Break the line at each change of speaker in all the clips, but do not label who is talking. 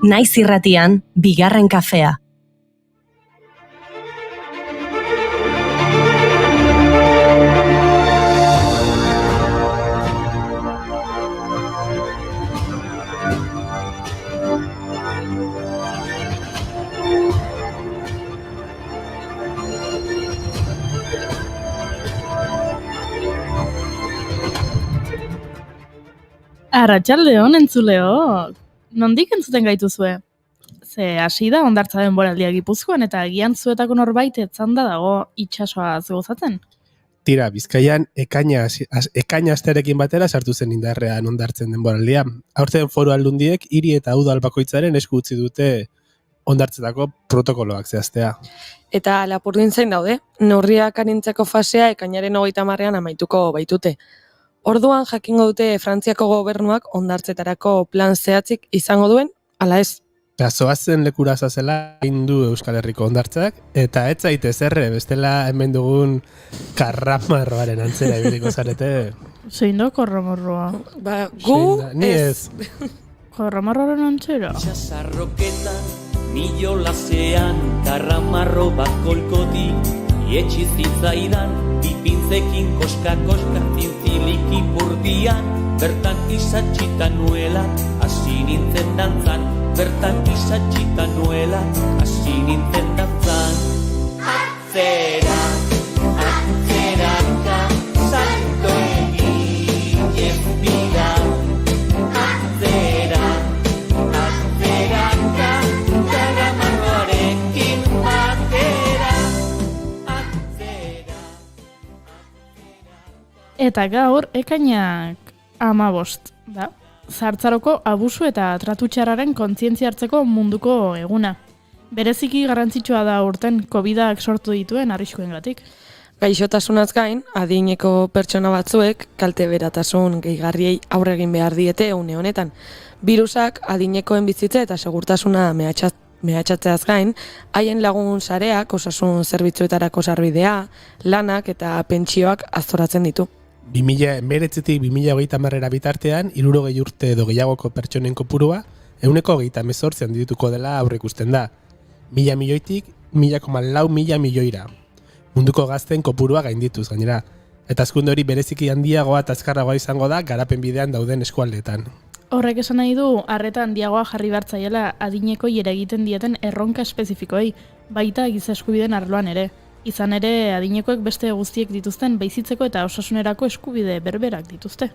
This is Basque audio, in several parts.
Naiz irratian, bigarren kafea.
Arratsaldeon entzuleok, nondik entzuten gaituzue? Ze hasi da hondartza denboraldia Gipuzkoan eta agian zuetako norbait etzanda dago itsasoa gozatzen.
Tira, Bizkaian ekaina astearekin batera sartu zen indarrean hondartzen denboraldia. Aurten foru aldundiek hiri eta udal bakoitzaren esku utzi dute hondartzetako protokoloak zehaztea.
Eta lapurdin zain daude, neurriak arintzeko fasea ekainaren 30ean amaituko baitute. Orduan jakingo dute Frantziako gobernuak hondartzetarako plan zehatzik izango duen, ala ez.
Zoazen lekura zazela indu Euskal Herriko hondartzak, eta ez zaitez erre, bestela hemen dugun karramarroaren antzera ibiliko zarete.
Zein da korramorroa?
Ba, gu
Ni ez.
Korramarroaren antzera?
Txasarroketan, milolasean, karramarro bat kolkoti, ietxi zitzaidan, bipintzekin koska-koska zintziliki purdian, bertan izatxita nuela, hasi nintzen dantzan, bertan izatxita nuela, hasi nintzen dantzan. Atzera, atzeraka, salto eginez dira, atzera, atzeraka, karramarroarekin batera, atzera.
Eta gaur ekainak 15 da. Zartzaroko abusu eta tratu txarraren kontzientzia hartzeko munduko eguna. Bereziki garrantzitsua da urten COVID-ak sortu dituen arriskuengatik.
gaixotasunaz gain, adineko pertsona batzuek kalte beratasun gehigarriei aurre egin behar diete une honetan. Birusak adinekoen bizitza eta segurtasuna mehatxatzeaz gain, haien lagun sareak, osasun zerbitzuetarako sarbidea, lanak eta pentsioak aztoratzen ditu.
2019-tik 2030 bitartean, 60 urte edo gehiagoko pertsonen kopurua, 128 handituko dela aurreikusten da. 1.000 milioitik 1,4 milioira. Munduko gazten kopurua gaindituz gainera. Eta hazkunde hori bereziki handiagoa eta azkarragoa izango da garapen bidean dauden eskualdeetan.
Horrek esan nahi du, arreta handiagoa jarri bartzaiela adinekoi ere egiten dieten erronka espezifikoei, baita giza eskubideen arloan ere. Izan ere, adinekoek beste guztiek dituzten bizitzeko eta osasunerako eskubide berberak dituzte.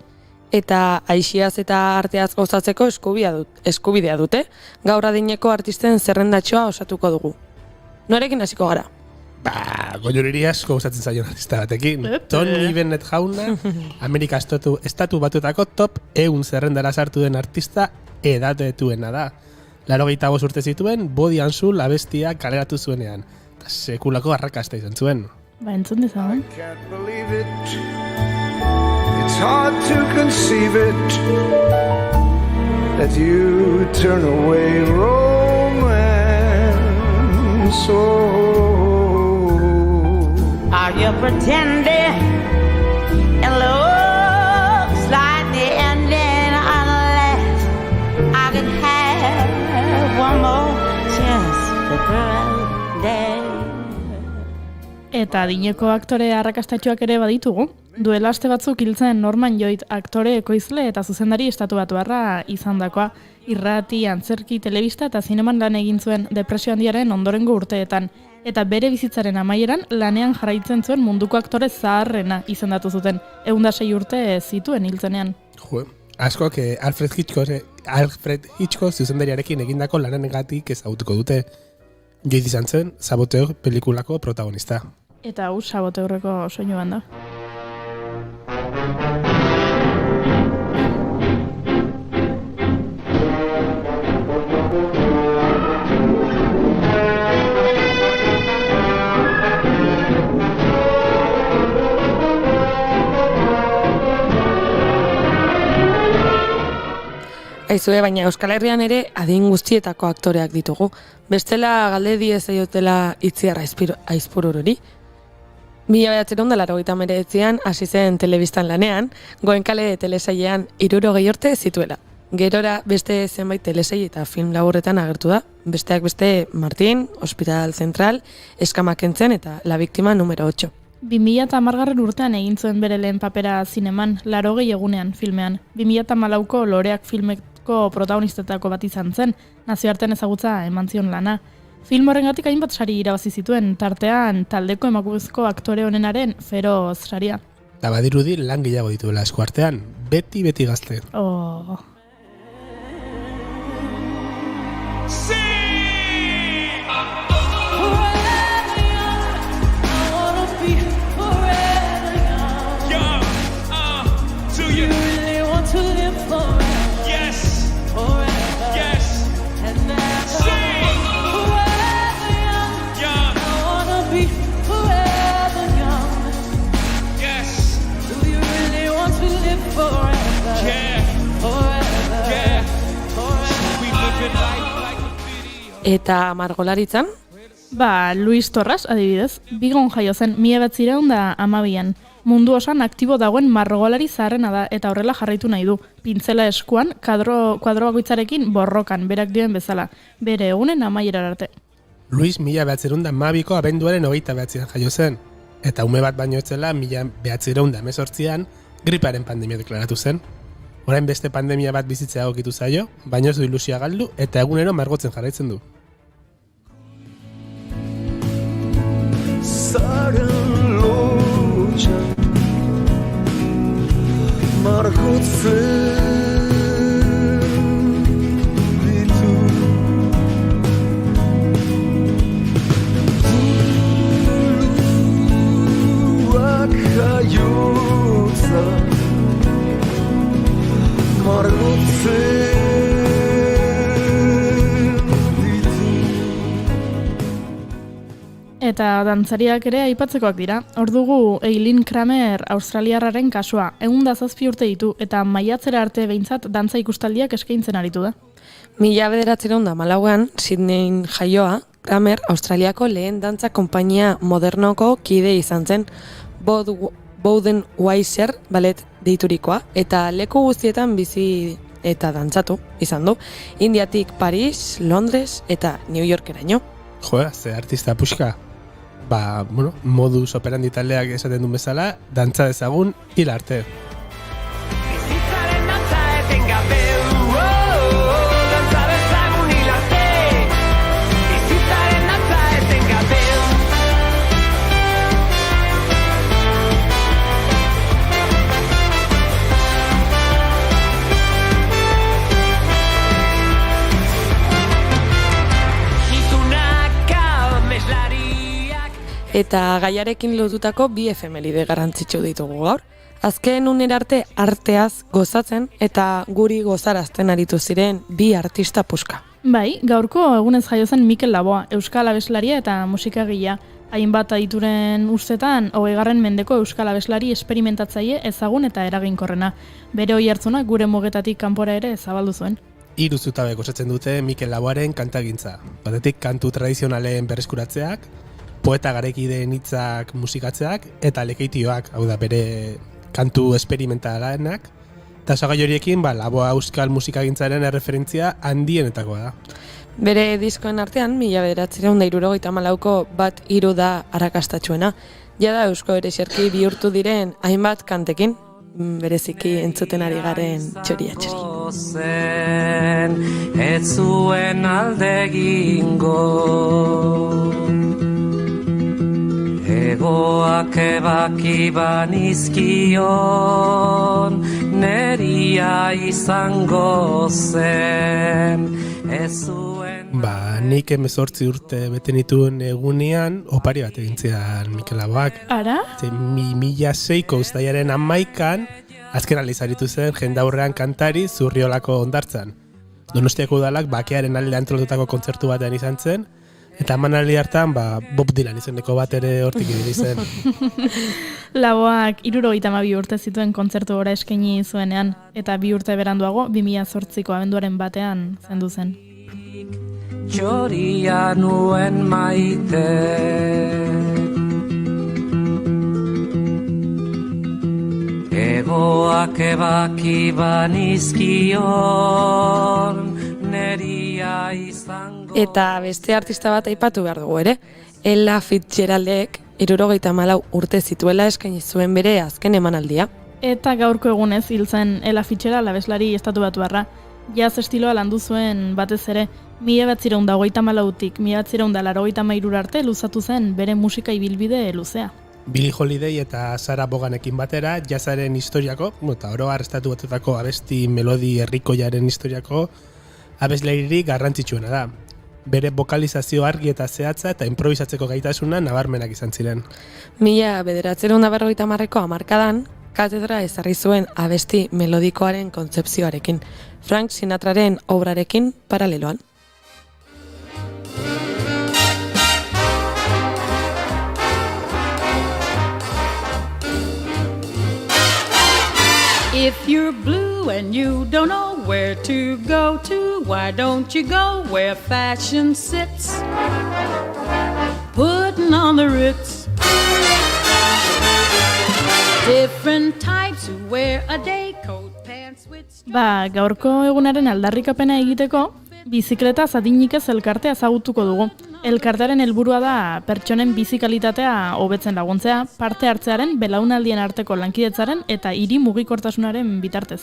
Eta aixiaz eta arteaz gozatzeko eskubidea dute, gaur adineko artisten zerrendatxoa osatuko dugu. Norekin hasiko gara?
Goiuriri asko gustatzen zaion artista batekin. Tony Bennett jauna, Amerika estatu batuetako top 100 zerrendara sartu den artista edatetuena da. 85 urte zituen, Body and Soul abestia kaleratu zuenean. Eta sekulako arrakasta izan zuen.
Ba, entzun dezagun.
Can't believe it. It's hard to conceive it that you turn away romance.
Are you pretending it looks like the ending unless I could have one more chance for birthday?
Eta adineko aktore arrakastatxoak ere baditugu. Duela aste batzuk hiltzen Norman Lloyd aktore, ekoizle eta zuzendari estatubatuarra izandakoa. Irrati, antzerki, telebista eta zineman lan egin zuen depresio handiaren ondorengo urteetan. Eta bere bizitzaren amaieran lanean jarraitzen zuen munduko aktore zaharrena izendatu zuten. 106 urte zituen hiltzenean.
Askok Alfred Hitchcock zuzendariarekin egindako lanengatik ezagutuko dute. Lloyd izan zen Saboteur pelikulako protagonista.
Eta hau Saboteurreko soinu banda.
Aizue, baina Euskal Herrian ere adin guztietako aktoreak ditugu. Bestela galde diez aiotela itziarra aizpurururi. 1989an hasi zen telebistan lanean, Goenkale telesailean 60 urte zituela. Gerora beste zenbait telesei eta film laburretan agertu da. Besteak beste Martin, Hospital Central, Eskamakentzen eta La Biktima número 8.
2010 urtean egin zuen bere lehen papera zineman, 80 egunean filmean. 2014ko Loreak filmeko protagonistetako bat izan zen, nazioartean ezagutza eman zion lana. Film horrengatik hainbat sari irabazi zituen, tartean taldeko emakumezko aktore onenaren Feroz saria.
Da badirudi lan gehiago dituela eskuartean, beti gazte.
Oh.
Eta margolaritzan?
Luis Torras, adibidez, Bigon jaio zen 1912an. Mundu osan aktibo dagoen margolari zaharrena da eta horrela jarraitu nahi du. Pintzela eskuan, kuadro bakoitzarekin borrokan, berak dioen bezala. Bere egunen amaierar arte.
Luis 1912ko abenduaren 29an jaio zen. Eta ume bat baino etzela 1918an griparen pandemia deklaratu zen. Orain beste pandemia bat bizitzea egokitu zaio, baino ez du ilusia galdu eta egunero margotzen jarraitzen du.
Zaren lotxan margotzen ditu Duluak jaiotza margotzen
Eta dantzariak ere aipatzekoak dira. Hor dugu Eileen Kramer australiarraren kasua. 107 urte ditu eta maiatzera arte behintzat dantza ikustaldiak eskaintzen aritu da.
1914an Sydneyn jaioa, Kramer Australiako lehen dantza konpainia modernoko kide izan zen, Bowden Weiser ballet deiturikoa, eta leku guztietan bizi eta dantzatu izan du, Indiatik Paris, Londres eta New Yorkeraino.
Joa, ze artista puxka. Modus operandi taldeak esaten duen bezala, dantza dezagun hil arte.
Bizitzaren dantza etengabe, dantza dezagun hil arte. Bizitzaren dantza etengabe. Itunak ameslariak.
Eta gaiarekin lotutako bi efemeride garrantzitsu ditugu gaur. Azken unera arte arteaz gozatzen eta guri gozarazten aritu ziren bi artista puska.
Bai, gaurko egunez jaio zen Mikel Laboa, euskal abeslaria eta musikagilea. Hainbat adituren ustetan, 20. mendeko euskal abeslari esperimentatzaile ezagun eta eraginkorrena. Bere oihartzuna gure mugetatik kanpora ere zabaldu zuen.
3 zutabe osatzen dute Mikel Laboaren kantagintza. Batetik kantu tradizionalen berreskuratzeak, poeta garekideen hitzak musikatzeak eta lekeitioak, hau da bere kantu esperimentalanak. Eta osagai horiekin, Laboa euskal musikagintzaren erreferentzia handienetakoa da.
Bere diskoen artean, 1974ko Bat Hiru da arrakastatsuena. Jada eusko ereserki bihurtu diren hainbat kantekin, bereziki entzuten ari garen txori-atxori.
Ez zuen alde egingo. Egoak ebaki banizkion, neria izango zen, ez zuen...
Nik 18 urte bete nituen egunean, opari bat egin zidan Mikel Laboak.
Ara?
2006ko uztailaren 11an, azken aldiz aritu zen jendaurrean kantari Zurriolako hondartzan. Donostiako udalak bakearen alde antolatutako kontzertu batean izan zen, eta emanaldi hartan, Bob Dylan izeneko bat ere hortik ibili zen.
Laboak 72 urte zituen kontzertu gora eskaini zuenean, eta 2 urte beranduago 2008ko abenduaren batean zendu zen.
Txoria nuen maite. Egoa
bake banizkion neria izango.
Eta beste artista bat aipatu behar dugu ere, Ella Fitzgeraldek 74 urte zituela eskaini zuen bere azken emanaldia.
Eta gaurko egunez hil zen Ella Fitzgerald abeslari estatubatuarra. Jazz estiloa landu zuen batez ere 1934tik 1983 arte luzatu zen bere musika ibilbide luzea.
Billie Holiday eta Sarah Vaughanekin batera jazzaren historiako, eta oro har estatu batuetako abesti melodi herrikoiaren historiako abeslaririk garrantzitsuena da. Bere bokalizazio argi eta zehatza eta improvisatzeko gaitasuna nabarmenak izan ziren.
1950ko hamarkadan, katedra ezarri zuen abesti melodikoaren kontzepzioarekin, Frank Sinatraren obrarekin paraleloan.
If you're blue and you don't know where to go to, why don't you go where fashion sits, putting on the Ritz. Different types who wear a day coat, pants with
gaurko egunaren aldarrikapena egiteko, bizikleta adinik ez elkartea ezagutuko dugu. Elkartearen helburua da pertsonen bizikalitatea hobetzen laguntzea, parte hartzearen, belaunaldien arteko lankidetzaren eta hiri mugikortasunaren bitartez.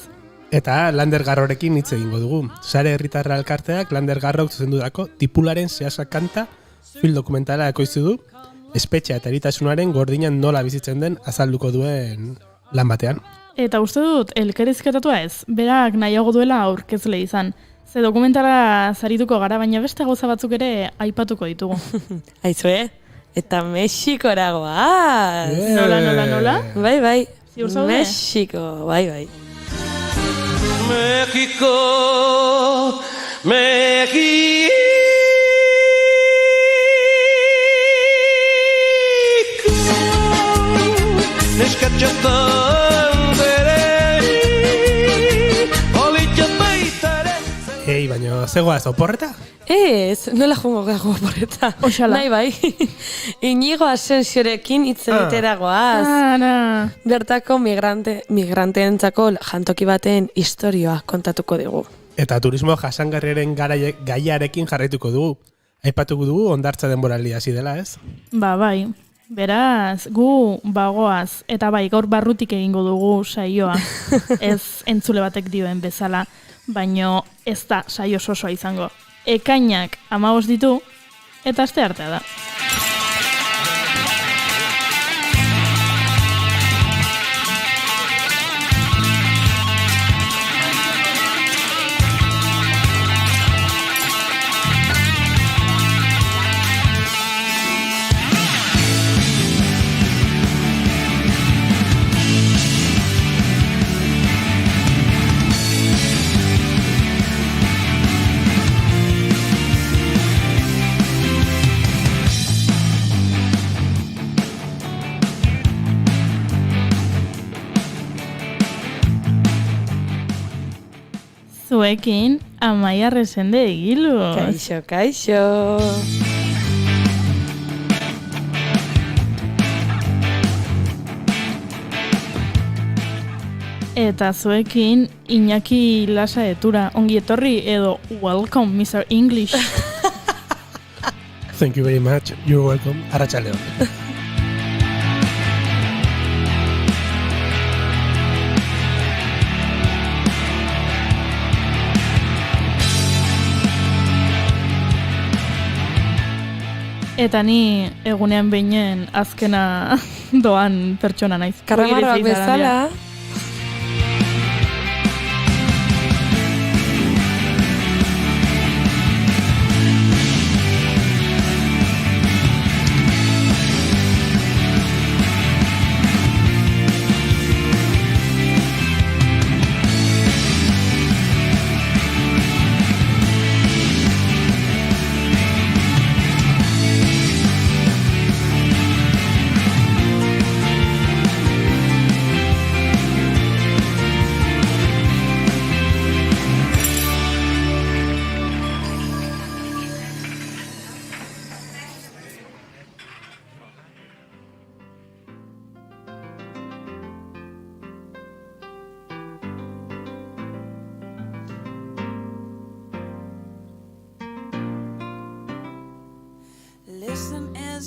Eta Lander Garrorekin hitz egingo dugu. Sare herritarra elkarteak Lander Garrok zuzendutako Tipularen zehasak kanta film dokumentala ekoiztu du, espetxea eta eritasunaren gordinan nola bizitzen den azalduko duen lan batean.
Eta uste dut, elkarrizketatua ez, berak nahiago duela aurkezle izan. Ze dokumentala zarituko gara, baina beste gauza batzuk ere aipatuko ditugu.
Aizue, eta Mexikora goaz!
Nola?
Bai,
Ziur zaude?
Mexiko, bai.
México, México.
Baina zegoaz oporreta?
Ez, nola jongo gago oporreta.
Oxala.
Nahi bai. Inigo Asensiorekin hitz egitera goaz. Bertako migranteentzako jantoki baten istorioa kontatuko dugu.
Eta turismo jasangarriaren gaiarekin jarraituko dugu. Aipatuko dugu hondartza denboraldia hasi dela, ez?
Bai. Beraz, gu bagoaz, eta bai, gaur barrutik egingo dugu saioa. Ez entzule batek dioen bezala, baino ez da saio sosoa izango. Ekainak 15 ditu, eta aste artea da. Zuekin, Amaia Resende Egiluz.
Kaixo.
Eta zuekin, Iñaki Lasa Etura, ongi etorri edo welcome, Mr. English.
Thank you very much, you're welcome. Arratsaldeon.
Eta ni egunean behinean azkena doan pertsona naiz.
Karramarroak bezala.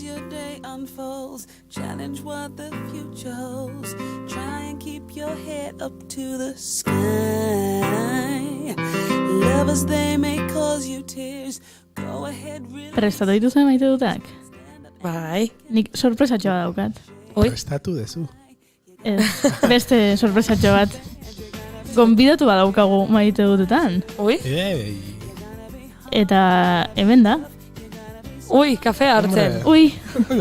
as your day unfolds, challenge what the future holds. Try and keep your head up to the sky. Lovers, they may cause you tears. Go ahead, really.
Prestatu dituzen maite dutak?
Bai.
Nik sorpresatxoa daukat.
Prestatu dezu.
Ez, beste sorpresatxo bat. Gonbidatu badaukagu maite dutetan.
Ui.
Eta hemen da.
Ui, kafea hartzen.
Ui.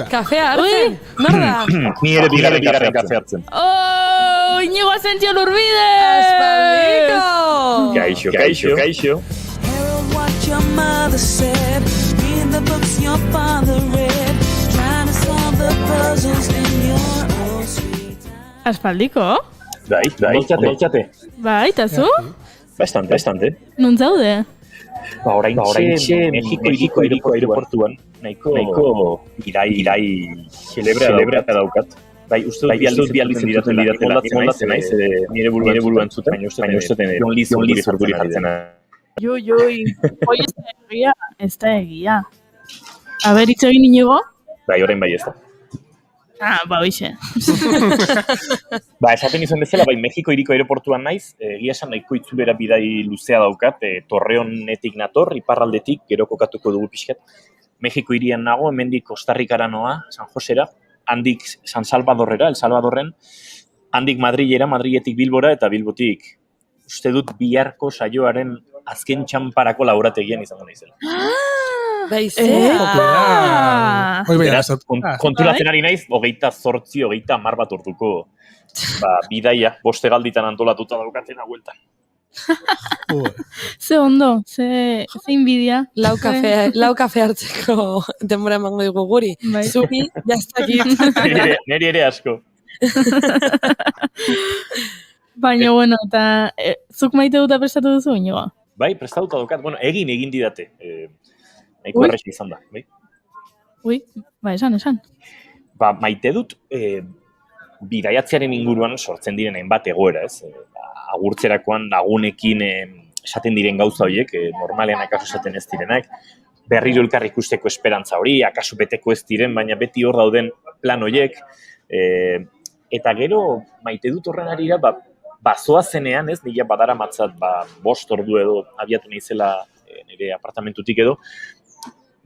Kafea hartzen. Nor da?
Ni ere bigarren kafe hartzen.
Oh, Iñigo Asensio Lurbide!
Aspaldiko!
Kaixo.
Harold, what your mother said. Read the books your father read. Trying to solve the puzzles in your own sweet time.
Aspaldiko?
Bai,
Bai, eta zu?
Bastante.
Nun zaude?
Oraintxe Mexiko iriko aeroportuan nahiko irai celebrea daukat. Bai, uste dut bi aldiz didatela moldatzen naiz, nire buruan zuten, baina uste Jon Lee Zurduri jartzen.
Joi, hoi ez da egia. Aber, hitz egin Iñigo?
Bai, orain bai ez da.
Ba, hoixe.
Ba, esaten izan bezala, bai, Mexiko iriko aeroportuan naiz, egia esan nahiko itzulera bidai luzea daukat, Torreonetik nator, iparraldetik, gero kokatuko dugu pixkat. Mexiko hirian nago, hemendik Costa Ricara noa, San Josera, handik San Salvadorrera, El Salvadorren, handik Madrilera, Madriletik Bilbora, eta Bilbotik, uste dut biharko saioaren azken txamparako laborategian izango naizela. Konturatzen ari naiz, 28, 30 bat orduko bidaia, boste galditan antolatuta daukatena hueltan.
Ze ondo, ze inbidia.
Lau kafe hartzeko denbora emango dugu guri. Zuri, jaztakit.
Neri ere asko.
Baina, bueno, eta zuk maite duta prestatu duzu, Iñigo?
Bai, prestatuta daukat. Bueno, egin didate. Nahiko errexi izan da, bai?
Ui, ba, esan.
Ba, maite dut, bidaiatzearen inguruan sortzen diren hainbat egoera, ez? Agurtzerakoan lagunekin esaten diren gauza horiek, normalean akaso esaten ez direnak, berriro elkar ikusteko esperantza hori, akaso beteko ez diren, baina beti hor dauden plan horiek, eta gero maite dut horren arira, bazoa zenean, ez, nila badara matzat, 5 ordu edo abiatu nahizela nire apartamentutik edo,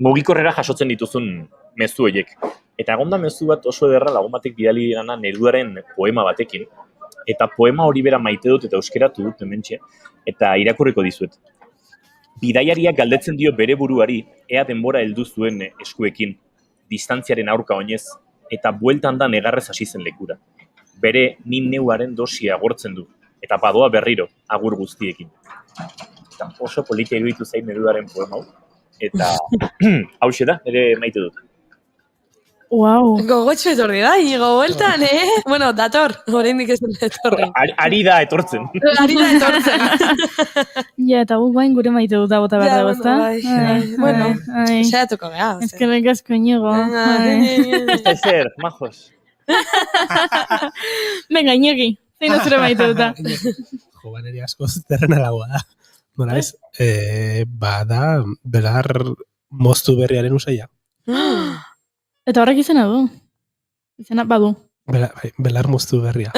mugikorrera jasotzen dituzun mezu horiek. Eta egonda mezu bat oso ederra lagun batek bidali dirana Neruaren poema batekin, eta poema hori bera maite dut eta euskeratu dut hementxe, eta irakurriko dizuet. Bidaiariak galdetzen dio bere buruari, ea denbora heldu zuen eskuekin, distantziaren aurka oinez, eta bueltan da negarrez hasi zen lekura. Bere nin neuaren dosia agortzen du, eta badoa berriro, agur guztiekin. Eta oso politia iruditu zain Neruaren poema hau, eta hauxe da, ere maite dut.
Wow. Gogotxo etorri da, Iñigo bueltan, Bueno, dator, oraindik ez dut etorri.
Ari da etortzen.
Ja, eta guk bain gure maite dut bota behar dago, ezta?
Bueno, saiatuko geha.
Eskerrik asko, Iñigo.
Ezer, majos.
Venga, Iñegi, zein zure maite duta.
Jo, neri asko zerren alagoa da. Nola ez, bada belar moztu berriaren usaia.
Eta horrek izena du. Izena badu.
Belar moztu berria.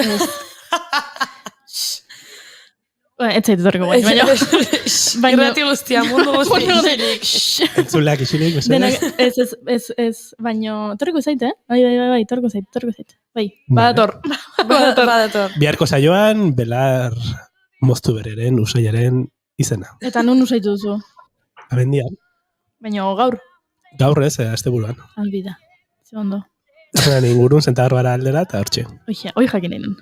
Ez zaitu torriko guai, baina...
Irrati guztia, mundu guztia.
Entzuleak isilik,
Ez, baina... Torriko zaite, Bai, torriko zait. Bai, badator.
Biharko saioan, belar moztu berriaren usaiaren izena.
Eta nun usaitu duzu?
Abendian.
Baina gaur?
Gaur ez, azte buruan.
Albida, ze ondo.
Zeran ingurun, zentador bara aldera, eta hortxe.
Hoi jakinen.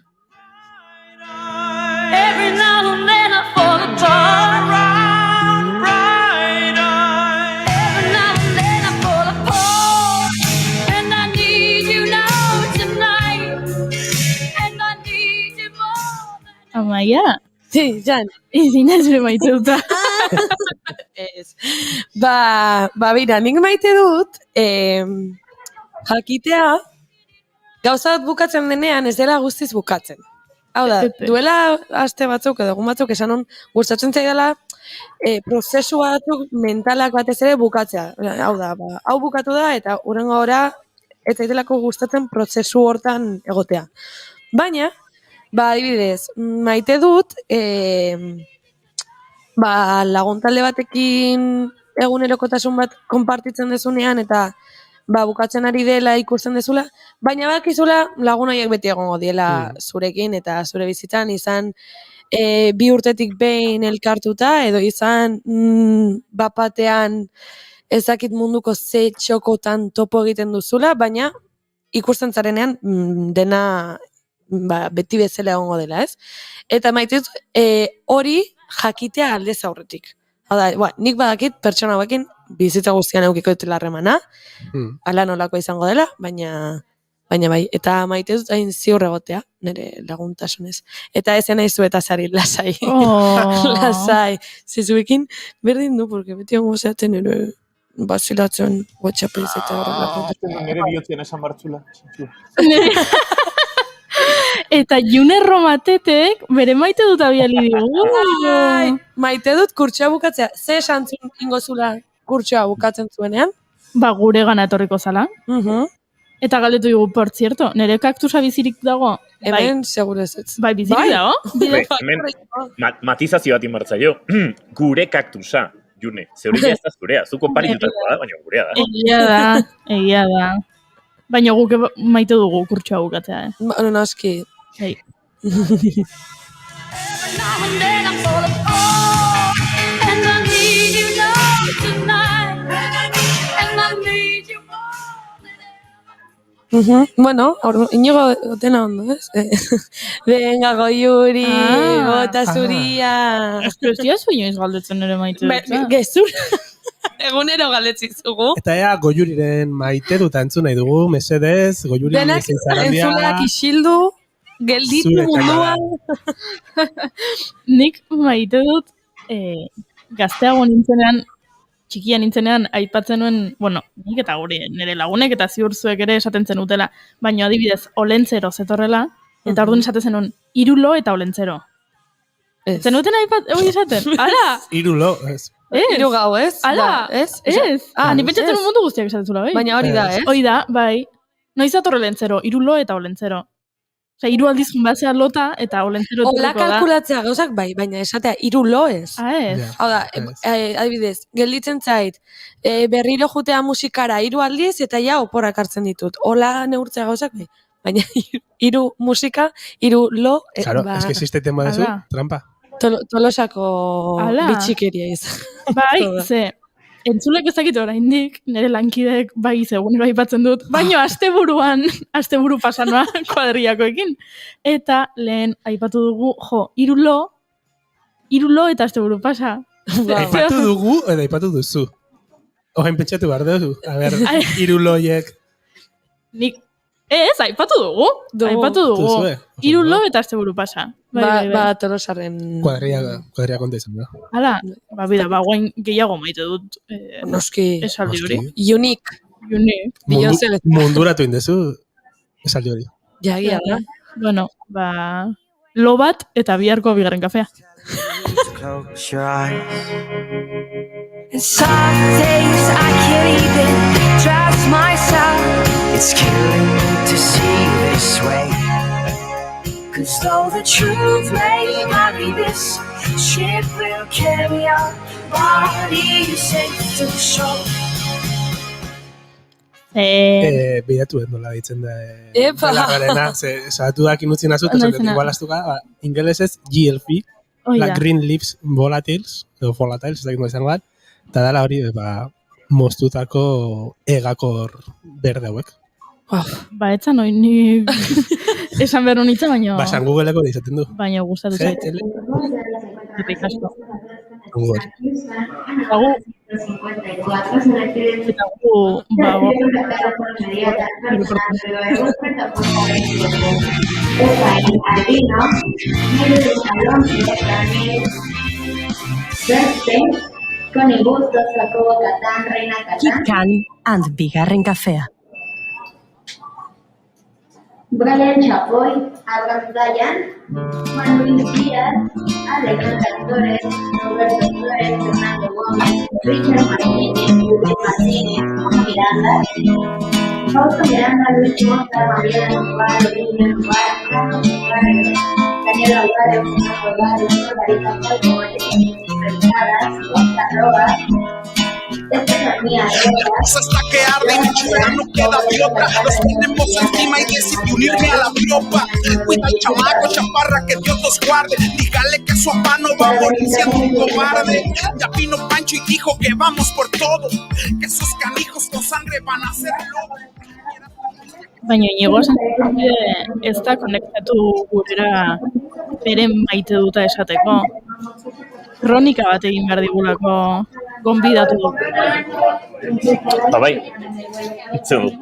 Every now and then I fall apart. Every now and then I fall apart. And I need you now tonight. And I need you more than...
Amaia?
Jan.
Izina zure maite duta.
Bira, nik maite dut, jakitea, gauza bat bukatzen denean ez dela guztiz bukatzen. Hau da, duela aste batzuk edo egun batzuk esan hon gustatzen zaidala prozesu batzuk mentalak batez ere bukatzea. Hau da, hau bukatu da eta hurrengo gora ez zaitelako gustatzen prozesu hortan egotea. Baina, adibidez, maite dut, laguntalde batekin egunerokotasun bat konpartitzen dezunean eta bukatzen ari dela ikusten dezula, baina bakizula lagun horiek beti egongo diela zurekin eta zure bizitzan izan 2 urtetik behin elkartuta edo izan bapatean ezakit munduko ze txokotan topo egiten duzula, baina ikusten zarenean dena beti bezala egongo dela, ez? Eta maite dut hori jakitea aldez aurretik. Hau da, nik badakit pertsona hauekin bizitza guztian eukiko dutela harremana, ala nolako izango dela, baina bai, eta maite dut hain ziur egotea, nire laguntasunez. Eta ezen nahi zu eta zari, lasai. Lasai. Zizuekin berdin du, porque beti hongo zeaten ere basilatzen WhatsApp-ez eta horrela.
Nire bihotzen esan bartzula.
Eta June Romatetek bere maite dut abiali digu.
Maite dut kurtsoa bukatzea. Ze esan zuen ingozula kurtsoa bukatzen zuenean?
Gure gana etorriko zala. Eta galdetu dugu, por cierto, nire kaktusa bizirik dago?
Hemen, segurez ez.
Bai, bizirik dago?
Hemen, matizazio bat inbartzaio. Gure kaktusa, June. Zeuria ez da zurea. Zuko paritutakoa da, baina gurea da.
Egia da. Baina guk maite dugu kurtsoa bukatzea,
Noski.
Hey.
Bueno, inigo dena ondo, ez? Venga, goiuri, bota zuria.
Ez dira zu inoiz galdetzen ere maite dut.
Gezur. Egunero galdetzi zugu.
Eta ea goiuriren maite dut entzun nahi dugu, mesedez, goiuriren izin zarandia.
Denak entzuleak isildu, gelditu munduan.
Nik maite dut gazteago nintzenean, txikia nintzenean aipatzen nuen, nik eta nire lagunek eta ziur zuek ere esaten zenutela, baina adibidez, olentzero zetorrela, eta orduan esaten zenuen, 3 lo eta olentzero. Zenuten hori esaten? Ala!
3 lo, ez.
3 gau, ez?
Ala! Ez? Ni pentsatzen un mundu guztiak esaten zula, bai?
Baina hori da, ez?
Hori da, bai. Noiz ator olentzero, 3 lo eta olentzero. Osea, 3 aldiz junbatzea lota eta olentzero
etorriko da. Ola kalkulatzea gauzak bai, baina esatea 3 lo ez.
Ez.
Hau da, adibidez, gelditzen zait, berriro jutea musikara 3 aldiz eta ja oporak hartzen ditut. Ola neurtzea gauzak bai, baina 3 musika, 3 lo.
Claro, es que existen badezu, trampa.
Tolosako bitxikeria izan.
Bai, ze, entzulek ezakit oraindik, nire lankideek bai zegunero aipatzen dut, baino asteburu pasanoa kuadriakoekin. Eta lehen aipatu dugu, 3 lo eta asteburu pasa.
Aipatu dugu edo aipatu duzu? Oain pentsatu behar duzu? A ber, 3 loiek.
Nik, ez, aipatu dugu. 3 lo eta asteburu pasa.
Tolosaren...
Kuadria konta izan da.
Hala, bida, guain gehiago maite dut.
Noski.
Esaldi hori.
Unique.
Munduratu indezu esaldi hori.
Jagia da.
Bueno, lo bat eta biharko bigarren kafea.
Close your eyes.
And some days I can't even trust myself.
It's killing me to see this way.
Cause though the truth may not be this, ship will carry our bodies safe to shore.
Bidatu nola ditzen da.
Epa!
Zatu dak inutzi nazut, igual astuka, ingelesez GLP, Green Leaves Volatiles, edo Volatiles, ez dakit izango bat, eta dala hori, moztutako egakor berde hauek.
Etzan hori nik esan behar honitza, baina...
Basan Google-eko dizaten du.
Baina gustatu zait. Eta ikasko. Eta
Kitkan and bigarren kafea.
Brian Chapoy, Abraham Dayan, Juan Luis Díaz, Alejandro Torres, Roberto Flores, Fernando Gómez, Richard Martínez, Luis Martínez, Miranda,
Hasta que arde y ya no queda de otra. Los tenemos encima y decidí unirme a la tropa. Cuida al chamaco, chaparra, que Dios los guarde. Dígale que su papá no va a morir siendo un cobarde. Ya vino Pancho y dijo que vamos por todo, que esos canijos con sangre van a hacerlo.
Baina Inigo ez da konektatu gurera bere maite duta esateko. Kronika bat egin behar digulako gonbidatu du.
Bai, itzen dut.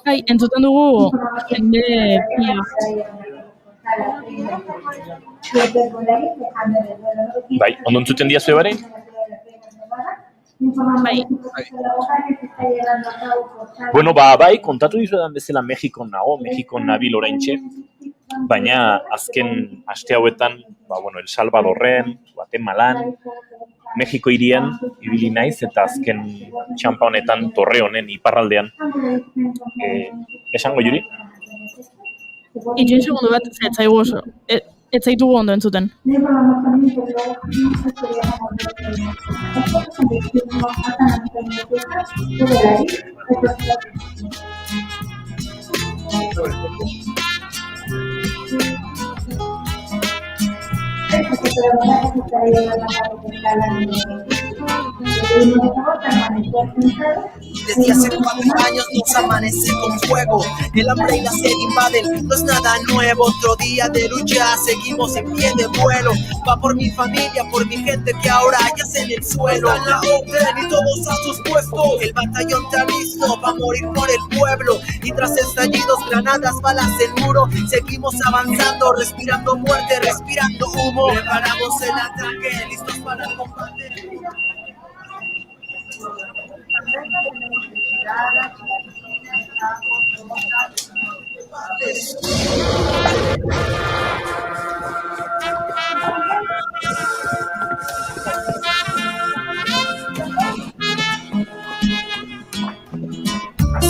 Bai, entzuten dugu jende pia.
Bai, ondo entzuten diazue bare?
Bai.
Bueno, bai, kontatu dizuetan bezala Mexikon nago, Mexikon nabil oraintxe, baina azken aste hauetan, El Salvadorren, Guatemalan, Mexiko hirian ibili naiz eta azken txanpa honetan Torreonen iparraldean. Esango Juri?
Itxoin segundu bat, zetzaigu oso. Ez zaitugu ondo entzuten.
Desde hace 4 años nos amanece con fuego. El hambre y la sed invaden, no es nada nuevo. Otro día de lucha, seguimos en pie de vuelo. Va por mi familia, por mi gente que ahora yace en el suelo. Están la orden y todos a sus puestos. El batallón está listo, va a morir por el pueblo. Y tras estallidos, granadas, balas en muro, seguimos avanzando, respirando muerte, respirando humo. Preparamos el ataque, listos para el combate.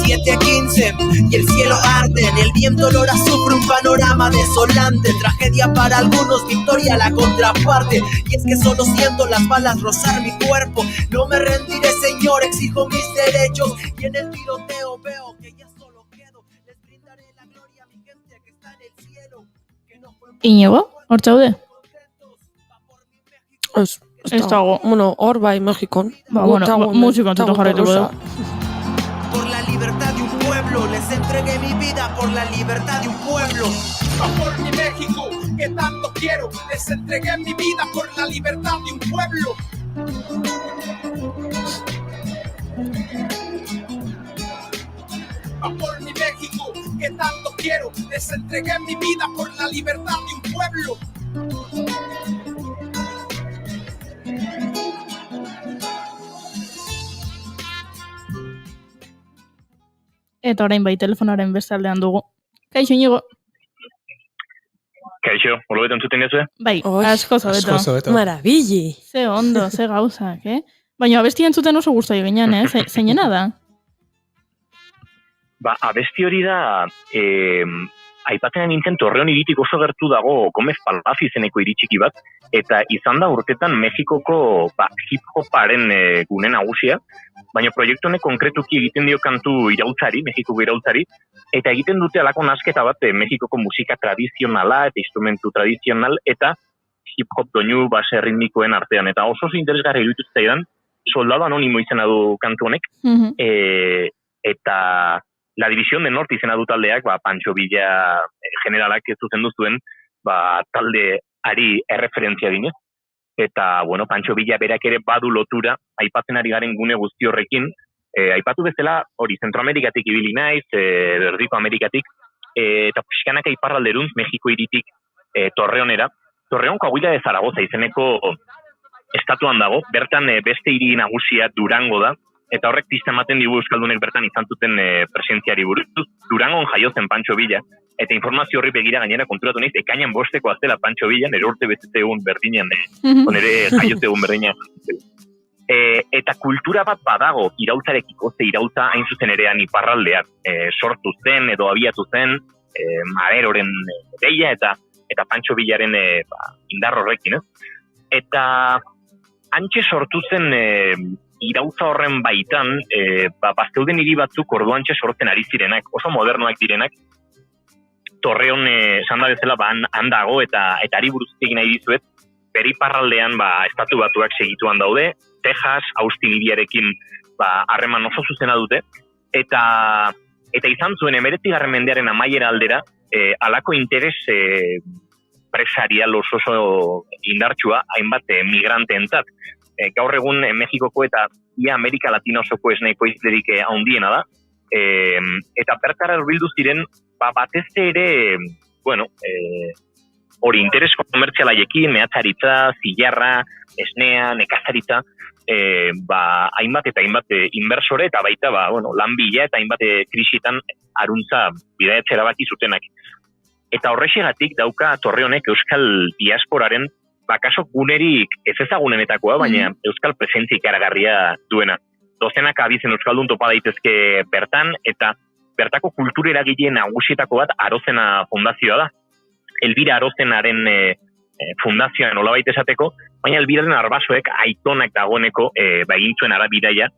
Y el cielo arde, en el viento olor a azufre, un panorama desolante. Tragedia para algunos, victoria la contraparte. Y es que solo siento las balas rozar mi cuerpo. No me rendiré, señor, exijo mis derechos. Y en el tiroteo veo que ya solo quedo. Les brindaré la gloria a mi gente que está en el cielo.
Inigo, hor txaude?
Ez dago. Bueno, hor bai, Mexikon.
Musikon tutu jarraituko dugu.
Por la libertad de un pueblo, les entregué mi vida por la libertad de un pueblo. Va por mi México, que tanto quiero, les entregué mi vida por la libertad de un pueblo. Va por mi México, que tanto quiero, les entregué mi vida por la libertad de un pueblo.
Eta orain bai telefonaren bestaldean dugu. Kaixo, Inigo.
Kaixo, holo beto entzuten gezue?
Bai, asko zobeto.
Marabilli.
Ze ondo, ze gauzak, Baina abesti entzuten oso gustoi ginen, Zeinena da?
Abesti hori da, aipatzen nintzen Torreon hiritik oso gertu dago Gomez Palacio izeneko hiri txiki bat, eta izan da urtetan Mexikoko hip-hoparen gune nagusia, baina proiektu honek konkretuki egiten dio kantu iraultzari, Mexikoko iraultzari, eta egiten dute alako nasketa bat Mexikoko musika tradizionala eta instrumentu tradizional eta hip-hop doinu base ritmikoen artean. Eta oso interesgarri iruditu zitzaidan, Soldado Anonimo izena du kantu honek, eta La División del Norte izena du taldeak, Pancho Villa generalak ez zuzendu zuen, talde ari erreferentzia dinez. Eta, Pancho Villa berak ere badu lotura, aipatzen ari garen gune guzti horrekin, aipatu bezala, hori, Zentroamerikatik ibili naiz, Erdiko Amerikatik, eta pixkanak iparralderuntz, Mexiko hiritik Torreonera. Torreon Coahuila de Zaragoza izeneko estatuan dago, bertan beste hiri nagusia Durango da, eta horrek pista ematen digu euskaldunek bertan izan zuten presentziari buruz. Durangon jaiotzen Pancho Villa, eta informazio horri begira gainera konturatu naiz, ekainan 5 aztela Pancho Villa, nire urte betetze egun berdinean, nire jaiotze egun berdinean. Eta kultura bat badago iraultzarekiko, ze iraultza hain zuzen erean iparraldean sortu zen edo abiatu zen Maderoren deia eta Pancho Villaren indar horrekin, Eta antxe sortu zen iraultza horren baitan, bazteuden hiri batzuk orduantxe sortzen ari zirenak, oso modernoak direnak, Torreon esan da bezala han dago eta ari buruztik egin nahi dizuet, bere iparraldean estatu batuak segituan daude, Texas, Austin hiriarekin harreman oso zuzena dute, eta izan zuen 19. mendearen amaiera aldera, halako interes presarial oso indartsua, hainbat migranteentzat. Gaur egun Mexikoko eta ia Amerika Latina osoko esne ekoizlerik handiena da, eta bertara hurbildu ziren batez ere, hori interes komertzialaiekin, mehatzaritza, zilarra, esnea, nekazaritza, hainbat eta hainbat inversore eta baita lan bila eta hainbat krisitan aruntza bidaiatzea erabaki zutenak. Eta horrexegatik dauka Torreonek euskal diasporaren kaso gunerik ez ezagunenetakoa, baina euskal presentzia ikaragarria duena. Dozenak abizen euskaldun topa daitezke bertan, eta bertako kultura eragile nagusietako bat Arozena fundazioa da. Elbira Arozenaren fundazioa nolabait esateko, baina Elbiraren arbasoek aitonak dagoeneko egin zuen arabidaia,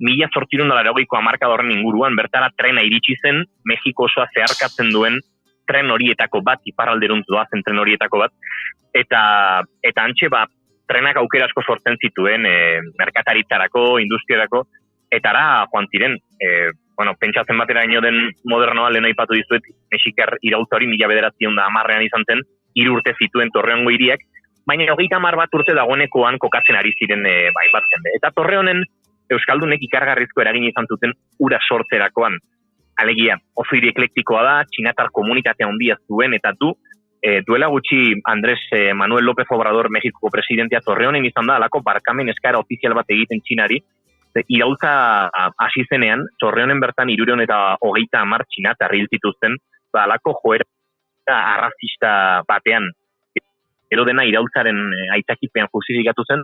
1880ko hamarkada inguruan bertara trena iritsi zen, Mexiko osoa zeharkatzen duen tren horietako bat, iparralderuntz doazen tren horietako bat, eta antxe trenak aukera asko sortzen zituen merkataritzarako, industriarako, eta ara joan ziren, pentsatzen batera ino den modernoa lehen aipatu dizuet, Mexikar iraultza hori 1910 izan zen, 3 urte zituen Torreongo hiriak, baina 30 bat urte dagoenekoan kokatzen ari ziren bat jende. Eta Torreonen euskaldunek ikargarrizko eragin izan zuten ura sortzerakoan. Alegia, oso hiri eklektikoa da, txinatar komunitatea handia zuen, eta duela gutxi Andrés Manuel López Obrador Mexikoko presidentea Torreonen izan da, alako barkamen eskara ofizial bat egiten Txinari, iraultza hasi zenean, Torreonen bertan 330 txinatar hil zituzten, alako joera arrazista batean, gero dena iraultzaren aitzakipean justifikatu zen,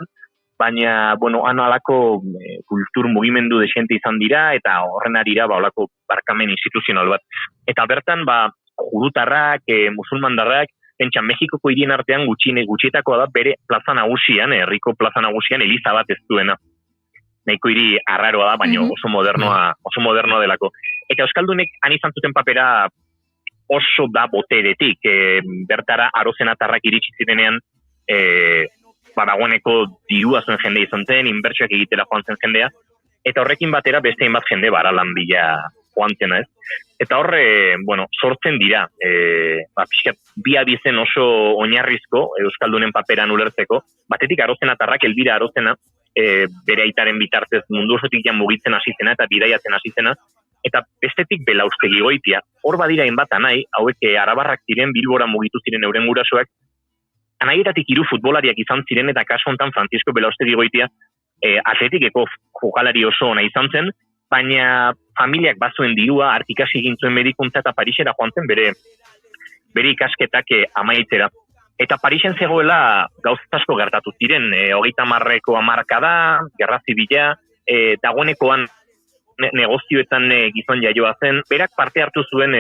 baina, han alako kultur mugimendu desente izan dira, eta horren arira, olako barkamen instituzional bat. Eta bertan, judutarrak, musulmandarrak, pentsa Mexikoko hirien artean gutxietakoa da bere plaza nagusian, herriko plaza nagusian, eliza bat ez duena. Nahiko hiri arraroa da, baina oso modernoa delako. Eta euskaldunek han izan zuten papera oso da boteretik, bertara Arozenatarrak iritsi zirenean, dagoeneko dirua zuen jende izan zen, inbertsioak egitera joan zen jendea, eta horrekin batera beste hainbat jende lan bila joan zena, ez? Eta horre, sortzen dira, pixkat bi abizen oso oinarrizko euskaldunen paperan ulertzeko, batetik Arozenatarrak, Elbira Arozena, bere aitaren bitartez mundu osotik mugitzen hasi zena eta bidaiatzen hasi zena, eta bestetik Belaustegi Goitia. Hor badira hainbat anai, hauek arabarrak ziren, Bilbora mugitu ziren euren gurasoak, anaietatik 3 futbolariak izan ziren, eta kasu hontan Francisco Belaustegi Goitia atletikeko jokalari oso ona izan zen, baina familiak bazuen dirua, artikasi egin zuen medikuntza eta Parisera joan zen bere ikasketak amaitzera. Eta Parisen zegoela gauza asko gertatu ziren, 30ko hamarkada, gerra zibila, dagoenekoan negozioetan gizon jaioa zen, berak parte hartu zuen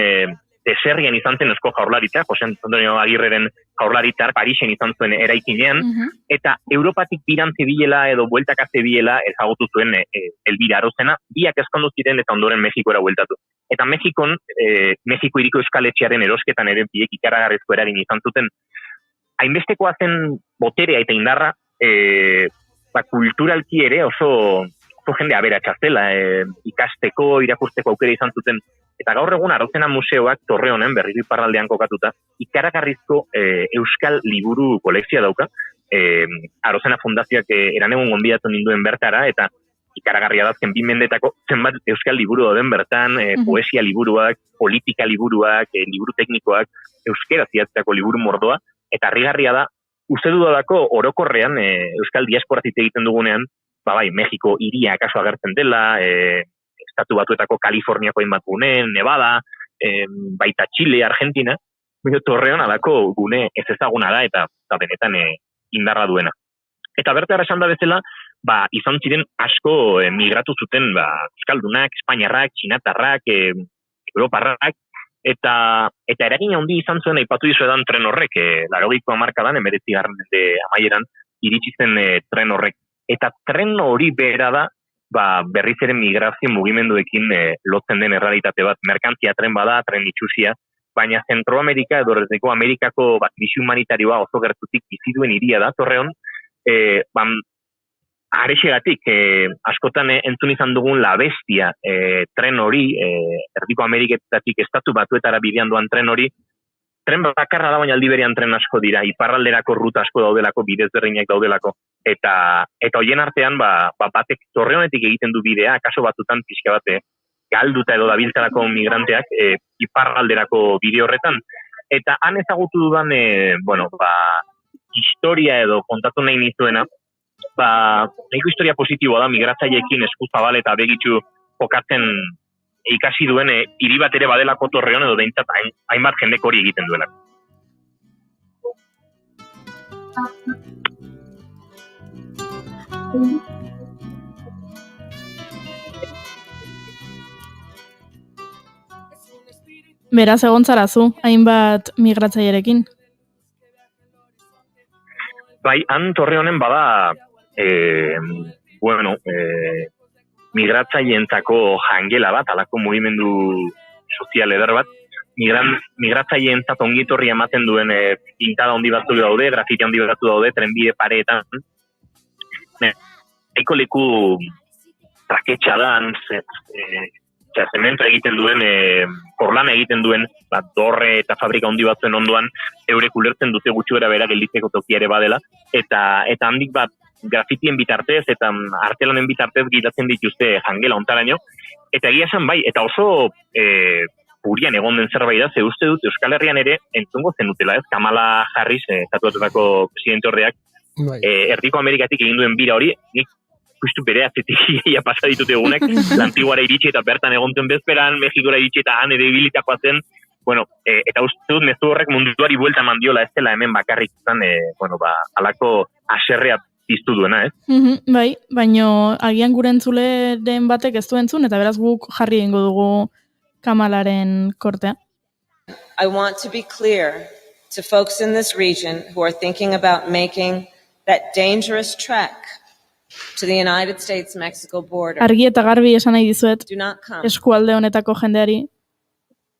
deserrian izan zen Eusko Jaurlaritza, Jose Antonio Agirreren Jaurlaritza, Parisen izan zuen eraikinean, eta Europatik birantzi bilela edo bueltaka zebilela ezagutu zuen Elbira Arozena, biak ezkondu ziren eta ondoren Mexikora bueltatu. Eta Mexiko hiriko euskaletxearen erosketan ere biek ikaragarrizko eragin izan zuten. Hainbestekoa zen boterea eta indarra, kulturalki ere oso jende aberatsa zela, ikasteko, irakusteko aukera izan zuten. Eta gaur egun Arozena Museoak Torreonen, berriro iparraldean kokatuta, ikaragarrizko euskal liburu kolekzioa dauka. Arozena Fundazioak eranegun gonbidatu ninduen bertara, eta ikaragarria dazken 2 mendetako zenbat euskal liburu dauden bertan, poesia liburuak, politika liburuak, liburu teknikoak, euskera zidatzeko liburu mordoa, eta harrigarria da, uste dudalako orokorrean euskal diasporaz hitz egiten dugunean, Mexiko hiria kaso agertzen dela, Estatu Batuetako Kaliforniako hainbat gune, Nevada, baita Chile, Argentina, Torreon alako gune ez ezaguna da eta benetan indarra duena. Eta bertara esan da bezala, izan ziren asko migratu zuten euskaldunak, espainiarrak, txinatarrak, europarrak, eta eragin handi izan zuen aipatu dizuedan tren horrek, 80ko hamarkadan 19. mende amaieran iritsi zen tren horrek. Eta tren hori bera da, berriz ere migrazio mugimenduekin lotzen den errealitate bat. Merkantzia tren bada, tren itxusia, baina Zentroamerika edo Errezeko Amerikako krisi humanitarioa oso gertutik bizi duen hiria da, Torreon, arexegatik, askotan entzun izan dugun La Bestia tren hori, Erdiko Ameriketatik estatu batuetara bidean doan tren hori, tren bakarra da, baina aldi berean tren asko dira, iparralderako ruta asko daudelako, bidez berreinak daudelako, eta hoien artean, batek Torreonetik egiten du bidea, kaso batzutan pixka bate, galduta edo dabiltzarako migranteak iparralderako bide horretan. Eta han ezagutu dudan, historia edo kontatu nahi nizuena, nahiko historia positiboa da, migratzaileekin eskuzabal eta begitxu jokatzen ikasi duen hiri bat ere badelako Torreon edo behintzat hainbat jendek hori egiten duelako.
Beraz egon zarazu, hainbat migratzailerekin?
Bai, han Torreonen bada, migratzaileentzako jangela bat, alako mugimendu sozial eder bat, migratzaileentzat ongitorri ematen duen pintada handi batzuk daude, grafiti handi batzuk daude, trenbide pareetan. Eko leku traketxadan, zemento egiten duen, porlana egiten duen, dorre eta fabrika handi batzuen ondoan, eurek ulertzen dute gutxuera bera gelditzeko tokiare badela, eta handik grafitien bitartez eta artelanen bitartez gidatzen dituzte jangela ontaraino, eta egia esan bai, eta oso purian egon den zerbait da, ze uste dut Euskal Herrian ere entzungo zenutela, ez? Kamala Harris, estatuatuetako presidente horreak, Erdiko Amerikatik egin duen bira hori, nik justu bere atzetik ia pasa ditut egunek, Lantiguara iritsi eta bertan egonten bezperan, Mexikora iritsi eta han ere ibilitakoa zen, eta uste dut mezu horrek munduari buelta mandiola ez dela hemen bakarrik izan, alako aserrea piztu duena, ez?
Bai, baino agian gure entzuleren batek ez du entzun, eta beraz guk jarri egingo dugu Kamalaren kortea.
I want to be clear to folks in this region who are thinking about making that dangerous trek to the United States-Mexico border.
Argi eta garbi esan nahi dizuet,
Do not come.
eskualde honetako jendeari,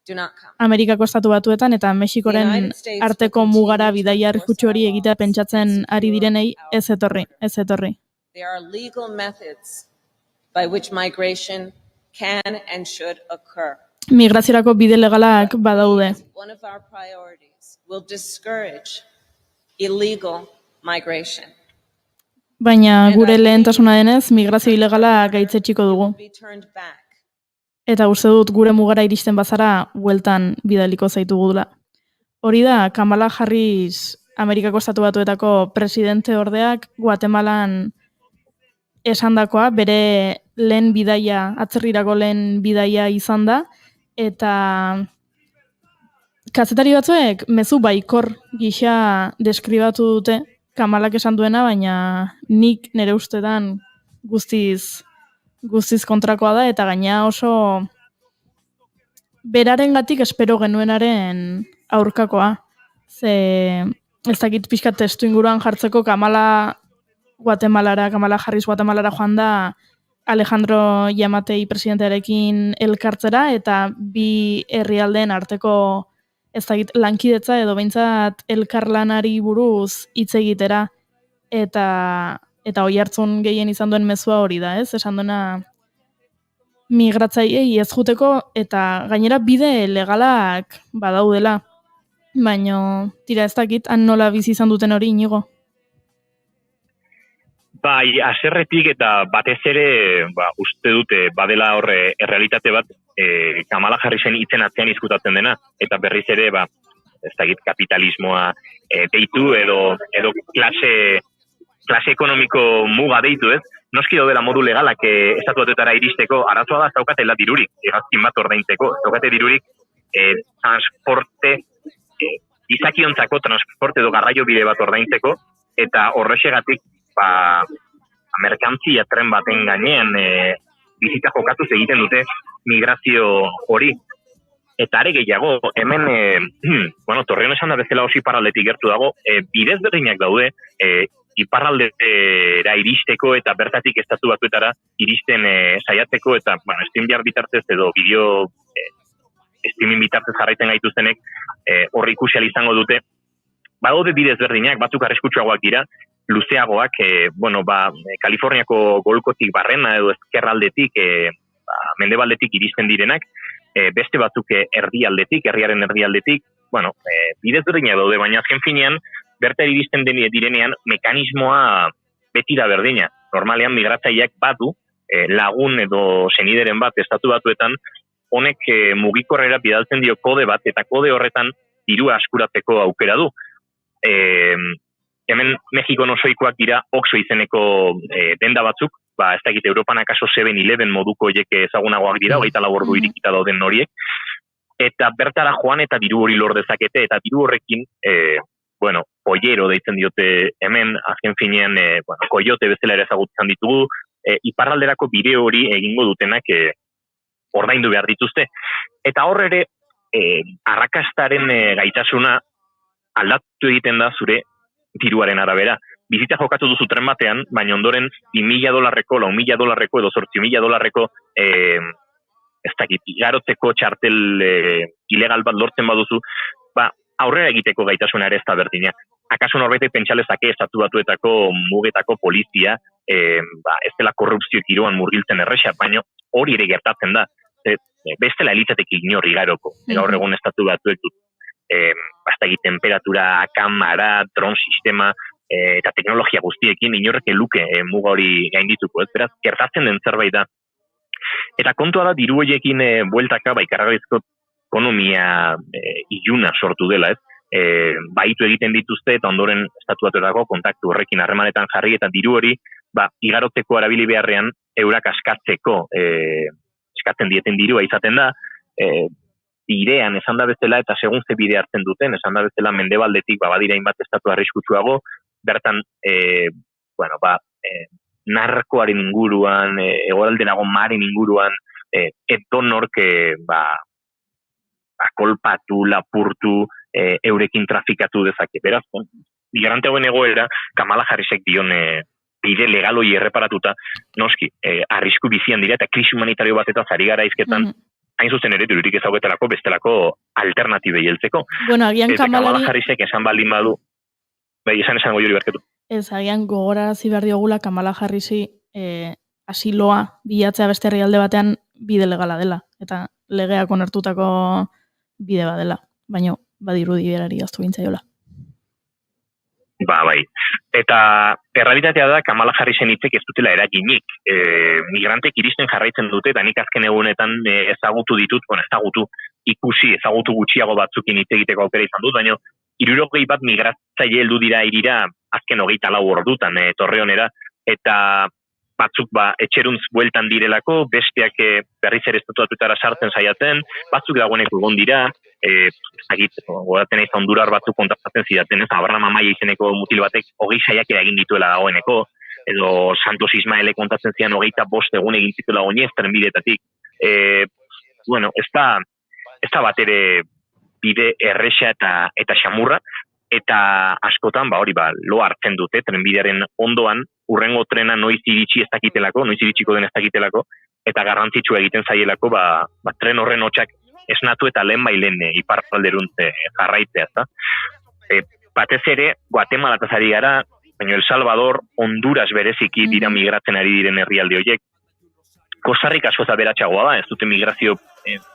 Do not come.
Amerikako estatu batuetan eta Mexikoren arteko mugara bidaia arriskutsu hori egitea pentsatzen ari direnei ez etorri.
There are legal methods by which migration can and should occur.
Migraziorako bide legalak badaude.
One of our priorities will discourage illegal migration.
Baina gure lehentasuna denez, migrazio ilegala gaitzetxiko dugu.
Be turned back.
Eta uste dut gure mugara iristen bazara, bueltan bidaliko zaitugula. Hori da, Kamala Harris, Amerikako estatu batuetako presidente ordeak, Guatemalan esandakoa, bere lehen bidaia, atzerrirako lehen bidaia izan da, eta kazetari batzuek mezu baikor gisa deskribatu dute Kamalak esan duena, baina nik nire ustetan guztiz kontrakoa da, eta gaina oso berarengatik espero genuenaren aurkakoa. Ze ez dakit pixkat testu inguruan jartzeko Kamala Harris Guatemalara joan da Alejandro Yamatei presidentearekin elkartzera, eta bi herrialdeen arteko ez dakit lankidetza edo behintzat elkarlanari buruz hitz egitera, eta hoi hartzun gehien izan duen mezua hori da, ez? Esan duena migratzaileei ez juteko, eta gainera bide legalak badaudela. Baina, tira ez dakit, han nola bizi izan duten hori, Inigo?
Bai, aserretik eta batez ere, uste dute badela horre errealitate bat, Kamala Harrisen hitzen atzean izkutatzen dena, eta berriz ere, ez dakit, kapitalismoa deitu edo klase ekonomiko muga deitu, ez? Noski daudela modu legalak estatu batuetara iristeko, arazoa da ez daukatela dirurik, hegazkin bat ordaintzeko, ez daukate dirurik transporte, izakiontzako transporte edo garraio bide bat ordaintzeko, eta horrexegatik merkantzia tren baten gainean bizitza jokatuz egiten dute migrazio hori. Eta are gehiago, hemen, Torreon esan da bezala oso iparraldetik gertu dago, bidez berdinak daude, iparraldera iristeko eta bertatik estatu batuetara iristen saiatzeko eta, stream jar bitartez edo bideo streaming bitartez jarraiten gaituztenek horri ikusial izango dute. Badaude bidez berdinak, batzuk arriskutsuagoak dira, luzeagoak, Kaliforniako golkotik barrena edo ezkerraldetik, mendebaldetik iristen direnak, beste batzuk herriaren erdialdetik, bidez berdinak daude, baina azken finean, berta iristen direnean, mekanismoa beti da berdina. Normalean migratzaileak badu, lagun edo senideren bat estatu batuetan, honek mugikorrera bidaltzen dio kode bat, eta kode horretan dirua askuratzeko aukera du. Hemen Mexikon osoikoak dira Oxxo izeneko denda batzuk, ez dakit Europan akaso 7-Eleven moduko horiek ezagunagoak dira, 24 ordu irikita dauden horiek, eta bertara joan eta diru hori lor dezakete, eta diru horrekin, pollero deitzen diote hemen, azken finean, koiote bezala ere ezagutzen ditugu, iparralderako bide hori egingo dutenak ordaindu behar dituzte. Eta hor ere, arrakastaren gaitasuna aldatu egiten da zure diruaren arabera. Bizitza jokatu duzu tren batean, baina ondoren $2,000, $4,000 edo $8,000 ez dakit, igarotzeko txartel ilegal bat lortzen baduzu, aurrera egiteko gaitasuna ere ez da berdina. Akaso norbaitek pentsalezake estatu batuetako mugetako polizia, ez dela korrupzio tiroan murgiltzen erresa, baina hori ere gertatzen da. Bestela elitzatek ignor igaroko, gaur egun estatu batuek dut. Temperatura, kamera, dron sistema, eta teknologia guztiekin inorrek luke muga hori gaindituko, ez beraz, gertatzen den zerbait da. Eta kontua da, diru horiekin bueltaka, ikarragizko ekonomia iluna sortu dela, ez? Baitu egiten dituzte, eta ondoren estatu batuetako kontaktu horrekin harremanetan jarri, eta diru hori, igarotzeko erabili beharrean, eurak askatzeko, eskatzen dieten dirua izaten da, bidean esan da bezala eta segun ze bide hartzen duten, esan da bezala mendebaldetik badira hainbat estatu arriskutsuago, bertan narkoaren inguruan, egoalderago maren inguruan, edonork kolpatu, lapurtu, eurekin trafikatu dezake. Beraz, migrante hauen egoera, Kamala Harrisek dion bide legaloi erreparatuta, noski, arrisku bizian dira eta krisi humanitario bat eta zari gara izketan, hain zuzen ere, dururik ezaguetelako bestelako alternatibei heltzeko.
Agian
Kamala Harrisek esan baldin badu, esango jori berketu.
Ez, agian gogorarazi behar diogula Kamala Harrisi asiloa bilatzea beste herrialde batean bide legala dela, eta legeak onartutako bide badela, baina badirudi berari gaztu gintzaiola.
Bai. Eta errealitatea da Kamala Harrisen hitzek ez dutela eraginik. Migrantek iristen jarraitzen dute, eta nik azken egunetan ezagutu gutxiago batzukin hitz egiteko aukera izan dut, baina 61 migratzaile heldu dira hirira azken 24 ordutan Torreonera, eta batzuk etxeruntz bueltan direlako, besteak berriz ere estatu batuetara sartzen saiatzen, batzuk dagoeneko egon dira, godatzen ez Hondurar batzuk kontaktatzen zidaten, ez Abraham Amaya izeneko mutil batek 20 saiakera egin dituela dagoeneko, edo Santos Ismaele kontatzen zian 25 egun egin zituela oinez trenbidetatik. Ez da bat ere bide erresa eta xamurra, eta askotan, lo hartzen dute, trenbidearen ondoan, urrengo trena noiz iritsiko den ez dakitelako, eta garrantzitsua egiten zaielako, tren horren hotxak esnatu eta lehen iparralderuntz jarraitzea, ezta? Batez ere, Guatemala eta zari gara, baina El Salvador, Honduras bereziki dira migratzen ari diren herrialde horiek. Costa Rica asko aberatsagoa da, ez dute migrazio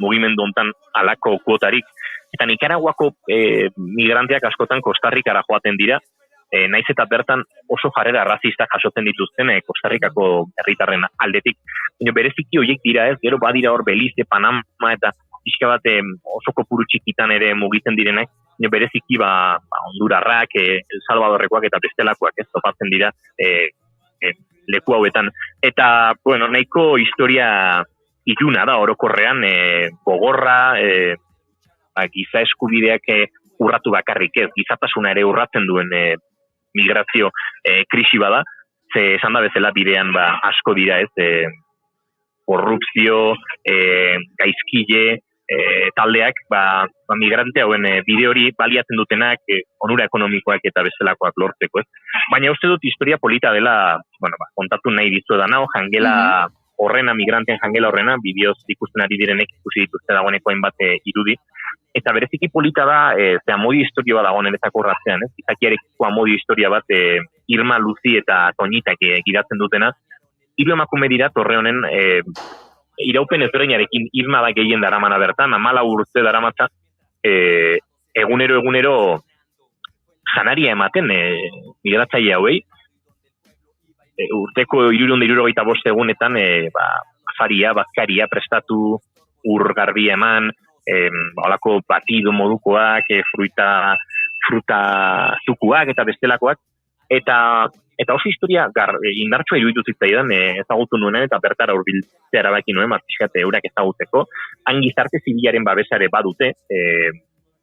mugimendu hontan halako kuotarik, eta Nikaraguako migranteak askotan Costa Ricara joaten dira, naiz eta bertan oso jarrera arrazista jasotzen dituzten Costa Ricako herritarren aldetik. Bereziki horiek dira ez, gero badira hor Belize, Panama eta pixka bat oso kopuru txikitan ere mugitzen direnak, bereziki Hondurarrak, El Salvadorrekoak eta bestelakoak ez topatzen dira leku hauetan. Eta, nahiko historia iluna da orokorrean, gogorra, giza eskubideak urratu bakarrik ez, gizatasuna ere urratzen duen migrazio krisi bada, ze esan da bezala bidean asko dira ez, korrupzio, gaizkile, taldeak, migrante hauen bide hori baliatzen dutenak onura ekonomikoak eta bestelakoak lortzeko, ez? Baina uste dut historia polita dela, kontatu nahi dizuedan hau, jangela horrena, migranteen jangela horrena, bideoz ikusten ari direnek ikusi dituzte dagoeneko hainbat irudi. Eta bereziki polita da, amodi historia bat dagoen eretako ratzean, ez? Izakiarekiko amodi historia bat Irma, Luzi eta Toñitak gidatzen dutena. Hiru emakume dira torre honen iraupen ezberdiнаrekin Irma da gehien daramana bertan, 14 urte daramatza, egunero janaria ematen migratzaile hauei, urteko 375 egunetan afaria, bazkaria prestatu, ur garbia eman, holako batido modukoak, fruta zukuak eta bestelakoak, eta oso historia indartsua iruditu zitzaidan ezagutu nuenen eta bertara hurbiltzea erabaki nuen, pixkat eurak ezagutzeko. Han gizarte zibilaren babesare badute,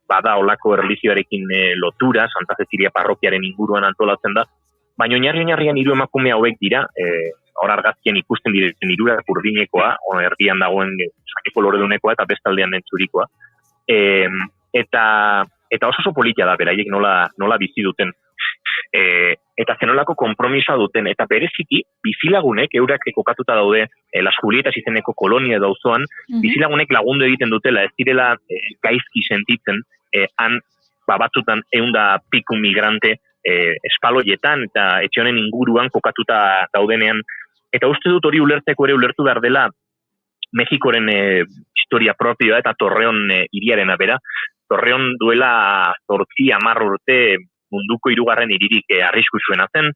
bada olako erlijioarekin lotura, Santa Cecilia parrokiaren inguruan antolatzen da, baina oinarrian hiru emakume hauek dira, hor argazkian ikusten diren hirurak urdinekoa, erdian dagoen sakeko loredunekoa eta bestaldean den zurikoa. Eta oso politia da beraiek nola bizi duten. Eta zenolako konpromisoa duten, eta bereziki bizilagunek eurak kokatuta daude Las Julietas izeneko kolonia dauzoan, bizilagunek lagundu egiten dutela, ez direla gaizki sentitzen, han batzutan 100 piku migrante espaloietan eta etxe honen inguruan kokatuta daudenean, eta uste dut hori ulertzeko ere ulertu behar dela Mexikoren historia propioa eta Torreon hiriarena bera. Torreon duela 8-10 urte munduko 3. hiririk arriskutsuen zen,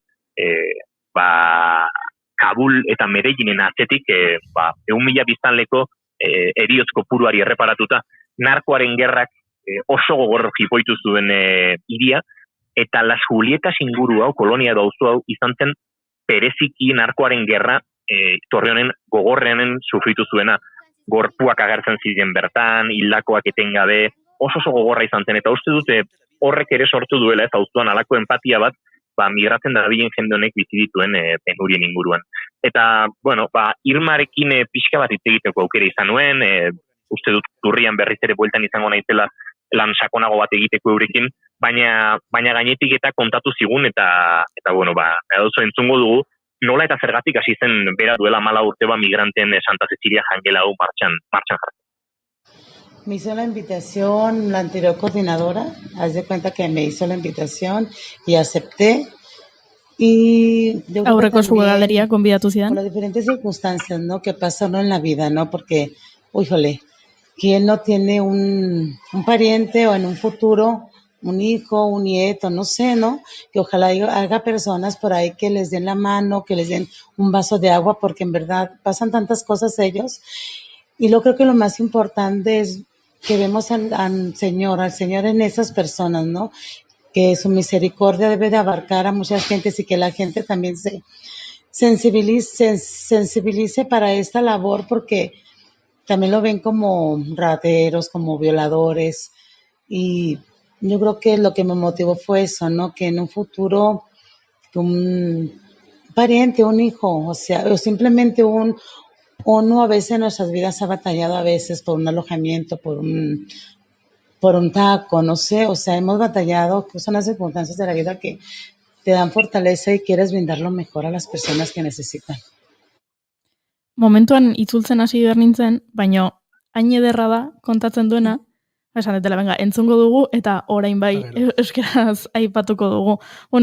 Kabul eta Medellinen atzetik 100.000 biztanleko heriotz kopuruari erreparatuta, narkoaren gerrak oso gogor jipoitu zuen hiria, eta Las Julietas inguru hau, kolonia dauzu hau, izan zen bereziki narkoaren gerra Torreonen gogorreanen sufritu zuena. Gorpuak agertzen ziren bertan, hildakoak etengabe, oso gogorra izan zen, eta uste dute horrek ere sortu duela, ez auzoan alako empatia bat, migratzen dabilen jende honek bizi dituen penurien inguruan. Eta, Irmarekin pixka bat hitz egiteko aukera izan nuen, uste dut Turrian berriz ere bueltan izango naizela lan sakonago bat egiteko eurekin, baina gainetik eta kontatu zigun, eta edozo entzungo dugu, nola eta zergatik hasi zen bera duela 14 urte migranteen Santa Cecilia jangela hau martxan jartzen.
Me hizo la invitación la anterior coordinadora, haz de cuenta que me hizo la invitación y acepté. Y
aurreko galería konbidatu zidan.
Por las diferentes circunstancias, ¿no? Que pasan en la vida, ¿no? Porque, híjole, ¿quién no tiene un pariente o en un futuro un hijo, un nieto, no sé, ¿no? Que ojalá haya personas por ahí que les den la mano, que les den un vaso de agua, porque en verdad pasan tantas cosas ellos. Y yo creo que lo más importante es que vemos al Señor en esas personas, ¿no? Que su misericordia debe de abarcar a muchas gentes y que la gente también se sensibilice para esta labor, porque también lo ven como rateros, como violadores, y yo creo que lo que me motivó fue eso, ¿no? Que en un futuro un pariente, un hijo, o simplemente uno a veces en nuestras vidas ha batallado a veces por un alojamiento, por un taco, no sé, hemos batallado, que son las circunstancias de la vida que te dan fortaleza y quieres brindar lo mejor a las personas que necesitan.
Momentuan itzultzen hasi behar nintzen, baina hain ederra da kontatzen duena, esan detela, venga, entzungo dugu, eta orain bai euskeraz aipatuko dugu.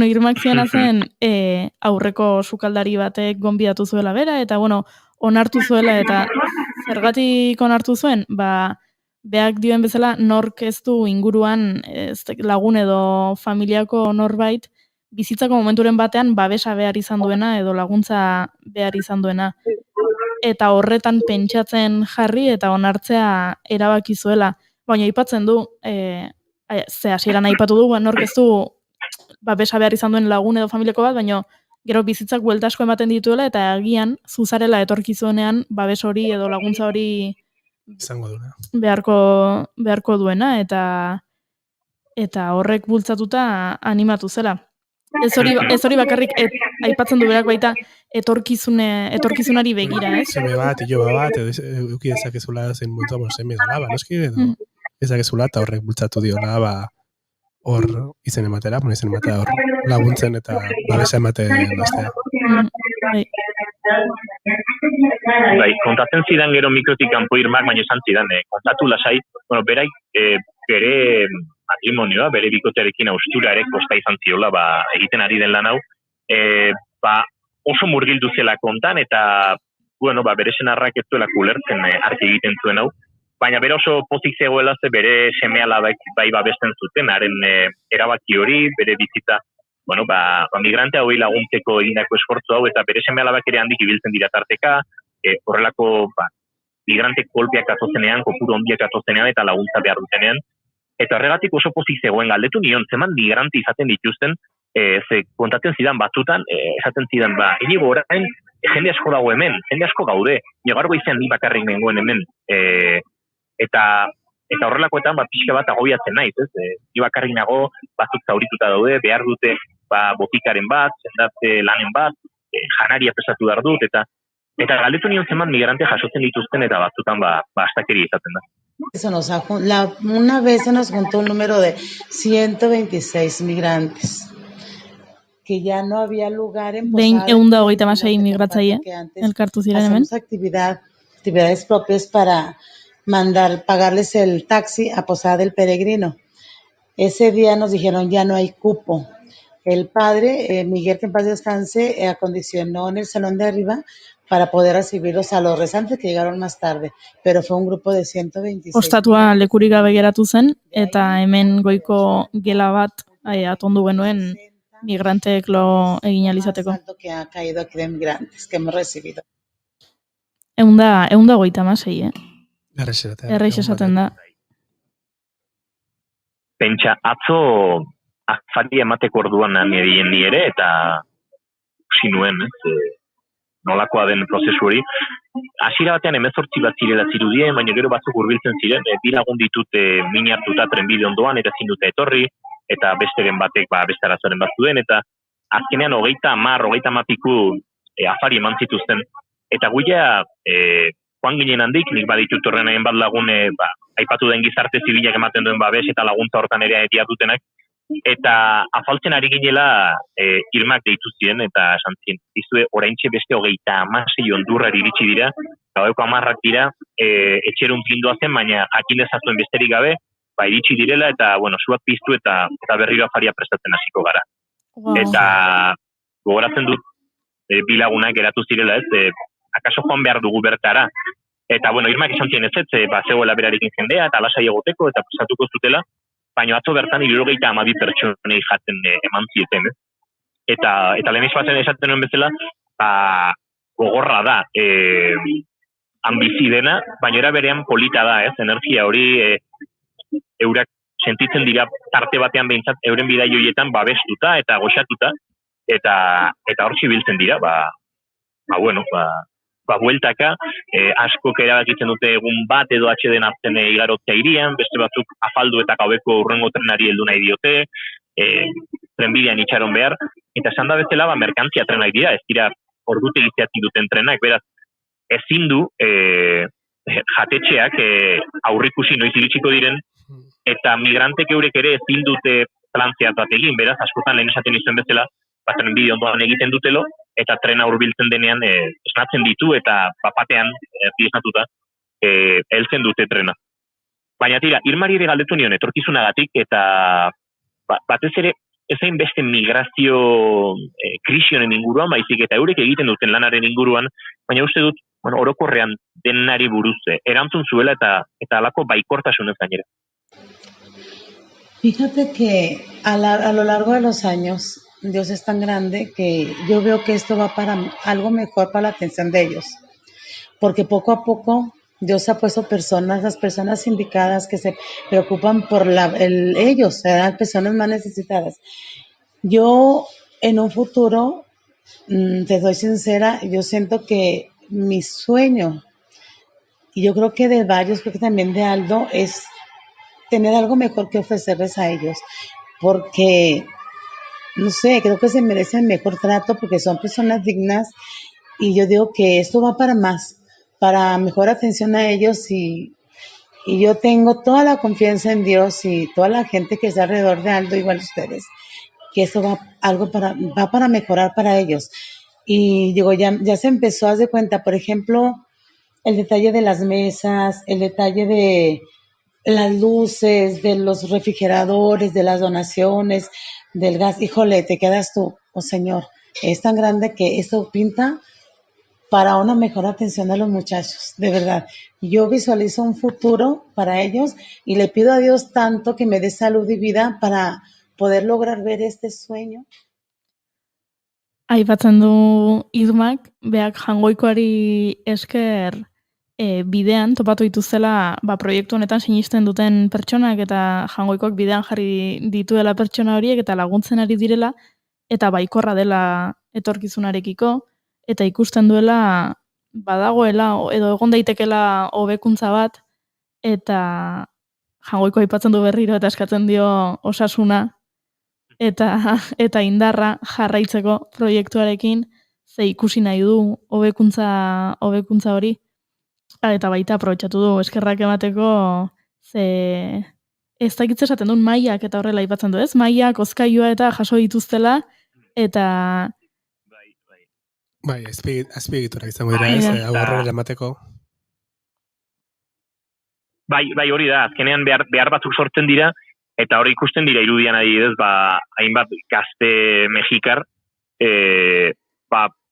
Irmak ziana zen aurreko sukaldari batek gonbidatu zuela bera, eta onartu zuela, eta zergatik onartu zuen, beak dioen bezala nork ez du inguruan lagun edo familiako norbait bizitzako momenturen batean babesa behar izan duena edo laguntza behar izan duena. Eta horretan pentsatzen jarri eta onartzea erabaki zuela. Baina aipatzen du, ze hasieran aipatu du, nork ez du babesa behar izan duen lagun edo familiako bat, baina gero bizitzak buelta asko ematen dituela eta agian zuzarela etorkizunean babes hori edo laguntza hori
izango duena.
Beharko duena eta horrek bultzatuta animatu zela. Ez hori bakarrik aipatzen du berak baita etorkizunari begira, ez?
Seme bat, iloba bat, edo eduki dezakezula zen montamos seme alaba, noski, edo dezakezula eta horrek bultzatu diola, hor izen ematera, hor laguntzen eta babesa ematen hastea.
Bai, kontatzen zidan gero mikrotik kanpo Irmak, baina esan zidan, kontatu lasai, berai, bere matrimonioa, bere bikotearekin austura ere kosta izan ziola, egiten ari den lan hau, oso murgildu zela kontan, eta, bere senarrak ez duela ulertzen argi egiten zuen hau, baina bere oso pozik zegoela ze bere seme-alabak bai babesten zuten, haren erabaki hori, bere bizitza, migrante hauei laguntzeko egindako esfortzu hau, eta bere seme-alabak ere handik ibiltzen dira tarteka, horrelako migrante kolpeak atozenean, kopuru ondiak atozenean, eta laguntza behar dutenean, eta horregatik oso pozik zegoen galdetu nion, zeman migrante izaten dituzten, ze kontatzen zidan batzutan, esaten zidan, inigo orain, jende asko dago hemen, jende asko gaude, nigargo izan ni bakarrik nengoen hemen, eta horrelakoetan pixka bat agobiatzen naiz, ez? Ni bakarrik nago, batzuk zaurituta daude, behar dute botikaren bat, zendatze lanen bat, janaria pesatu behar dut, eta galdetu nion zeman migrante jasotzen dituzten, eta batzutan astakeri izaten da.
Una vez se nos juntó un número de 126 migrantes, que ya no había lugar en
Behin 126 migratzaile elkartu ziren hemen.
Hacemos actividades propias para pagarles el taxi a Posada del Peregrino. Ese día nos dijeron ya no hay cupo. El padre, Miguel, que en paz descanse, acondicionó en el salón de arriba para poder recibirlos a los rezantes que llegaron más tarde, pero fue un grupo de 126.
Ostatua lekurik gabe geratu zen, eta hemen goiko gela bat atondu genuen migranteek lo egin alizateko.
Que ha caído aquí de migrantes que hemos recibido.
126, Erreix esaten da.
Pentsa, atzo afari emateko orduan nirien ni ere, eta sinuen, nolakoa den prozesu hori. Hasiera batean 18 bat zirela zirudien, baina gero batzuk hurbiltzen ziren, bi lagun ditut min hartuta trenbide ondoan, eta ezin dute etorri, eta besteren batek beste arazoren bat zuen, eta azkenean 30 piku afari eman zituzten. Eta guia, joan ginen handik, nik baditut horren egin bat lagun, aipatu den gizarte zibilak ematen duen babes, eta laguntza hortan ere diatdutenak, eta afaltzen ari ginela Irmak deitu ziren, eta esan zien, dizue oraintxe beste 36 hondurrari iritsi dira, gaueko 10 dira, etxerun pindua zen, baina jakin dezazuen besterik gabe, iritsi direla, eta, suak piztu eta berriro afaria prestatzen hasiko gara. Wow. Eta gogoratzen dut, bilagunak geratu zirela, ez, akaso joan behar dugu bertara. Eta, Irmak esan zien ez, zegoela berarekin jendea, eta lasai egoteko, eta pasatuko zutela, baina atzo bertan 72 pertsonei jaten eman zieten, ez? Eta lehen baten esaten nuen bezala, gogorra da, ambizi dena, baina era berean polita da, ez? Energia hori, eurak sentitzen dira tarte batean behintzat, euren bidai horietan babestuta eta goxatuta, eta hor zibiltzen dira, bueltaka, askok erabakitzen dute egun bat edo atxeden hartzen igarotzea irian, beste batzuk afaldu eta gaueko urrengo trenari heldu nahi diote, trenbidean itxaron behar, eta esan da bezala merkantzia trenak dira, ez dira ordutegi zehatzik duten trenak, beraz, ezin du jatetxeak aurrikusi noiz iritsiko diren, eta migrantek eurek ere ezin dute plan zehat bat egin, beraz, askotan lehen esaten izuen bezala, trenbide ondoan egiten dutelo, eta trena hurbiltzen denean esnatzen ditu, eta batean, esnatuta, heltzen dute trena. Baina tira, Irmari ere galdetu nion etorkizunagatik, eta batez ere, ezain beste migrazio krisionen inguruan, baizik eta eurek egiten duten lanaren inguruan, baina uste dut, orokorrean denari buruz, erantzun zuela eta alako baikortasunez gainera.
Fíjate que a lo largo de los años, Dios es tan grande que yo veo que esto va para algo mejor para la atención de ellos, porque poco a poco Dios ha puesto las personas indicadas que se preocupan por ellos, las personas más necesitadas. Yo en un futuro, te soy sincera, yo siento que mi sueño, y yo creo que de varios, creo que también de Aldo, es tener algo mejor que ofrecerles a ellos, porque no sé, creo que se merecen mejor trato porque son personas dignas y yo digo que esto va para más, para mejor atención a ellos y yo tengo toda la confianza en Dios y toda la gente que está alrededor de Aldo, igual ustedes, que eso va para mejorar para ellos. Y digo, ya se empezó, haz de cuenta, por ejemplo, el detalle de las mesas, el detalle de las luces, de los refrigeradores, de las donaciones, del gas. Híjole, te quedas tú, oh Señor, es tan grande que esto pinta para una mejor atención a los muchachos, de verdad. Yo visualizo un futuro para ellos y le pido a Dios tanto que me dé salud y vida para poder lograr ver este sueño.
Aipatzen du Irmak, beak Jangoikoari esker bidean topatu dituzela proiektu honetan sinisten duten pertsonak eta Jangoikoak bidean jarri dituela pertsona horiek eta laguntzen ari direla eta baikorra dela etorkizunarekiko eta ikusten duela badagoela edo egon daitekela hobekuntza bat eta Jangoiko aipatzen du berriro eta eskatzen dio osasuna eta indarra jarraitzeko proiektuarekin ze ikusi nahi du hobekuntza hori. Eta baita aprobetxatu du eskerrak emateko ze ez dakitze esaten duen mailak eta horrela aipatzen du, ez? Mailak, ozkailua eta jaso dituztela eta
Bai, azpiegitura izango dira, ez? Hau horrela emateko.
Bai, hori da, azkenean behar batzuk sortzen dira, eta hori ikusten dira irudian adibidez, hainbat gazte mexikar,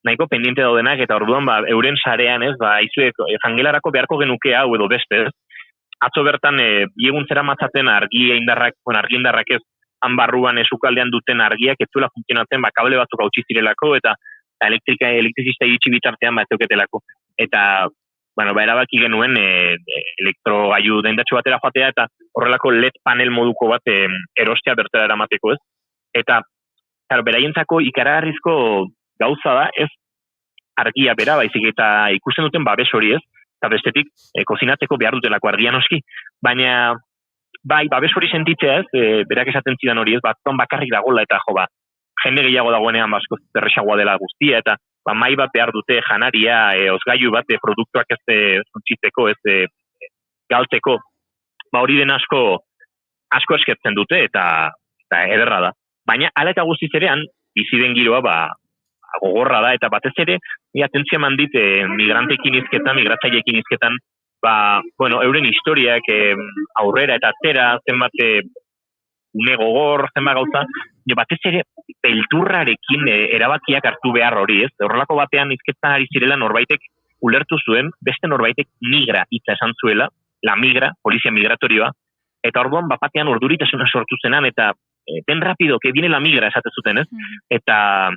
nahiko pendiente daudenak, eta orduan, euren sarean, ez, izuek, jangelarako beharko genuke hau edo beste, ez. Atzo bertan, ieguntzera matzaten argi indarrak ez, han barruan esukaldean duten argiak, ez zuela funtzionatzen, kable batzuk hautsi zirelako, eta elektrizista iritsi bitartean bateuketelako. Eta, erabaki genuen elektrogailu dendatxo batera joatea, eta horrelako LED panel moduko bat erostea bertera eramateko, ez. Eta, beraientzako ikaragarrizko gauza da, ez argia bera, baizik eta ikusten duten babes hori, ez, eta bestetik kozinatzeko behar dutelako argia noski, baina babes hori sentitzea, ez, berak esaten zidan hori, ez, batzon bakarrik dagoela, eta jende gehiago dagoenean basko zerrexagoa dela guztia, eta mai bat behar dute janaria, ozgailu bat produktuak ez zuntzitzeko, ez galtzeko, hori den asko eskertzen dute, eta ederra da. Baina, ala eta guztiz erean, bizi den giroa, gogorra da, eta batez ere, atentzia mandit migranteekin hizketan, migratzaileekin hizketan, euren historiak aurrera eta atzera, zenbat une gogor, zenbat gauza, batez ere, beldurrarekin erabakiak hartu behar hori, ez? Horrelako batean hizketan ari zirela norbaitek ulertu zuen, beste norbaitek migra hitza esan zuela, la migra, polizia migratorioa, eta orduan batean urduritasuna sortu zenan, eta ten rapido, que viene la migra esate zuten, ez? Eta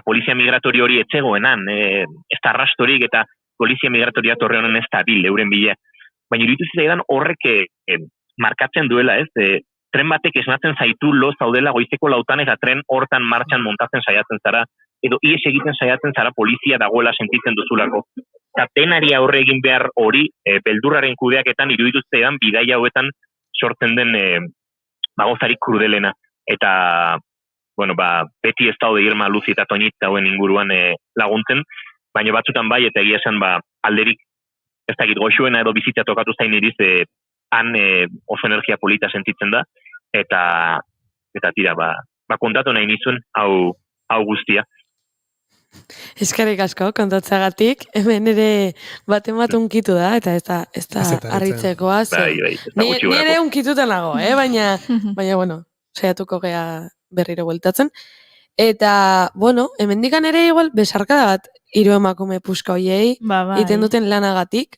polizia migratorio hori etzegoenan, ez da arrastorik, eta polizia migratoria torre honen ez da bil, euren bile. Baina iruditu zitzaidan horrek markatzen duela, ez? Tren batek esnatzen zaitu lo zaudela goizeko lautan eta tren hortan martxan montatzen saiatzen zara, edo ies egiten saiatzen zara polizia dagoela sentitzen duzulako. Eta tenari aurre egin behar hori, beldurraren kudeaketan iruditu zitzaidan bidaia hauetan sortzen den gozarik krudelena. Eta beti ez daude Irma, Luzi eta Toñit dauen inguruan laguntzen, baina batzutan bai, eta egia esan alderik, ez dakit goxuena edo bizitza tokatu zain iriz, han oso energia polita sentitzen da, eta tira, kontatu nahi nizun, hau guztia.
Eskerrik asko, kontatzagatik, hemen ere baten bat unkitu da, eta ez da harritzekoa. Nire unkituta nago, baina, saiatuko gea berriro bueltatzen. Eta, hemendikan ere igual, besarkada bat, hiru emakume puska hoiei, iten duten lanagatik,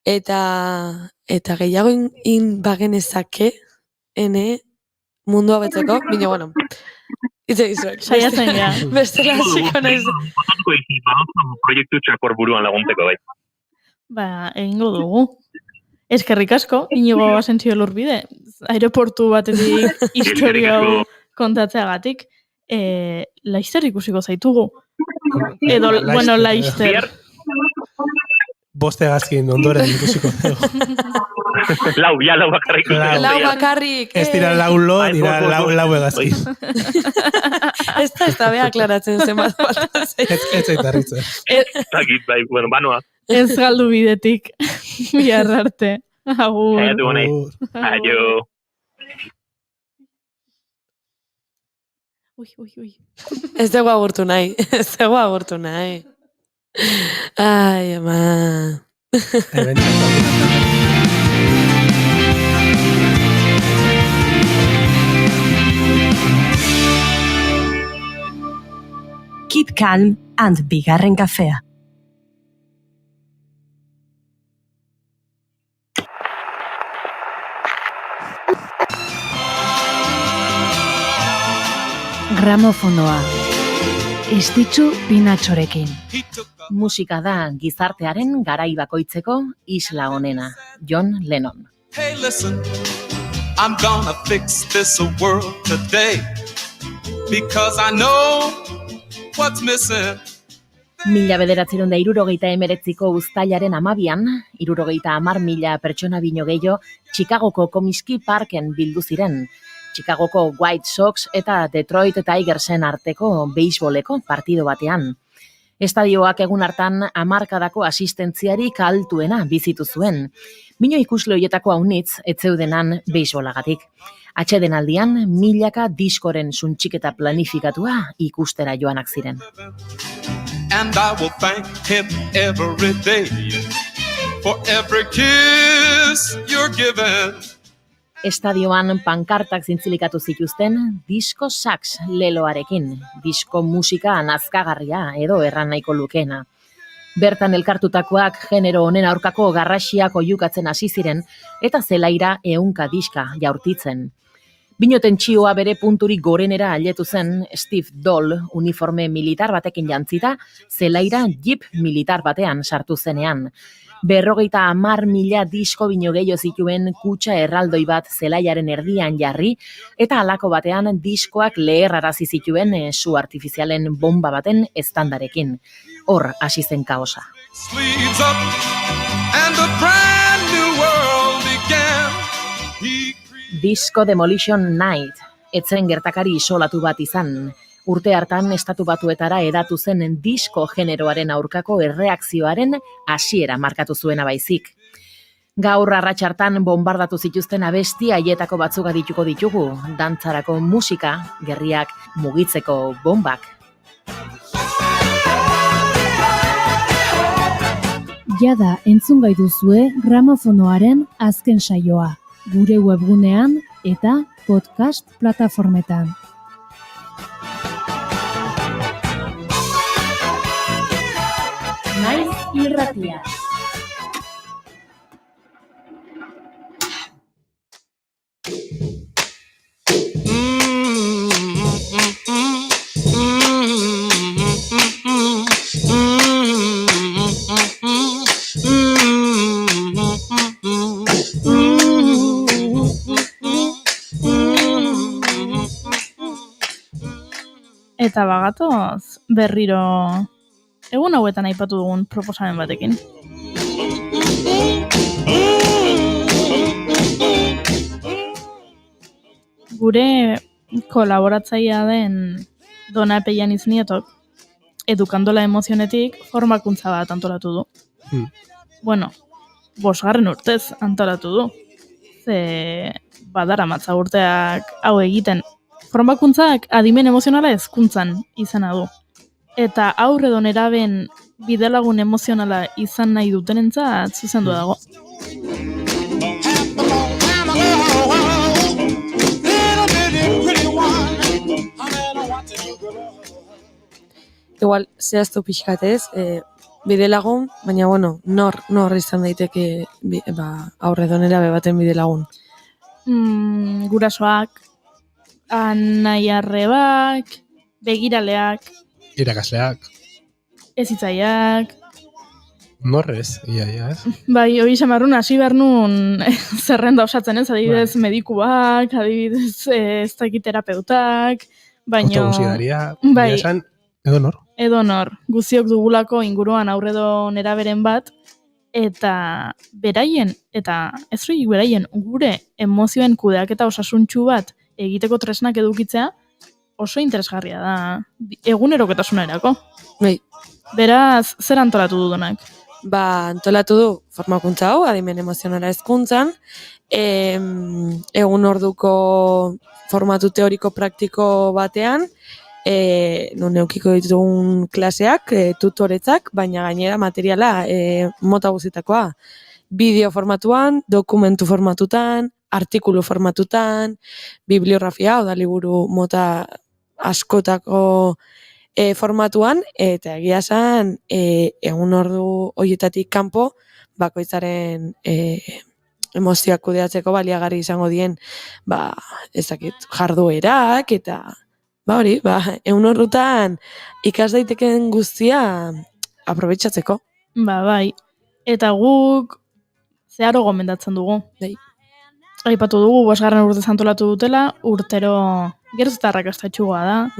eta gehiago bagenezake, mundua betzeko, bine,
saiatzen ja.
Bestela hasiko naiz.
Proiektu txakor buruan lagunteko bai.
Egingo dugu. Eskerrik asko, Inigo Asentzio Lurbide, aeroportu batetik historia kontatzeagatik, Laister ikusiko zaitugu. Edo, Laister.
boste gazkin ondoren ikusiko.
Lau bakarrik.
Lau bakarrik.
Ez dira lau lo, dira lau egazkin.
Ez da beha aklaratzen zenbat falta zen.
Ez zaitarritzen.
Zakit, bai, bueno, banoa.
Ez galdu bidetik. Bihar arte. Agur.
Saiatu gonei. Aio.
Ui.
Ez dugu agurtu nahi. Ai, ama.
Keep calm and bigarren kafea.
Gramofonoa. Estitxu Pinatxorekin. Musika da gizartearen garai bakoitzeko isla onena. John Lennon.
Hey, listen, I'm gonna fix this world today because I know what's missing.
1969ko uztailaren 12an, 70.000 pertsona bino gehiago, Chicagoko Comiskey Parken bildu ziren. Chicagoko White Sox eta Detroit Tigersen arteko beisboleko partido batean. Estadioak egun hartan hamarkadako asistentziarik altuena bizitu zuen. Mino ikusle hoietako haunitz etzeudenan beisbolagatik. Atsedenaldian milaka diskoren suntxiketa planifikatua ikustera joanak ziren.
And I will thank him every day for every kiss you're given.
Estadioan pankartak zintzilikatu zituzten disko sax leloarekin, disko musika nazkagarria edo erran nahiko lukena. Bertan elkartutakoak genero honen aurkako garrasiak oihukatzen hasi ziren eta zelaira 100 diska jaurtitzen. Bino tentsioa bere punturik gorenera ailetu zen Steve Doll uniforme militar batekin jantzita, zelaira jeep militar batean sartu zenean. 50.000 disko bino gehiago zituen kutxa erraldoi bat zelaiaren erdian jarri, eta halako batean diskoak leherrarazi zituen su artifizialen bomba baten estandarekin. Hor hasi zen kaosa.
Sleeves up and a brand new world began.
Disco Demolition Night, etzen gertakari isolatu bat izan. Urte hartan estatu batuetara edatu zen disko generoaren aurkako erreakzioaren hasiera markatu zuena baizik. Gaur arratsartan bombardatu zituzten abesti haietako batzuk adituko ditugu, dantzarako musika, gerriak mugitzeko bombak.
Jada entzun gai duzue gramofonoaren azken saioa, gure webgunean eta podcast plataformetan.
Naiz irratia.
Eta bagatoz berriro egun hauetan aipatu dugun proposamen batekin. Gure kolaboratzailea den Dona Epeian Iznietok, edukandola emozionetik formakuntza bat antolatu du. Bueno, 5. urtez antolatu du. Ze badaramatza urteak hau egiten. Formakuntzak adimen emozionala hezkuntzan izena du. Eta haur edo neraben bidelagun emozionala izan nahi dutenentzat zuzendu dago.
Igual, zehaztu pixkatez, bidelagun, baina bueno, nor izan daiteke haur edo nerabe baten bidelagun.
Gurasoak, anaiarrebak, begiraleak,
irakasleak,
ezitzaileak.
Norrez, ia, ez?
Bai, hori xamarrun hasi behar nun zerrenda osatzen ez, adibidez medikuak, adibidez ez dakit terapeutak, baino...
Autobusidaria,
bai,
esan, edo nor.
Edo nor, guziok dugulako inguruan aurredo neraberen bat, eta beraien, eta ez soilik beraien, gure emozioen kudeaketa osasuntsu bat egiteko tresnak edukitzea oso interesgarria da egunerokotasunerako.
Bai.
Beraz, zer antolatu dudunak?
Antolatu du formakuntza hau, adimen emozionala hezkuntzan, egun orduko formatu teoriko praktiko batean, non eukiko ditugun klaseak, tutoretzak, baina gainera materiala mota guztietakoa. Bideo formatuan, dokumentu formatutan, artikulu formatutan, bibliografia, oda liburu mota askotako formatuan, eta egia esan egun ordu horietatik kanpo bakoitzaren emozioak kudeatzeko baliagarri izango dien jarduerak eta egun ordutan ikas daiteken guztia aprobetxatzeko.
Bai, eta guk zeharo gomendatzen dugu. Aipatu dugu, 5. urte antolatu dutela, urtero geroz eta arrakastatxua da.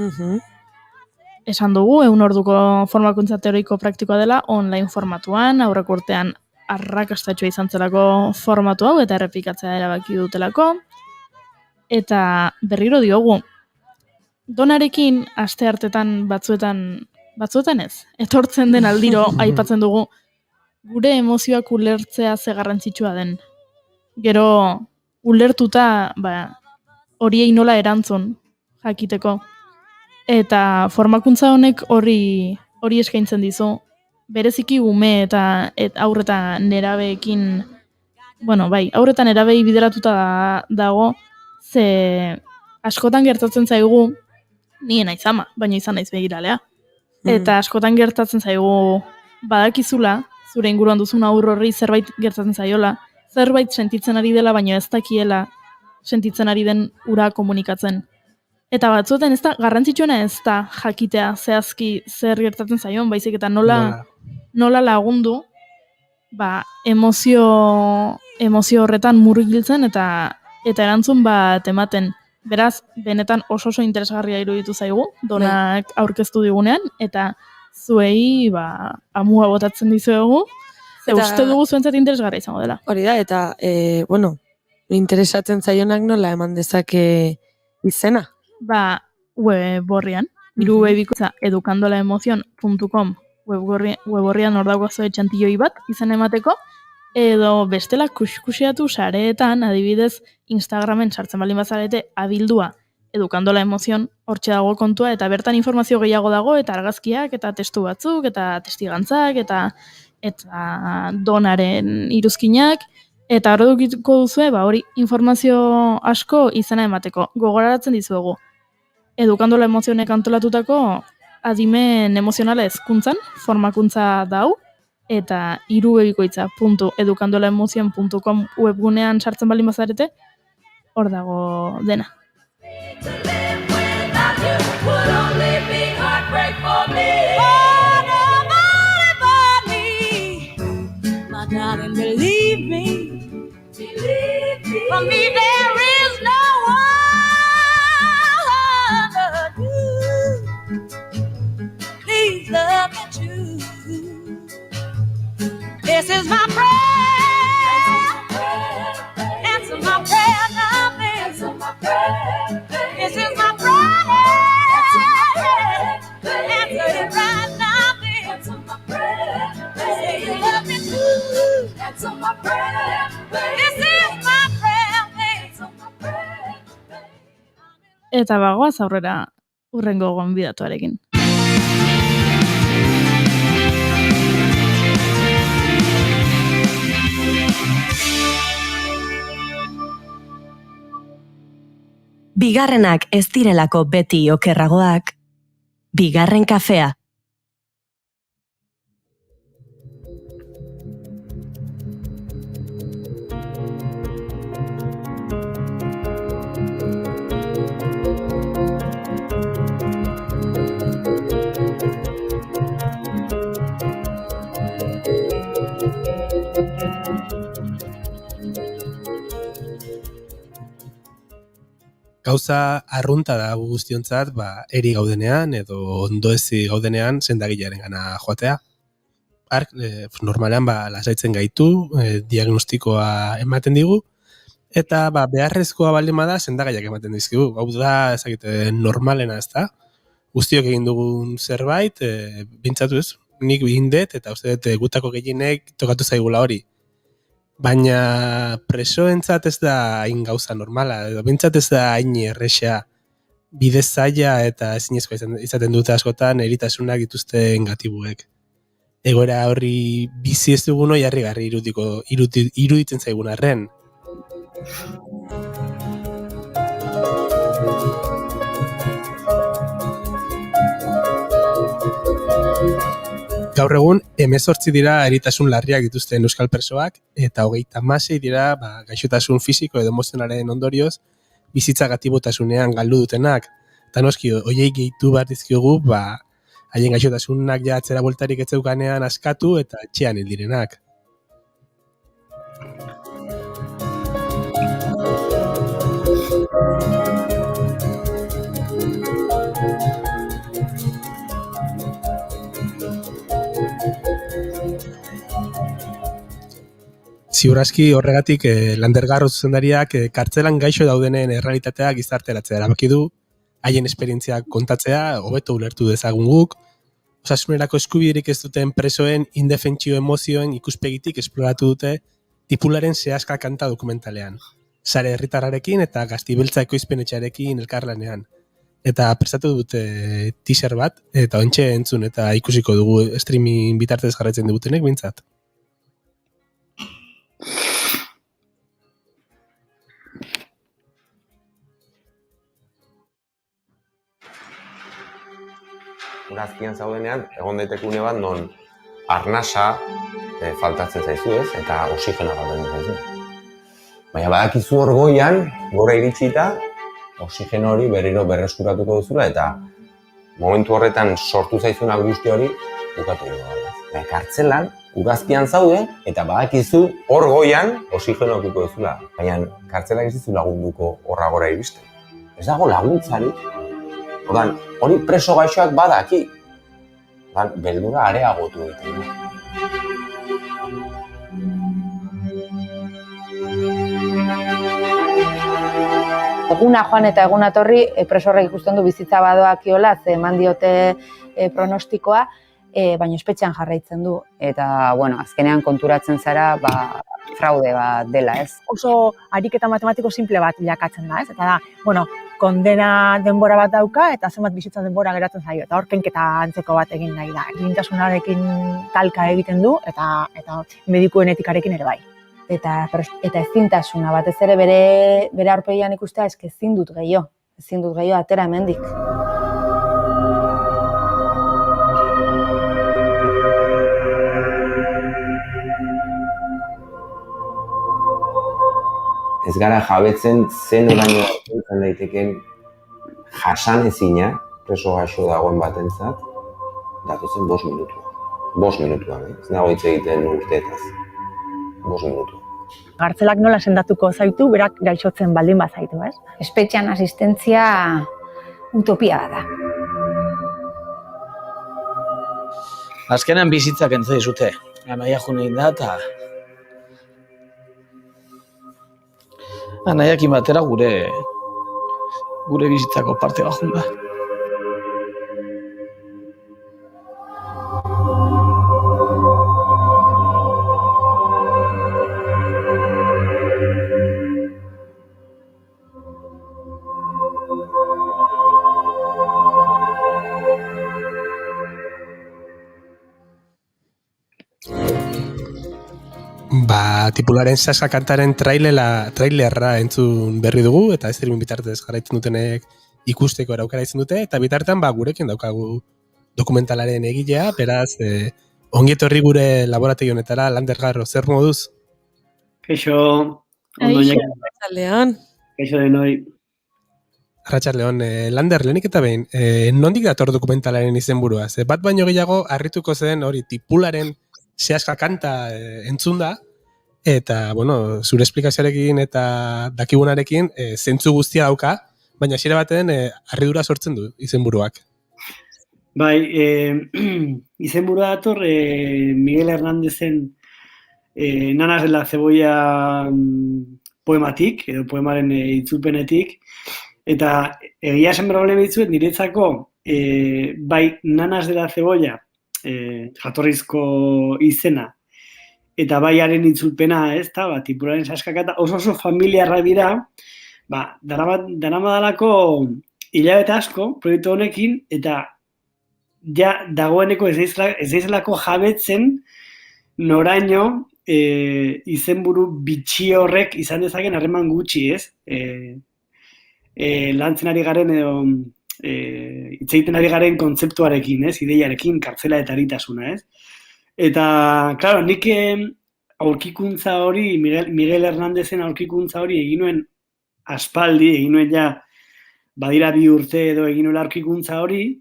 Esan dugu, egun orduko formakuntza teoriko praktikoa dela online formatuan, aurreko urtean arrakastatxua izan zelako formatu hau eta errepikatzea erabaki dutelako. Eta berriro diogu, donarekin aste hartetan batzuetan ez, etortzen den aldiro aipatzen dugu gure emozioak ulertzea ze garrantzitsua den. Gero ulertuta horiei nola erantzun jakiteko. Eta formakuntza honek hori eskaintzen dizu, bereziki ume eta aurre eta nerabeekin, aurre eta nerabei bideratuta dago, ze askotan gertatzen zaigu, nien naiz ama, baina izan naiz begiralea. Eta askotan gertatzen zaigu badakizula, zure inguruan duzun aurre horri zerbait gertatzen zaiola, zerbait sentitzen ari dela, baina ez dakiela sentitzen ari den ura komunikatzen. Eta batzuetan ez da, garrantzitsuena ez da jakitea zehazki zer gertatzen zaion, baizik eta nola lagundu emozio horretan murgiltzen eta erantzun bat ematen. Beraz, benetan oso interesgarria iruditu zaigu, donak aurkeztu digunean, eta zuei amua botatzen dizuegu, ze uste dugu zuentzat interesgarria izango dela.
Hori da, eta, interesatzen zaionak nola eman dezake izena?
Web horrian, irubebikoitza edukandolaemocion.com web horrian hor dago zoe txantilloi bat izan emateko, edo bestela kuskuseatu sareetan, adibidez Instagramen sartzen baldin bazarete abildua edukandola emozion, hortxe dago kontua, eta bertan informazio gehiago dago, eta argazkiak, eta testu batzuk, eta testigantzak, eta donaren iruzkinak, eta hor dukiko duzue, hori informazio asko izena emateko. Gogoraratzen dizuegu, edukandola emozionek antolatutako adimen emozionala hezkuntzan, formakuntza dau, eta irubebikoitza.edukandolaemozion.com webgunean sartzen baldin bazarete, hor dago dena.
Darling, believe me, for me there is no one but you. Please love me too. This is my prayer, answer my prayer now, baby. This is my prayer, answer it right now, baby. Say you love me too. Answer my prayer, baby. This is my prayer, baby.
Eta bagoaz aurrera urrengo gonbidatuarekin.
Bigarrenak ez direlako beti okerragoak, bigarren kafea.
Gauza arrunta da guztiontzat, eri gaudenean edo ondoezi gaudenean sendagilearen gana joatea. normalean lasaitzen gaitu, diagnostikoa ematen digu, eta beharrezkoa baldin bada sendagaiak ematen dizkigu. Hau da, ezagite, normalena, ez da? Guztiok egin dugun zerbait, bintzatu ez, nik egin dut, eta uste dut gutako gehienek tokatu zaigula hori. Baina presoentzat ez da hain gauza normala, edo bintzat ez da hain erresa, bide zaila eta ezinezkoa izaten dute askotan eritasunak dituzten gatibuek. Egoera horri bizi ez dugun hori harrigarri iruditzen zaigun arren. Gaur egun, 18 dira eritasun larriak dituzten euskal presoak, eta 36 dira gaixotasun fisiko edo emozionalen ondorioz, bizitza gatibotasunean galdu dutenak. Eta noski, horiei gehitu behar dizkiogu, haien gaixotasunak ja atzera bueltarik ez zeukanean askatu eta etxean hil direnak. Ziurazki horregatik Lander Garro zuzendariak kartzelan gaixo daudenen errealitatea gizarteratzea erabaki du, haien esperientziak kontatzea, hobeto ulertu dezagun guk, osasunerako eskubiderik ez duten presoen indefentsio emozioen ikuspegitik esploratu dute Tipularen Sehaska kanta dokumentalean, sare herritarrarekin eta Gaztibeltza ekoizpenetxearekin elkarlanean. Eta prestatu dute teaser bat, eta ontxe entzun eta ikusiko dugu streaming bitartez jarraitzen dugutenek bintzat.
Urazpian zaudenean, egon daitekune bat non arnasa faltatzen zaizu ez, eta oxigena faltatzen zaizu. Baina badakizu hor goian, gora iritsita, oxigeno hori berriro berreskuratuko duzula, eta momentu horretan sortu zaizuna guzti hori bukatu dugu. Kartzelan, urazpian zaude, eta badakizu hor goian oxigeno okiko duzula. Baina kartzelak ez dizu lagunduko horra gora iristen. Ez dago laguntzarik. Ordan, hori preso gaixoak badaki. Ordan, beldura areagotu egiten du.
Eguna joan eta eguna torri, preso horrek ikusten du bizitza badoakiola, ze eman diote pronostikoa, baina espetxean jarraitzen du. Eta, azkenean konturatzen zara, fraude bat dela, ez?
Oso ariketa matematiko simple bat bilakatzen da, ez? Eta da, kondena denbora bat dauka eta zenbat bizitza denbora geratzen zaio. Eta hor kenketa antzeko bat egin nahi da. Egintasunarekin talka egiten du eta medikuen etikarekin ere bai.
Eta ezintasuna batez ere bere aurpegian ikustea ezin dut gehiago atera hemendik.
Ez gara jabetzen zen oraino izan daiteken jasanezina preso gaixo dagoen batentzat datozen 5 minutua. 5 minutua, ez nago hitz egiten urteetaz. 5 minutua.
Kartzelak nola sendatuko zaitu, berak gaixotzen baldin bazaitu, ez?
Espetxean asistentzia utopia da.
Azkenean bizitzak entzai zute. Anaia junein da eta anaiakin batera gure bizitzako parte bat junda.
Tipularen Sehaska kantaren trailerra entzun berri dugu, eta streaming bitartez jarraitzen dutenek ikusteko eraukera izan dute, eta bitartean gurekin daukagu dokumentalaren egilea, beraz, ongi etorri gure laborategi honetara, Lander Garro, zer moduz?
Kaixo, ondoinak.
Arratsaldean.
Kaixo denoi.
Arratsaldeon, Lander, lehenik eta behin, nondik dator dokumentalaren izenburua? Bat baino gehiago harrituko zen hori Tipularen Sehaska kanta entzunda, eta, zure esplikazioarekin eta dakigunarekin zentzu guztia dauka, baina hasiera baten harridura sortzen du izenburuak.
Bai, izenburua dator Miguel Hernándezen Nanas de la Cebolla poematik, edo poemaren itzulpenetik, eta egia esan berrolen ditzuet, niretzako bai Nanas de la Cebolla jatorrizko izena, eta bai haren itzulpena, ez da, tipularen saskakata, oso familiarra dira, daramadalako hilabete asko proiektu honekin, eta ja dagoeneko ez daizelako jabetzen noraino izenburu bitxi horrek izan dezaken harreman gutxi, ez? Lantzen ari garen edo hitz egiten ari garen kontzeptuarekin, ez? Ideiarekin, kartzela eta aritasuna, ez? Eta, claro, nik aurkikuntza hori, Miguel Hernándezen aurkikuntza hori egin nuen aspaldi, egin nuen ja badira 2 urte edo egin nuen aurkikuntza hori,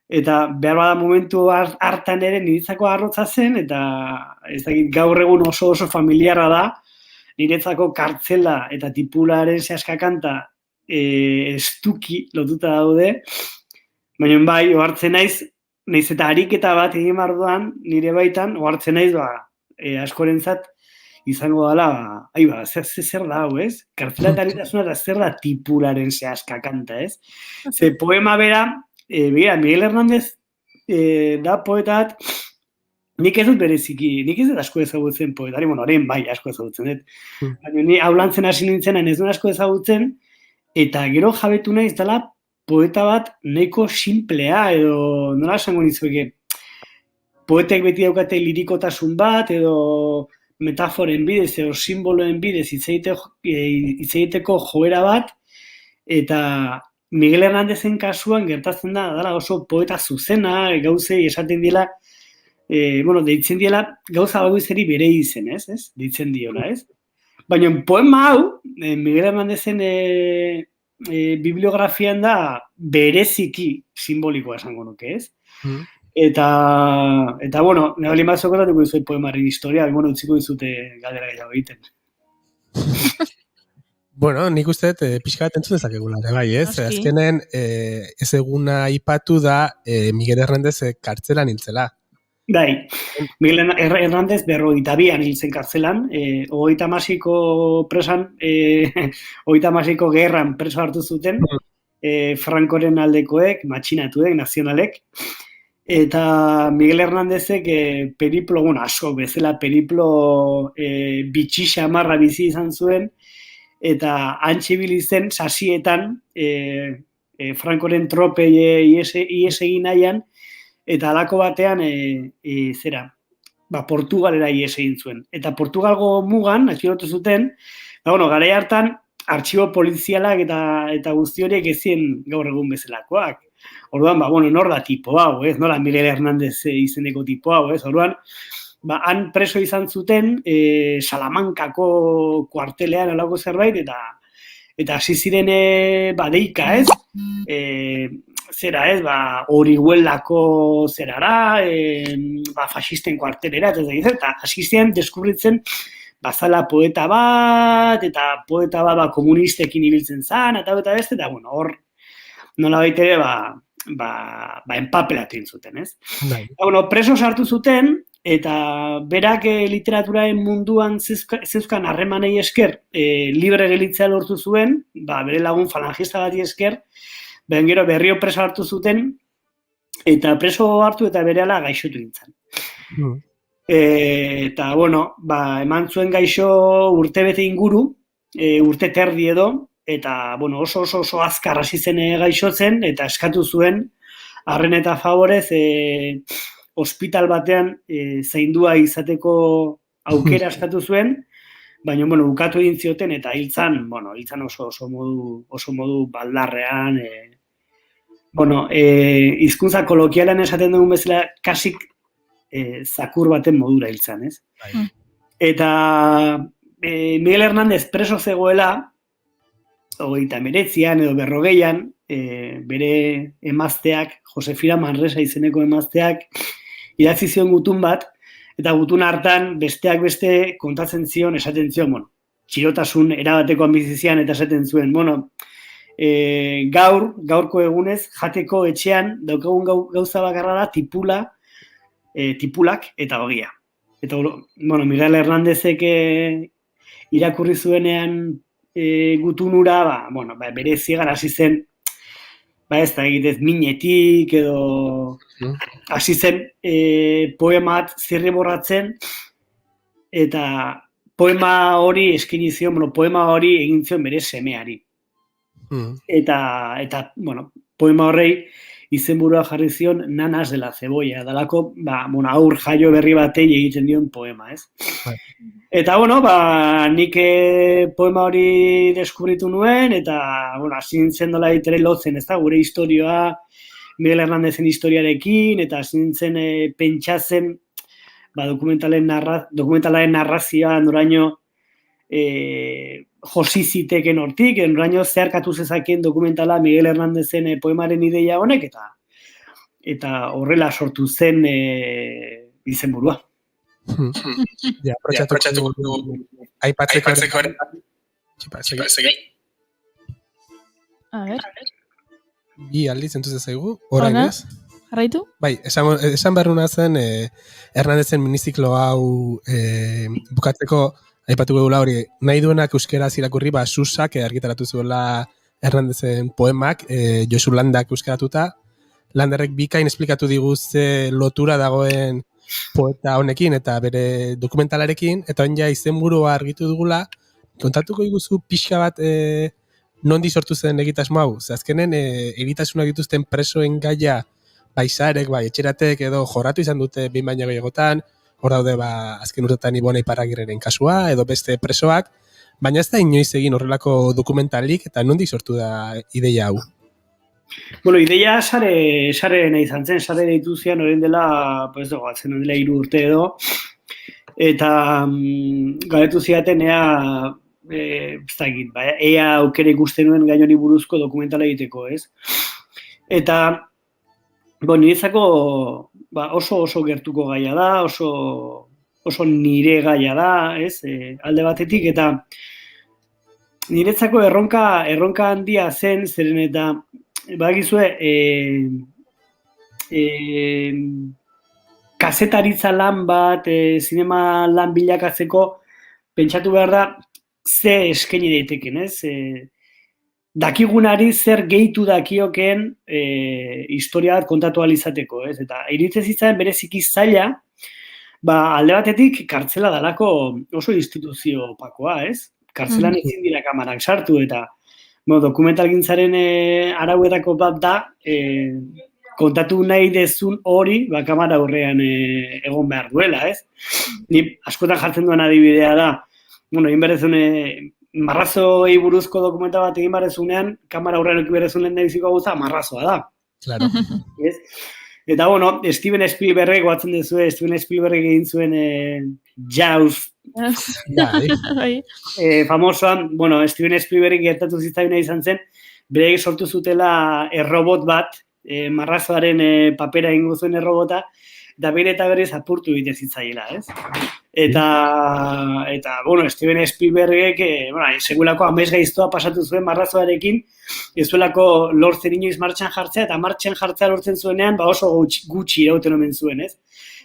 eta behar bada momentu hartan ere niretzako arrotza zen, eta ez dakit gaur egun oso familiarra da, niretzako kartzela eta tipularen sehaskakanta estuki lotuta daude, baina bai, ohartzen naiz eta ariketa bat egin barduan, nire baitan, ohartzen naiz askorentzat izango dela, zer da hau, ez? Kartzela eta aritasuna eta zer da tipularen sehaskakanta, ez? Ze poema bera, Miguel Hernández da poetat, nik ez dut bereziki, nik ez dut asko ezagutzen poetari, orain bai asko ezagutzen dut. Baina ni hau lantzen hasi nintzen, ez dut asko ezagutzen, eta gero jabetu naiz dela poeta bat nahiko simplea, edo nola esango nizueke, poetek beti daukate lirikotasun bat, edo metaforen bidez, edo simboloen bidez hitz egiteko joera bat, eta Miguel Hernándezen kasuan gertatzen da, dela oso poeta zuzena, gauzei esaten dela, deitzen dela gauza bagoizeri bere izen, ez? Deitzen diola, ez? Baina poema hau, Miguel Hernándezen bibliografian da bereziki simbolikoa esango nuke, ez? Eta nebali mazoko datuko dizuet poemaren historia, utziko dizute galdera gehiago egiten.
Bueno, nik uste pixka bat entzun dezakegula, bai, ez? Azkenen, ez eguna aipatu da Miguel Hernández kartzelan hiltzela.
Bai, Miguel Hernández 52an hiltzen kartzelan, 36ko presan, 36ko gerran preso hartu zuten, Frankoren aldekoek, matxinatuek, nazionalek, eta Miguel Hernándezek periplo, asko bezala periplo bitxi xamarra bizi izan zuen, eta hantxe zen sasietan Frankoren tropei ies egin nahian, eta halako batean Portugalera ies egin zuen. Eta Portugalgo mugan, atxilotu zuten, garai hartan, artxibo polizialak eta guzti horiek ezien gaur egun bezalakoak. Orduan, nor da tipo hau, ez? Nola Miguel Hernández izeneko tipo hau, ez? Orduan, han preso izan zuten Salamankako kuartelean alako zerbait, eta hasi ziren deika, ez? Orihuelako zerara, fascisten kuartelera, eta hasi ziren deskubritzen bazala poeta bat, eta poeta bat komunistekin ibiltzen zan, eta beste, eta hor nola baitere empapelatzen zuten, ez? Preso sartu zuten, eta berak literaturaren munduan zeuzkan harremanei esker libre gelitzea lortu zuen, bere lagun falangista bati esker, gero berrio preso hartu zuten, eta preso hartu eta berehala gaixotu nintzen. Eta, eman zuen gaixo urtebete inguru, urte terdi edo, eta, oso azkar hasi zen gaixotzen, eta eskatu zuen, arren eta favorez, hospital batean zaindua izateko aukera eskatu zuen, baina, bukatu egin zioten, eta hiltzan oso modu baldarrean, hizkuntza kolokialan esaten dugun bezala, kasik zakur baten modura hiltzan, ez? Eta Miguel Hernández preso zegoela, 39an edo 40an, bere emazteak, Josefina Manresa izeneko emazteak, idatzi zion gutun bat, eta gutun hartan besteak beste kontatzen zion, esaten zion, txirotasun erabatekoan bizizian, eta esaten zuen, gaurko egunez, jateko etxean, daukagun gauza bakarra da tipulak eta ogia. Eta, bueno, Miguel Hernandezek irakurri zuenean gutunura, bere ziegan hasi zen, ez da egitez minetik edo hasi zen poemat zirriborratzen eta poema hori eskaini zion, poema hori egin zion bere semeari. Eta poema horrei izenburua jarri zion Nanas de la Cebolla, dalako, aur jaio berri batei egiten dion poema, ez? Eta, nik poema hori deskubritu nuen, eta, hasi nintzen dola ditere lotzen, ez da, gure historioa, Miguel Hernandezen historiarekin, eta hasi nintzen pentsatzen, dokumentalaren narrazioa noraino josi ziteken hortik, noraino zeharkatu zezakeen dokumentala Miguel Hernandezen poemaren ideia honek, eta horrela sortu zen izenburua.
Aprotxatuko aipatzeko.
A ver.
Bi aldiz entuz zaigu, orain ez?
Jarraitu?
Bai, esan beharruna zen Hernandezen miniziklo hau bukatzeko aipatuko dugula hori, nahi duenak euskeraz irakurri, Susak argitaratu zuela Hernandezen poemak, Josu Landak euskeratuta. Landerrek bikain esplikatu diguz lotura dagoen poeta honekin eta bere dokumentalarekin, eta oin ja izenburua argitu dugula, kontatuko iguzu pixka bat nondi sortu zen egitasmo hau. Azkenen, eritasunak dituzten presoen gaia, Sarek, Etxeratek edo jorratu izan dute behin baino gehiagotan, hor daude azken urtetan Ibone Iparragirreren kasua, edo beste presoak, baina ez da inoiz egin horrelako dokumentalik, eta nondik sortu da ideia hau?
Ideia sare nahi izan zen, sare deitu zian orain dela, gatzen dela 3 urte edo, eta galetu ziaten ea aukere ikusten nuen gai honi buruzko dokumentala egiteko, ez? Eta, niretzako oso gertuko gaia da, oso nire gaia da, ez? Alde batetik, eta niretzako erronka handia zen, zeren eta badakizue, kazetaritza lan bat, zinema lan bilakatzeko, pentsatu behar da, ze eskaini daiteken, ez? Dakigunari zer gehitu dakioken historia bat kontatu ahal izateko, ez? Eta iruditzen zitzaidan bereziki zaila, alde batetik kartzela dalako oso instituzio opakoa, ez? Kartzelan ezin dira kamarak sartu, eta dokumentalgintzaren arauetako bat da, kontatu nahi dezun hori, kamara aurrean egon behar duela, ez? Ni askotan jartzen duen adibidea da, egin berezun marrazoei buruzko dokumenta bat egin berezunean, kamara aurrean eki berezun lehen biziko gauza, marrazoa da.
Claro.
Eta, Steven Spielberg, guatzen dezue, Steven Spielberg egin zuen Jaws famosoan, Steven Spielberg gertatu zitzaina izan zen, bereik sortu zutela errobot bat, marrazoaren papera ingo zuen errobota, eta bere eta berriz apurtu egite zitzaila, ez? Eta, Steven Spielbergek, segulako amaiz gaiztoa pasatu zuen marrazoarekin, ez zuelako lortzen inoiz martxan jartzea, eta martxan jartzea lortzen zuenean, oso gutxi irauten omen zuen, ez?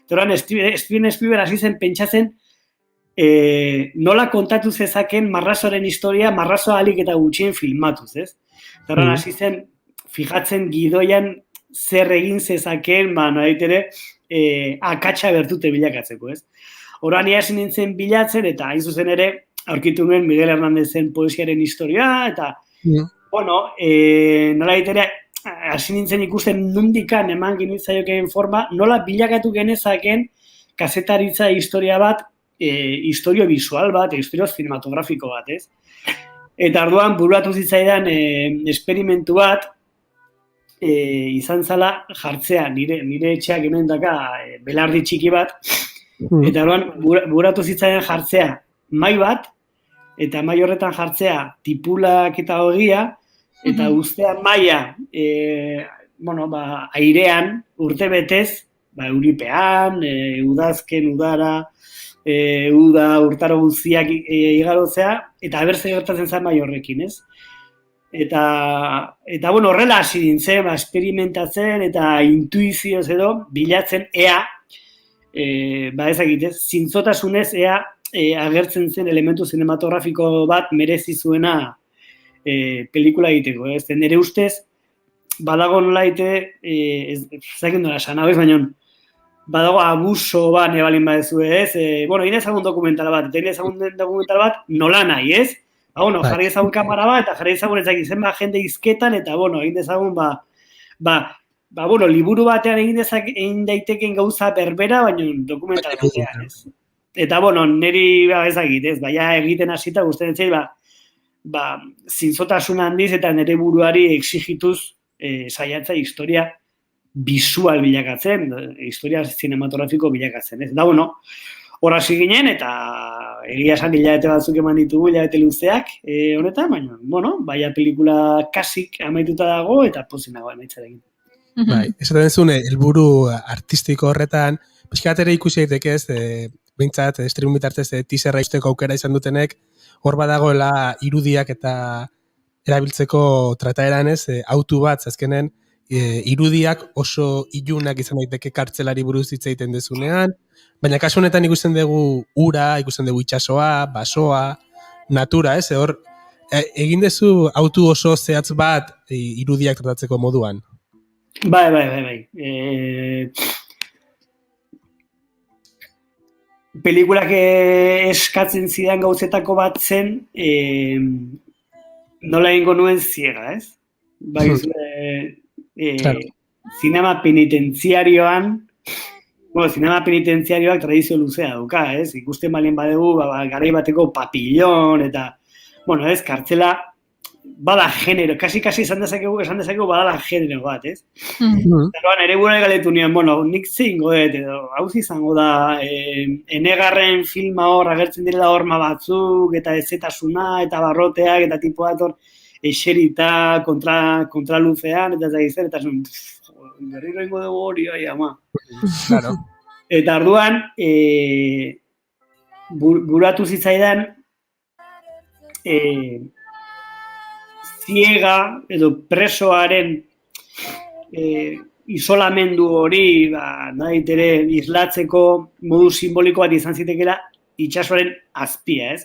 Eta Steven Spielberg hasi zen pentsatzen, nola kontatu zezaken marrazoaren historia, marrazoa alik eta gutxien filmatuz, ez? Eta hasi zen, fijatzen gidoian zer egin zezaken, nolaitere, akatsa bertute bilakatzeko, ez? Horan hasi nintzen bilatzen, eta hain zuzen ere, aurkitu nuen Miguel Hernandezen poesiaren historia, eta, nolaitere, hasi nintzen ikusten nundikan eman genitzaiokeen forma, nola bilakatu genezaken kazetaritza historia bat, historio visual bat, historio cinematografiko bat, ez? Eta arduan, buruatu zitzaidan esperimentu bat, izan zala jartzea, nire etxeak hemen daka belardi txiki bat, eta arduan, buruatu zitzaidan jartzea mai bat, eta mai horretan jartzea tipulak eta ogia, eta guztean maia, airean, urte betez, euripean, udazken, udara, urtaro guztiak igarotzea, eta abertze gertatzen zen mai horrekin, ez? Eta bueno, horrela hasi nintzen, esperimentatzen eta intuizioz edo bilatzen ea, ezagite, zintzotasunez ea agertzen zen elementu zinematografiko bat merezi zuena pelikula egiteko. Nire ustez, badago nolaite, zakin dola esan, baina badago abuso bat nebalin badezu, bueno, egin ezagun dokumentala bat, eta egin ezagun dokumentala bat nola nahi, ez? Jarri ezagun kamera bat, eta jarri ezagun ezakit zenbat jende izketan, eta, egin ezagun, liburu batean egin daitekeen gauza berbera, baina dokumentala batean, ez? Eta, niri, ezakit, ez, egiten hasita guztien etzai, zintzotasun handiz eta nire buruari exigituz saiatza historia visual bilakatzen, historia cinematografiko bilakatzen, ez? Da, hor hasi ginen, eta egia esan hilabete batzuk eman ditugu, hilabete luzeak, honetan, baina pelikula kasik amaituta dago, eta pozik nago emaitzarekin.
Bai, esaten zuen, helburu artistiko horretan, pixkat ere ikusi daiteke ez, behintzat, stream bitartez, teaserra usteko aukera izan dutenek, hor badagoela irudiak eta erabiltzeko trataeran ez, autu bat, azkenen, irudiak oso ilunak izan daiteke kartzelari buruz hitz egiten dezunean, baina kasu honetan ikusten dugu ura, ikusten dugu itsasoa, basoa, natura, ez? Hor egin dezu autu oso zehatz bat irudiak tratatzeko moduan.
Bai. Pelikulak eskatzen zidan gauzetako bat zen, nola egingo nuen ziega, ez? Bai, zinema penitentziarioan, zinema penitentziarioak tradizio luzea duka, ez? Ikusten balien badegu, garai bateko papillon, eta, ez, kartzela, bada genero, kasi izan dezakegu badala genero bat, ez? Zeroan, ere gure galetu nian, nik zeingo dut, edo, hauz izango da, enegarren filma hor, agertzen direla horma batzuk, eta ezetasuna, eta barroteak, eta tipo bat hor, eserita, kontra luzean, eta zagizer, eta zuen, berriro ingo dugu hori, ama.
Claro.
Eta arduan, buratu zitzaidan, ziega, edo presoaren isolamendu hori, nahit ere, islatzeko modu simboliko bat izan zitekela, itsasoaren azpia, ez?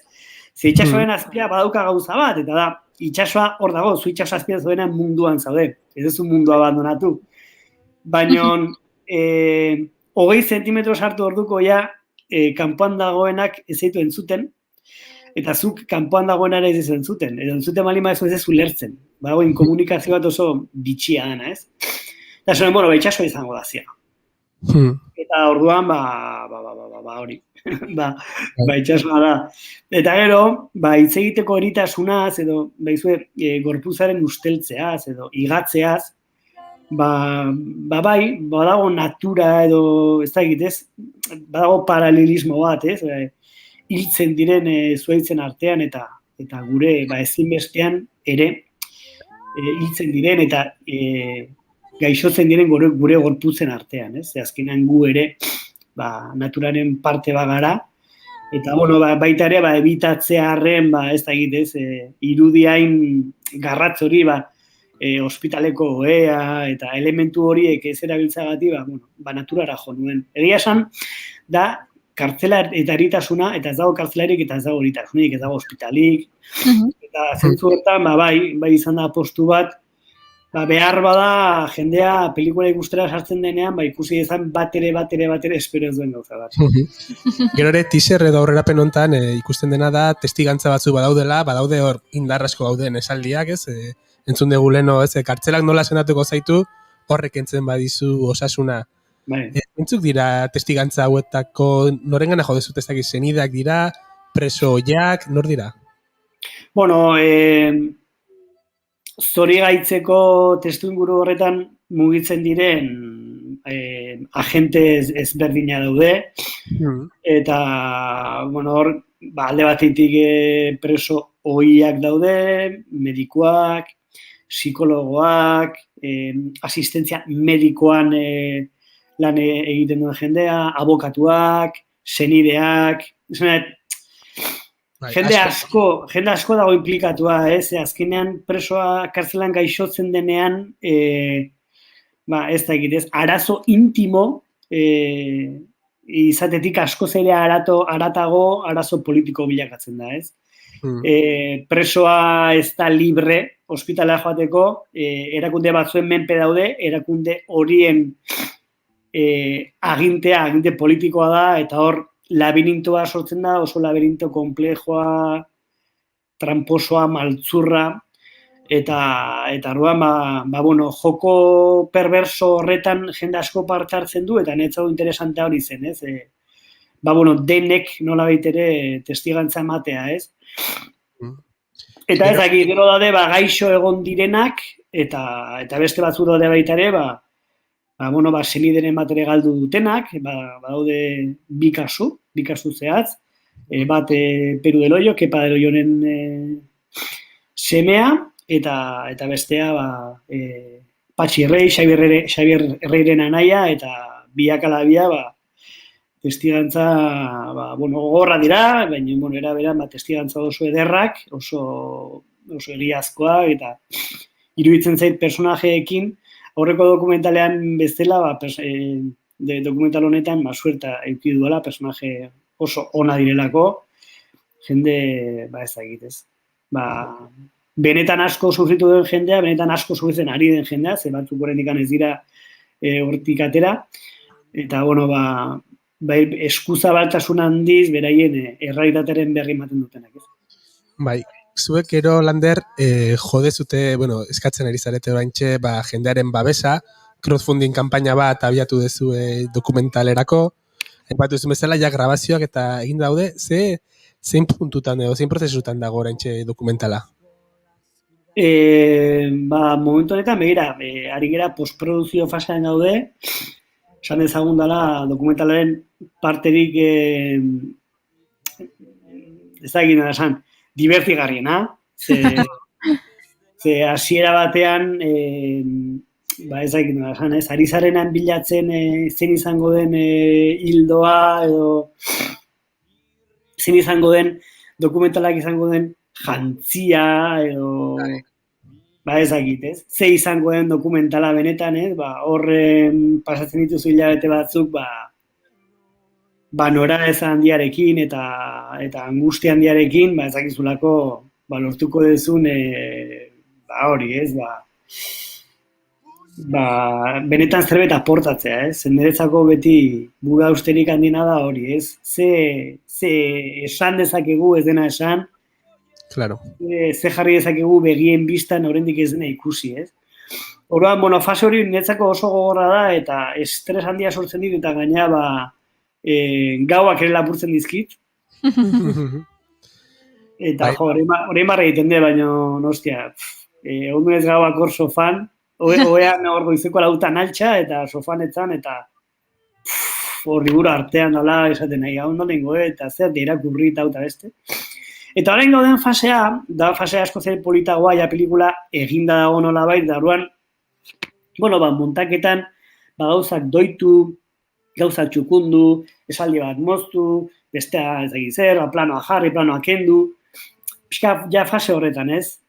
Ze itsasoaren azpia badauka gauza bat, eta da, itsasoa hor dago, zu itsaso azpia zaudenean munduan zaude, ez duzu mundua abandonatu. Baina, 20 zentimetro sartu orduko kanpoan dagoenak ez zaitu entzuten, eta zuk kanpoan dagoena ere ez entzuten. Edo entzuten bali maezu ez ulertzen. Badago, inkomunikazio bat oso bitxia dena, ez? Eta zuen, itsasoa izango da ziaga. Eta orduan, hori. Itsasoa da. Eta gero, hitz egiteko eritasunaz, edo, gorpuzaren usteltzeaz, edo, igatzeaz, badago natura, edo, ez da egitez, badago paralelismo bat, ez? Hiltzen diren zuaitzen artean, eta gure, ezinbestean ere, hiltzen diren, eta gaixotzen diren gure gorputzen artean, ez? Azkenean gu ere, naturaren parte bagara, eta, baita ere, ebitatzearen, ez da egitez, irudiain garratz hori, ospitaleko oea, eta elementu horiek ez erabiltzagatik, naturara jo nuen. Egia esan, da, kartzela eta eritasuna, eta ez dago kartzelarik, eta ez dago eritasunik, ez dago ospitalik, eta zentzu horretan, bai izan da postu bat, behar bada jendea pelikula ikustera sartzen denean, ikusi izan bat ere espero ez duen gauza bat.
Gero ere, teaser edo aurrerapen hontan ikusten dena da, testigantza batzu badaude hor indarrasko gauden esaldiak, ez? Entzun dugu leno, ez? Kartzelak nola sendatuko zaitu, horrek entzen badizu osasuna. Entzuk dira testigantza hauetako, norengana jo dezut ezak zenideak dira, preso oiak, nor dira?
Zorigaitzeko testuinguru horretan mugitzen diren agente ezberdina daude, eta, hor, alde batetik preso oiak daude, medikuak, psikologoak, asistentzia medikoan lan egiten duen jendea, abokatuak, senideak, Jende asko dago implikatua, azkenean presoa kartzelan gaixotzen denean, ez da egitez, arazo intimo, izatetik askoz ere haratago arazo politiko bilakatzen da, ez? Presoa ez da libre, ospitalea joateko, erakunde batzuen menpe daude, erakunde horien aginte politikoa da, eta hor labirintoa sortzen da, oso labirinto komplejoa, tramposoa, maltzurra, eta orduan, joko perverso horretan jende asko parte hartzen du, eta netzau interesantea hori zen, ez? Denek nolabait ere testigantza ematea, ez? Eta ez dakit, gero daude, gaixo egon direnak, eta beste batzu daude baita ere, senideren bat ere galdu dutenak, badaude bi kasu zehatz, bat Peru del Hoyo, Kepa del Hoyoren semea, eta bestea Patxi Errei, Xabier Erreiren anaia, eta biak ala testigantza gogorra dira, baina era beran testigantza oso ederrak, oso egiazkoa, eta iruditzen zait personajeekin, aurreko dokumentalean bezala, dokumental honetan, suerta eduki duela, personaje oso ona direlako, jende, ez da egitez. Benetan asko sufritu den jendea, benetan asko sufritzen ari den jendea, ze batzuk horrenik ez dira hortik atera, eta, eskuzabaltasun handiz, beraien errealitatearen berri ematen dutenak.
Bai, zuek gero, Lander, jodezute, eskatzen ari zarete oraintxe, jendearen babesa, crowdfunding kanpaina bat abiatu dezu dokumentalerako, aipatu duzu bezala, grabazioak eta egin daude, zein puntutan edo, zein prozesutan dago oraintxe dokumentala?
Momentu honetan, begira, ari gera postprodukzio fasean gaude, esan dezagun dela dokumentalaren parterik ez da egin esan, divertigarriena, ze hasiera batean ez da egin esan, ari zarenan bilatzen zen izango den hildoa edo zen izango den dokumentalak izango den jantzia edo ez dakit, ez? Ze izango den dokumentala benetan, horren pasatzen dituzu hilabete batzuk, nora ez handiarekin eta angustia handiarekin, ez dakizulako lortuko dezun hori, ez? Benetan zerbait aportatzea, ez? Zenderetzako beti gura usterik handina da hori, ez? Ze esan dezakegu ez dena esan,
Claro.
Ze jarri dezakegu begien biztan oraindik ez dena ikusi, ez? Orduan, fase hori netzako oso gogorra da eta estres handia sortzen dit eta gaina gauak ere lapurtzen dizkit. Eta orain barra egiten de, baina, hostia, egun ez gauak hor sofan, oean hor goizeko lautan altxa eta sofanetan eta hor liburu artean dala esaten nahi, hau nolengo, eta zer irakurri eta beste. Eta orain gauden fasea, da fasea asko zer politagoa, pelikula eginda dago nolabait, da orduan, montaketan, gauzak doitu, gauzak txukundu, esaldi bat moztu, bestea ez dakit zer, planoa jarri, planoa kendu, pixka, fase horretan, ez?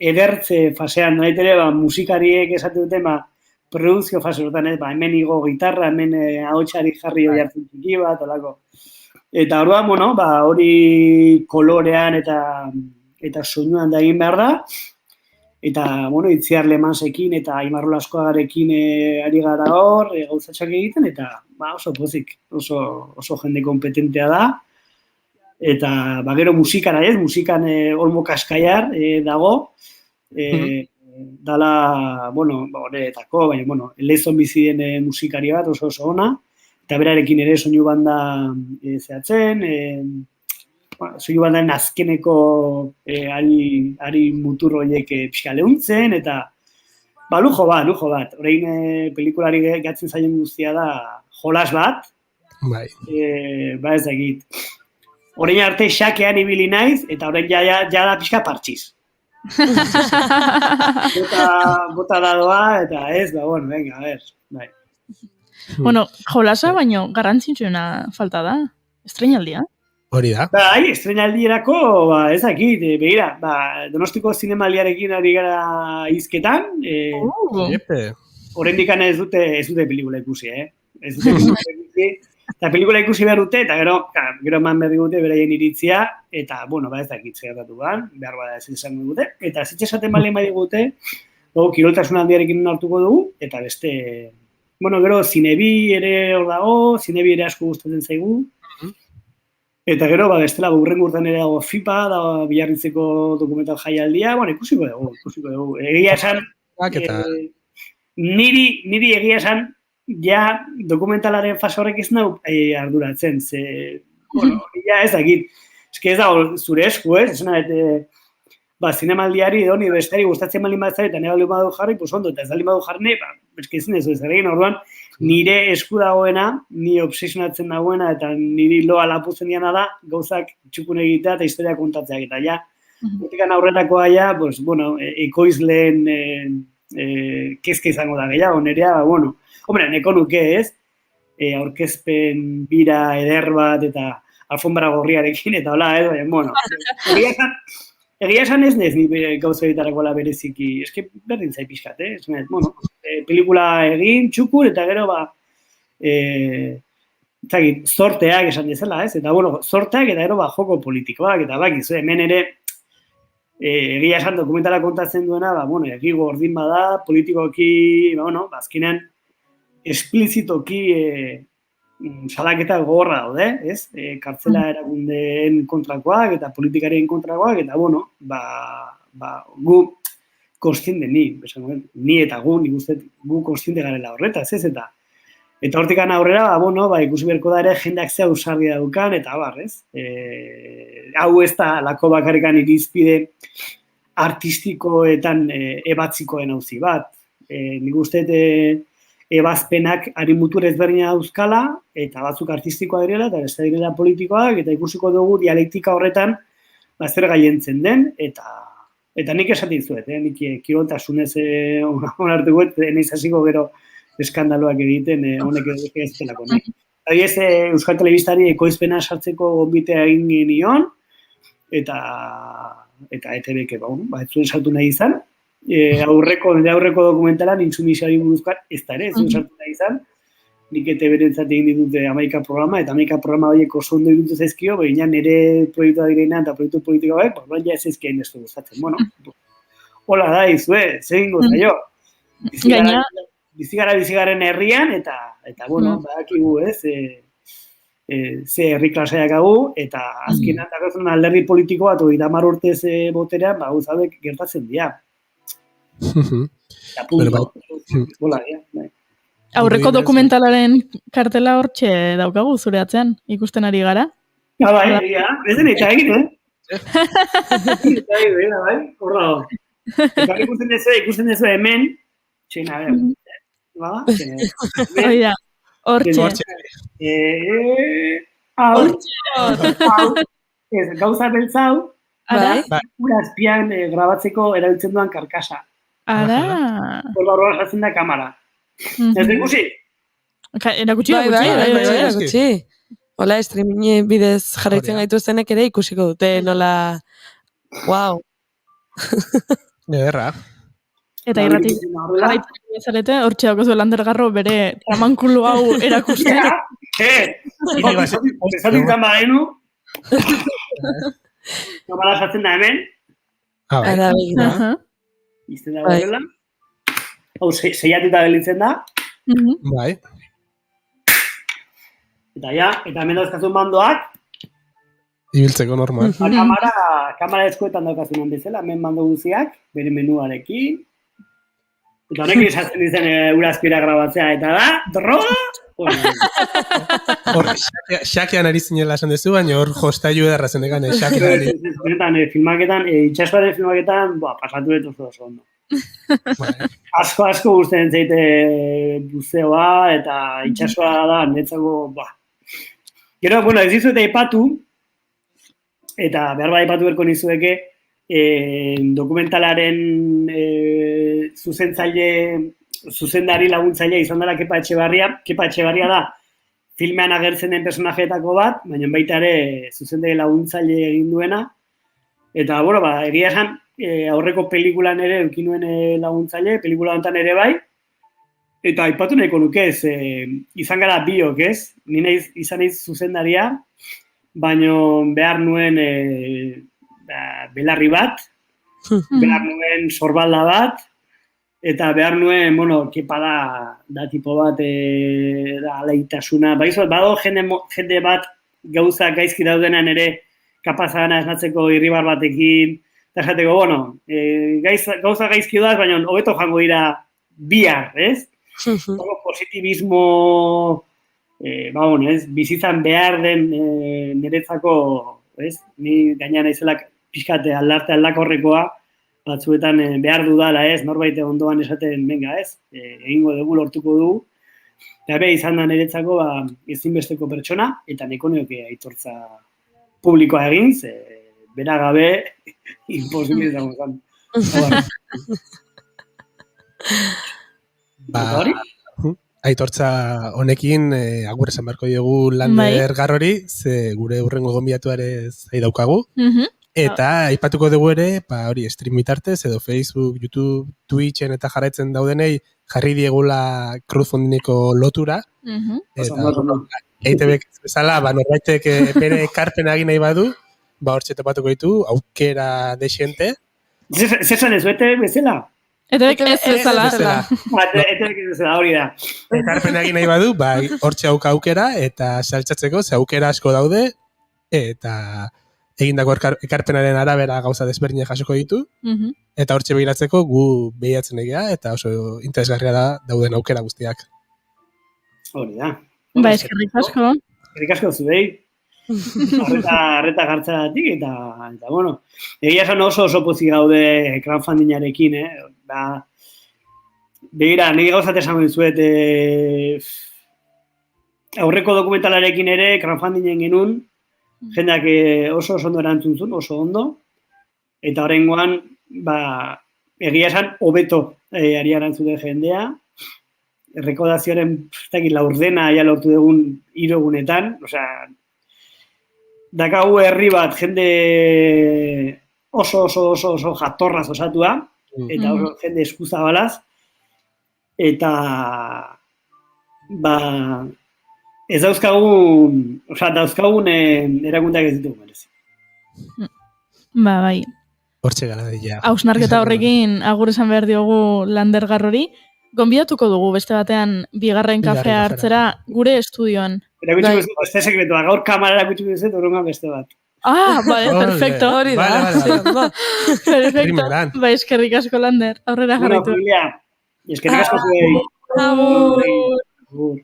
Edertze fasean, nahitere, musikariek esate dute, produzio fase horretan, ez? Hemen igo gitarra, hemen ahotsari jarri hori hartzen txiki bat, olako. Eta orduan, hori kolorean eta soinuan da egin behar da. Eta, Itziar Lemansekin eta Aimar Olaskoagarekin ari gara hor, gauzatxak egiten, eta oso pozik, oso jende kompetentea da. Eta, gero musikara ez, musikan Olmo Kaskaiar dago. Dala, horretako, baina, lezon bizi den musikari bat oso ona. Eta berarekin ere soinu banda zehatzen, soinu bandaren azkeneko ari mutur horiek pixka lehuntzen, eta lujo bat. Orain pelikulari gatzen zaien guztia da jolas bat, ez dakit. Orain arte xakean ibili naiz, eta orain da pixka partxiz. Bota dadoa, eta ez, venga, a ver, bai.
Jolasa, baino garrantzitsuena falta da. Estreinaldia.
Hori da.
Bai, estrenaldierako, ez dakit, begira, Donostiko zinemaldiarekin ari gara hizketan, oraindik ez dute pelikula ikusi, Ez dute pelikula ikusi, eta pelikula ikusi behar dute, eta gero eman behar dute beraien iritzia, eta, ez dakit zertatu behar bada ez izango dute, eta zitxe esaten balen bai digute, kiroltasun handiarekin hartuko dugu, eta beste, gero zinebi ere hor dago, zinebi ere asko gustatzen zaigu, eta gero, bestela, burrengo urtean ere dago FIPA, da Biarritzeko dokumental jaialdia, ikusiko dugu. Egia esan, niri egia esan, ja dokumentalaren fase horrek ez nau arduratzen, ja ez dakit. Ez da zure esku, esena, zinemaldiari edo ni bestari gustatzen malin bat zari, eta nire bali badu jarri, ondo, eta ez bali badu jarri, ezin ez egin, orduan, nire esku dagoena, ni obsesionatzen dagoena, eta niri loa laputzen diana da, gauzak txukun egitea eta historia kontatzeak, eta ja, urtikan aurretakoa ja, ekoizleen kezka izango da gehiago, nerea, hombre, neko nuke ez, aurkezpen bira eder bat eta alfombra gorriarekin, eta hola, egia esan ez ni gauza egitarakoa bereziki, eske berdin zai pixkat, pelikula egin, txukur, eta gero, zorteak esan dezela, ez? Eta, zorteak eta gero, joko politikoak, eta bakizu, hemen ere, egia esan dokumentala kontatzen duena, egi gordin bada, politikoki, azkenean, esplizitoki salaketa gogorra daude, ez? Kartzela erakundeen kontrakoak eta politikaren kontrakoak, eta, gu konstiente ni eta nik uste gu konstiente garela horretaz, ez? Eta hortikan aurrera, ikusi beharko da ere jendeak zea usarri daukan, eta ez? Hau ez da lako bakarrikan irizpide artistikoetan ebatzikoen auzi bat. Nik uste ebazpenak arimutur ezberdina dauzkala, eta batzuk artistikoa direla, eta beste direla politikoak, eta ikusiko dugu dialektika horretan zer gaientzen den, eta nik esaten dizuet, nik kiroltasunez onartuko, neiz hasiko gero eskandaloak egiten, honek ez delako. Euskal Telebistari ekoizpena sartzeko gonbitea egin genion, eta ETB-ek, ez zuen sartu nahi izan, aurreko dokumentalan intsumisioari buruzkoan ez da ere, ez zuen sartu nahi izan, nik ETB-rentzat egin ditute 11 programa, eta 11 programa horiek oso ondo irutu zaizkio, baina nire proiektua direina eta proiektu politikoak, ja ez ezkien ez du gustatzen. Hola da, izue, zer ingo zaio. Bizigaren herrian, eta badakigu, ze herri klaseak hau, eta azkenan dagozen alderdi politiko bat, 30 urtez boterean, gauzabek gertatzen dira.
Aurreko dokumentalaren kartela hortxe daukagu zure atzean, ikusten ari gara?
Bai, ez den eta egin, Eta egin, bai, horra hor. Eta ikusten dezu hemen, txena,
hortxe.
Gauza beltzau, urazpian grabatzeko erabiltzen duan karkasa. Horra jartzen da kamara. Ez da ikusi?
Erakutsi.
Hola, streaming bidez jarraitzen gaituztenek ere ikusiko dute, nola... Wow.
Ederra.
Eta irrati jarraitzen ezarete, hortxe daukazu Landergarro bere tramankulu hau erakusten.
Esatintzen badenu, kamara jartzen da hemen.
Ara, begira.
Izten da horrela. Hau, seiatuta belitzen da.
Bai.
Eta hemen dauzkazun mandoak.
Ibiltzeko normal.
Kamara eskuetan daukazunan bezala, hemen mando guziak, bere menuarekin. Eta honek esatzen dizen urazpira grabatzea, eta da, droga!
Hor, xakean ari zinela esan dezu, baina hor jostailu edarra zendekan xakean ari.
Filmaketan, itxasuaren filmaketan, pasatu dut oso ondo. Asko guztien zeite buzeoa, eta itxasua da, netzako, Gero, ez dizuet aipatu, eta behar bat aipatu berko nizueke, dokumentalaren zuzendari laguntzailea izan dela Kepa Etxebarria da filmean agertzen den personajeetako bat, baina baita ere zuzendari laguntzaile egin duena. Eta, bueno, egia esan, aurreko pelikulan ere eduki nuen laguntzaile, pelikula honetan ere bai. Eta aipatu nahiko nuke ez, izan gara biok ez, izan naiz zuzendaria, baina behar nuen belarri bat, behar nuen sorbalda bat, eta behar nuen, kepa da tipo bat, da aleitasuna. Bado jende bat gauza gaizki daudenan ere kapazana esnatzeko irribar batekin, eta esateko, gauza gaizki da, baina hobeto jango dira bihar, ez? Positibismo, bizitzan behar den niretzako, ez? Ni gaina naizela pixkate aldakorrekoa, batzuetan behar dudala, ez? Norbait ondoan esaten, venga, ez? Egingo dugu, lortuko dugu. Eta izan da niretzako ezinbesteko pertsona, eta nahiko nioke aitortza publikoa egin, bera gabe, imposible izango zen.
Aitortza honekin agur esan beharko diogu Lander Garrori, ze gure hurrengo gonbidatu ere zai daukagu. Eta aipatuko dugu ere, stream bitartez, edo Facebook, YouTube, Twitchen eta jarraitzen daudenei jarri diegula crowdfundingeko lotura. EITBek bezala, norbaitek bere ekarpena egin nahi badu, hortxe topatuko ditu, aukera desiente.
Zesan ez, EITBek bezala?
EITBek ez bezala.
EITBek ez bezala, hori da.
Ekarpena egin nahi badu, hortxe aukera, eta saltzatzeko, ze aukera asko daude, eta egindako ekarpenaren arabera gauza desberdinak jasoko ditu, eta hortxe begiratzeko gu behiatzen egia, eta oso interesgarria da dauden aukera guztiak.
Hori da.
Eskerrik asko.
Eskerrik asko zuei. Arreta gartzadatik, eta egia esan oso pozik gaude crowdfundingarekin, begira, nire gauzat esango dizuet, aurreko dokumentalarekin ere crowdfundingen genuen, jendeak oso ondo erantzun zuen, oso ondo, eta horrengoan, egia esan, hobeto ari erantzute jendea, rekodazioaren laurdena ja lortu dugun 3 egunetan, dakagu herri bat jende oso jatorraz osatua, eta oso jende eskuzabalaz, eta ez dauzkagun erakundeak ez ditugu merezi.
Bai.
Hortxe gara dira.
Hausnarketa horrekin agur esan behar diogu Lander Garrori. Gonbidatuko dugu beste batean bigarren kafea hartzera gure estudioan.
Erakutxiko ez, beste sekretua, gaur kamara erakutxiko ez, horrengan beste bat.
Perfecto. Hori da. Perfecto. Eskerrik asko Lander, aurrera jarraitu.
Eskerrik asko zuei.
Agur.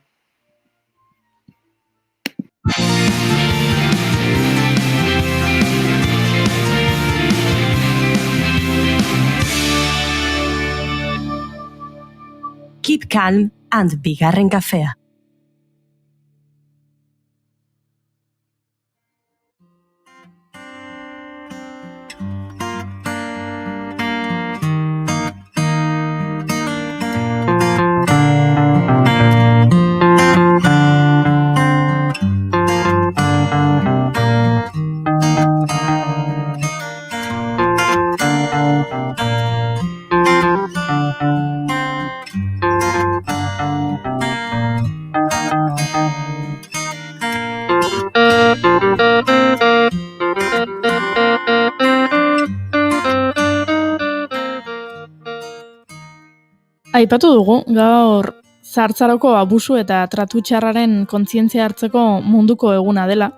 Keep calm and bigarren kafea.
Aipatu dugu, gaur zahartzaroko abusu eta tratu txarraren kontzientzia hartzeko munduko eguna dela.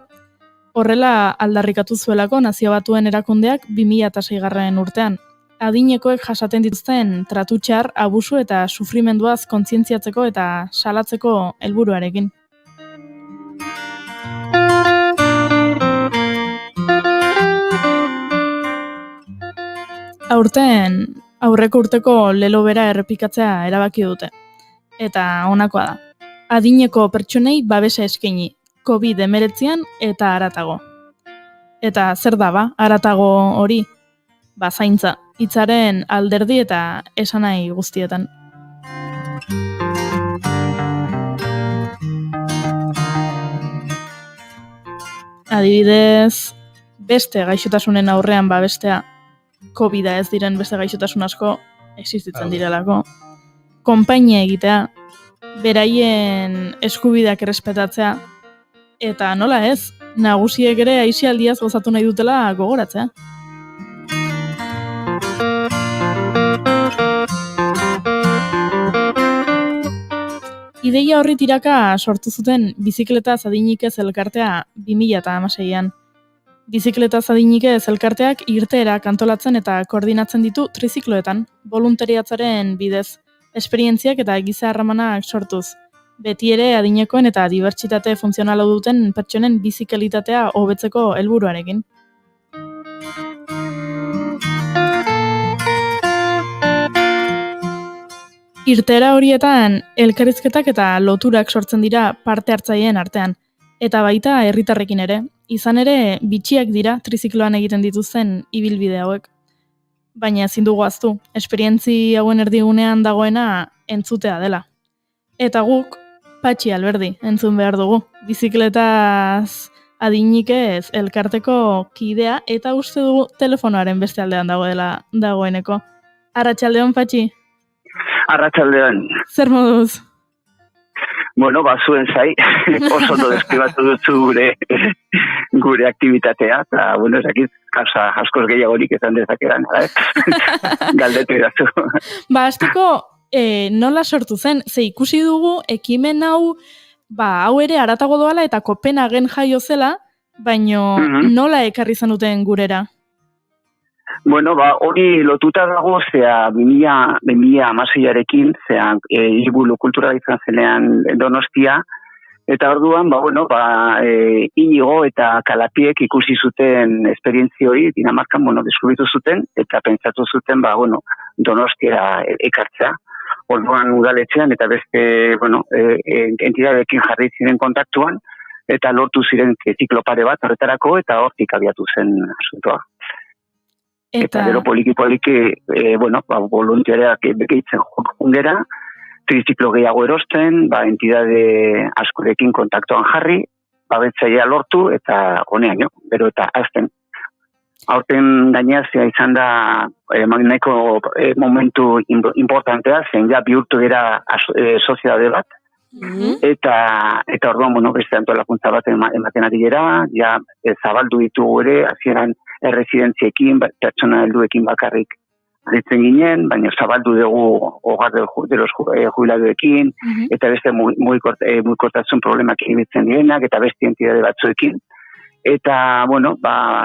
Horrela aldarrikatu zuelako Nazio Batuen erakundeak 2006 urtean. Adinekoek jasaten dituzten tratu txar, abusu eta sufrimenduaz kontzientziatzeko eta salatzeko helburuarekin. Aurten aurreko urteko lelo bera errepikatzea erabaki dute. Eta honakoa da. Adineko pertsonei babesa eskaini, COVID-19 eta haratago. Eta zer da haratago hori? Zaintza, hitzaren alderdi eta esanahi guztietan. adibidez, beste gaixotasunen aurrean babestea, COVID-a ez diren beste gaixotasun asko existitzen direlako. Konpainia egitea, beraien eskubideak errespetatzea, eta nola ez, nagusiek ere aisialdiaz gozatu nahi dutela gogoratzea. Ideia horri tiraka sortu zuten Bizikletaz adinik ez elkartea 2016an. Bizikletaz adinik ez elkarteak irteerak antolatzen eta koordinatzen ditu trizikloetan, voluntariatzaren bidez, esperientziak eta giza harremanak sortuz. Beti ere adinekoen eta dibertsitate funtzionala duten pertsonen bizikalitatea hobetzeko helburuarekin. Irteera horietan elkarrizketak eta loturak sortzen dira parte hartzaileen artean, eta baita herritarrekin ere, izan ere bitxiak dira trizikloan egiten dituzten ibilbide hauek. Baina ezin dugu ahaztu, esperientzi hauen erdigunean dagoena entzutea dela. Eta guk, Patxi Alberdi, entzun behar dugu, Bizikletaz adinik ez elkarteko kidea, eta uste dugu telefonoaren beste aldean dagoeneko. Arratsaldeon, Patxi?
Arratsaldean.
Zer moduz?
Bueno, zuen zai, oso ondo deskribatu dutzu gure aktivitatea, eta, bueno, ezakit, kausa askoz gehiagorik ezan dezakeran, galdetu edatzu.
Hasteko, nola sortu zen, ze ikusi dugu ekimen hau, hau ere haratago doala eta Kopenhagen jaio zela, baino nola ekarri zenuten gurera?
Bueno, hori lotuta dago, zea 2016arekin, zea hiriburu kulturala izan zenean Donostia, eta orduan, Inigo eta Kalapiek ikusi zuten esperientzioi, Dinamarkan, deskubritu zuten, eta pentsatu zuten, Donostia ekartzea. Orduan udaletxean, eta beste, entidadekin jarri ziren kontaktuan, eta lortu ziren ziklopare bat horretarako, eta hortik abiatu zen asuntoa. Eta gero poliki, voluntariak begitzen jungera, triziklo gehiago erosten, entidade askorekin kontaktuan jarri, babetzaia lortu, eta honean, gero eta azten. Aurten gainazia izan da nahiko momentu importantea, zen ja bihurtu dira soziedade bat, eta orduan, beste antolakuntza bat ematen ari gera, ja zabaldu ditugu ere, hasieran erresidentziekin, pertsona helduekin bakarrik aritzen ginen, baina zabaldu dugu hogar de los jubiladoekin, eta beste mugikortasun problemak ibitzen direnak, eta beste entidade batzuekin. Eta,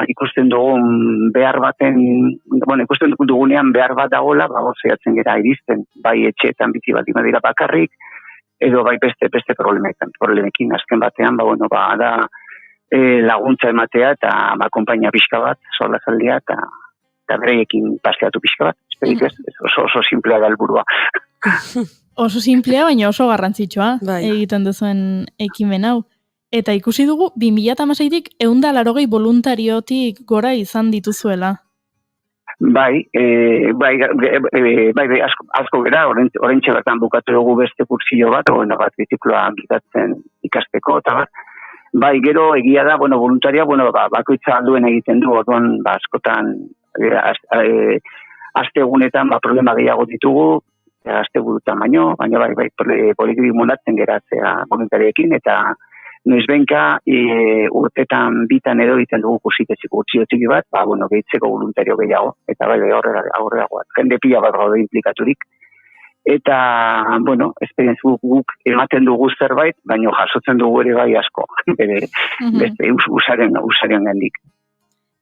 ikusten dugun behar baten, ikusten dugunean behar bat dagoela, zaiatzen gera iristen, bai etxeetan bizi bat dira bakarrik, edo bai beste problemekin, azken batean, da laguntza ematea eta konpainia pixka bat, sola zaldia, eta bereiekin paseatu pixka bat, esperik ez, oso simplea da helburua.
Oso simplea, baina oso garrantzitsua egiten duzuen ekimen hau. Eta ikusi dugu, 2016tik 180 voluntariotik gora izan dituzuela.
Asko gara, orentxe bertan bukatu dugu beste kursio bat, bizikloa gidatzen ikasteko, eta bat. Gero egia da, voluntaria, bakoitza alduen egiten du, orduan, askotan, aste egunetan, problema gehiago ditugu, aste burutan baino, politiki moldatzen geratzea voluntariekin, eta noizbenka urtetan bitan edo egiten dugu kursio txiki bat, gehitzeko voluntario gehiago, eta aurreragoa, jende pila bat gaude implikaturik. Eta, esperientzu guk ematen dugu zerbait, baina jasotzen dugu ere bai asko, beste usaren gandik.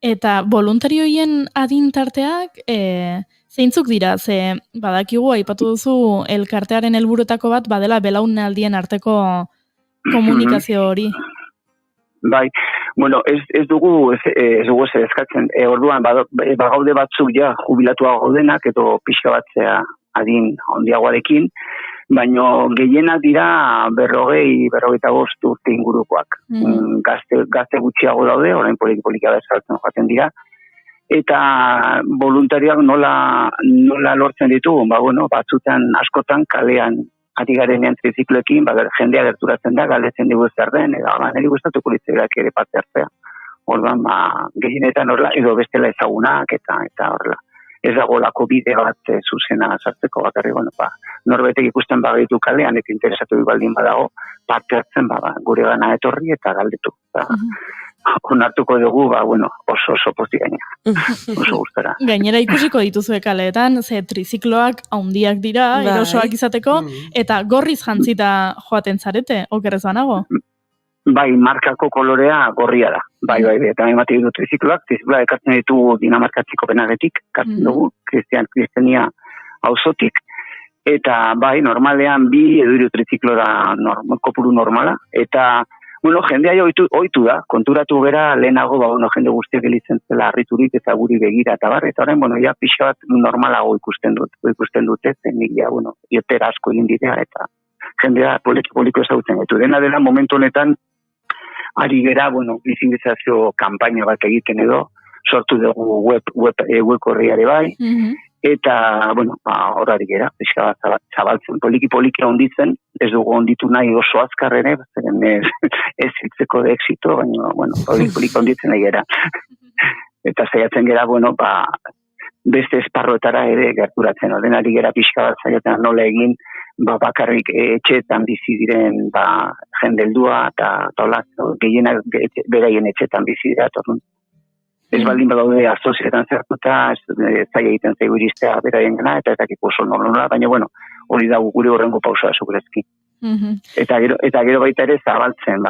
Eta voluntarioien adintarteak, zeintzuk dira, ze badakigu aipatu duzu elkartearen helburuetako bat, badela belaunaldien arteko komunikazio hori.
Ez dugu eskatzen, orduan, bagaude batzuk ja jubilatua gaudenak, edo pixka batzea adin handiagoarekin, baino gehienak dira 40-45 urte ingurukoak. Gazte gutxiago daude, orain poliki bezaltzen joaten dira. Eta voluntariak nola lortzen ditugu, batzutan askotan kalean ari garenean trizikloekin, jendea gerturatzen da, galdetzen dugu zer den, eta niri gustatuko litzaidak ere parte hartzea. Orduan, gehienetan horrela, edo bestela ezagunak eta horrela. Ez dagolako bide bat zuzena sartzeko bakarri, norbetek ikusten bagaitu kalean, eta interesatu baldin badago, parte hartzen, gure gana etorri eta galdetu. Onartuko dugu, oso pozik gainera, oso gustora.
Gainera ikusiko dituzue kaleetan, ze trizikloak haundiak dira, erosoak izateko, eta gorriz jantzita joaten zarete, okerrez banago?
Bai, markako kolorea gorria da. Bai, eta ematik du trizikloak ekartzen ditugu Dinamarkatziko penagetik, ekartzen dugu, Kristiania auzotik, eta bai, normalean 2 edo 3 triziklo da kopuru normala, eta jendea ohitu da, konturatu gera lehenago, jende guztiak elitzen zela harriturik eta guri begira eta bar, eta orain, pixka bat normalago ikusten dute, zen nigia, irtera asko egin dira, eta jendea poliko ezagutzen ditu. Dena dela momentu honetan, ari gera, bizinizazio kanpaina bat egiten edo, sortu dugu web horriare bai, eta, hor ari gera, pixka bat zabaltzen, poliki onditzen, ez dugu onditu nahi oso azkar ere, zeren ez hiltzeko de exito, baina, poliki onditzen nahi gera. Eta zaiatzen gera, beste esparroetara ere gerturatzen, den ari gera pixka bat zaiatzen nola egin, bakarrik etxeetan bizi diren jendeldua eta gehienak beraien etxeetan bizi dira, ez baldin badaude asozietan zertuta, zaila egiten zaigu iristea beraien gana, eta ezakiko oso normala, baina hori da gure horrengo pausoa segurezki. Eta gero baita ere zabaltzen,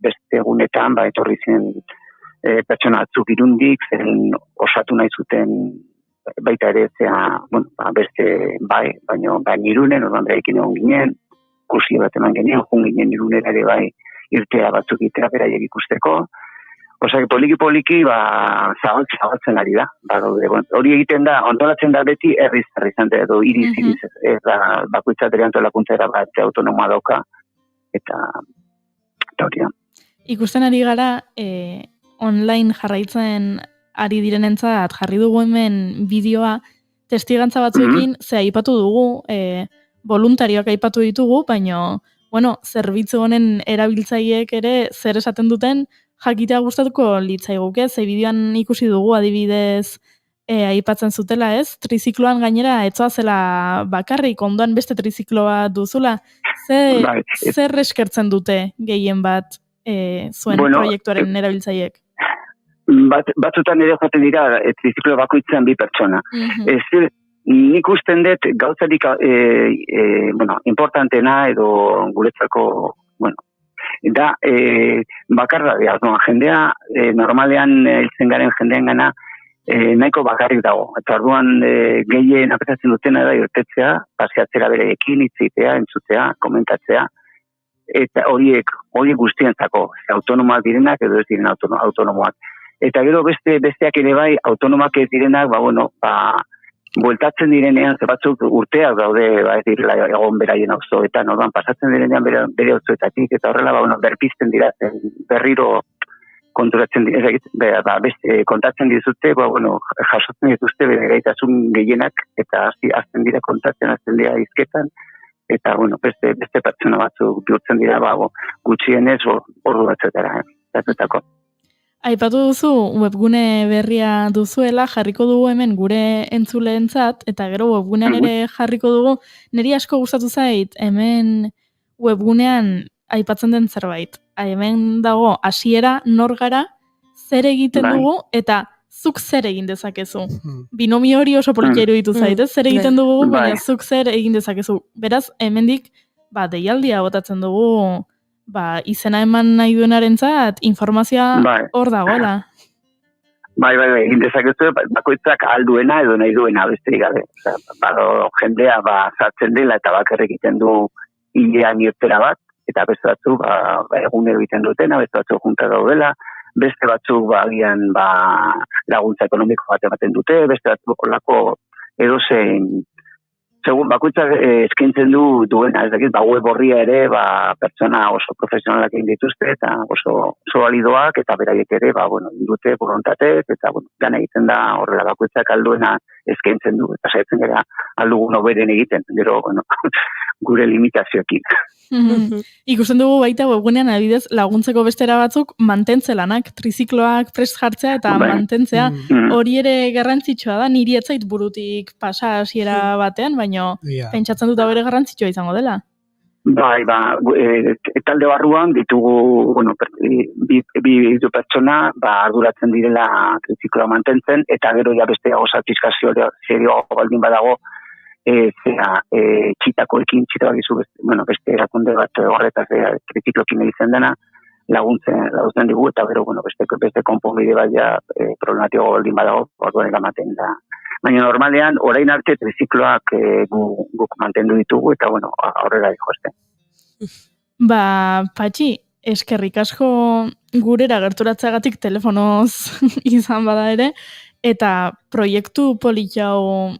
beste egunetan, etorri zen pertsona batzuk Irundik, zen osatu nahi zuten baita ere beste baina Irunen, orduan beraikin egon ginen, kursi bat eman ginen, jun ginen Irunera ere irtea batzuk itea beraiek ikusteko. Osa, poliki zabaltzen ari da. Hori egiten da, ontolatzen da beti herriz edo iriz, ez da bakoitzatere antolakuntzera bat autonomoa dauka, eta hori da.
Ikusten ari gara, online jarraitzen ari direnentzat jarri dugu hemen bideoa, testigantza batzuekin, ze aipatu dugu, voluntarioak aipatu ditugu, baina, zerbitzu honen erabiltzaileek ere zer esaten duten, jakitea gustatuko litzaiguke, ze bideoan ikusi dugu adibidez aipatzen zutela, ez? Trizikloan gainera etzoazela bakarrik, ondoan beste trizikloa duzula. Zer eskertzen dute gehien bat zuen proiektuaren erabiltzaileek?
Batzutan ere joaten dira triziklo bakoitzean 2 pertsona. Nik usten dut gauzarik importantena edo guretzako, da bakarra da, jendea normalean hiltzen garen jendean gana nahiko bakarrik dago. Eta orduan gehien apretatzen dutena da irtetzea, paseatzera bereekin, hitzitea, entzutea, komentatzea, eta horiek guztientzako, autonomoak direnak edo ez diren autonomoak. Eta gero besteak ere bai, autonomak ez direnak, bueltatzen direnean, ze batzuk urteak daude, ez direla egon beraien auzoetan, orduan pasatzen direnean bere auzoetatik, eta horrela berpizten dira, berriro konturatzen dira, kontatzen dizute, jasotzen dituzte bere gaitasun gehienak, eta azten dira kontatzen, azten dira izketan, eta beste pertsona batzuk bihurtzen dira, gutxienez ordu batzuetara, batzuetako.
Aipatu duzu, webgune berria duzuela, jarriko dugu hemen gure entzuleentzat, eta gero webgunean ere jarriko dugu, niri asko gustatu zait, hemen webgunean aipatzen den zerbait. Hemen dago, hasiera nor gara, zer egiten dugu, eta zuk zer egin dezakezu. Binomio hori oso politia iruditu zait, zer egiten dugu, baina zuk zer egin dezakezu. Beraz, hemendik, deialdia botatzen dugu, izena eman nahi duenarentzat informazioa hor dagoela.
Egin dezakezu, bakoitzak alduena edo nahi duena, besterik gabe. Jendea sartzen dela eta bakarrik egiten du hilean irtera bat, eta beste batzuk egunero egiten dutena, beste batzuk junta daudela, beste batzuk agian laguntza ekonomiko bat ematen dute, beste batzuk olako edozein segun bakoitzak eskaintzen duena, ez dakit, web horria ere, pertsona oso profesionalak egin dituzte, eta oso validoak, eta beraiek ere, dute voluntatez, eta gana egiten da horrela bakoitzak alduena eskaintzen du, eta saiatzen gara aldugun oberen egiten, gero, gure limitazioekin.
Ikusten dugu baita webgunean adibidez laguntzeko bestera batzuk mantentze lanak, trizikloak prest jartzea eta
Bai.
mantentzea. Hori ere garrantzitsua da, niri etzait burutik pasa hasiera batean, baino pentsatzen dut bere garrantzitsua izango dela.
Bai, talde barruan ditugu, bi pertsona, arduratzen direla trizikloa mantentzen, eta gero ja beste satisfazio serioa baldin badago, txitakoekin, beste erakunde bat horretaz trizikloekin egiten dena, laguntzen digu, eta gero, beste konponbide baina problematiko baldin badago, orduan eramaten da. Baina normalean, orain arte trizikloak guk mantendu ditugu, eta aurrera dihoazten.
Patxi, eskerrik asko gurera gerturatzeagatik telefonoz izan bada ere, eta proiektu politxau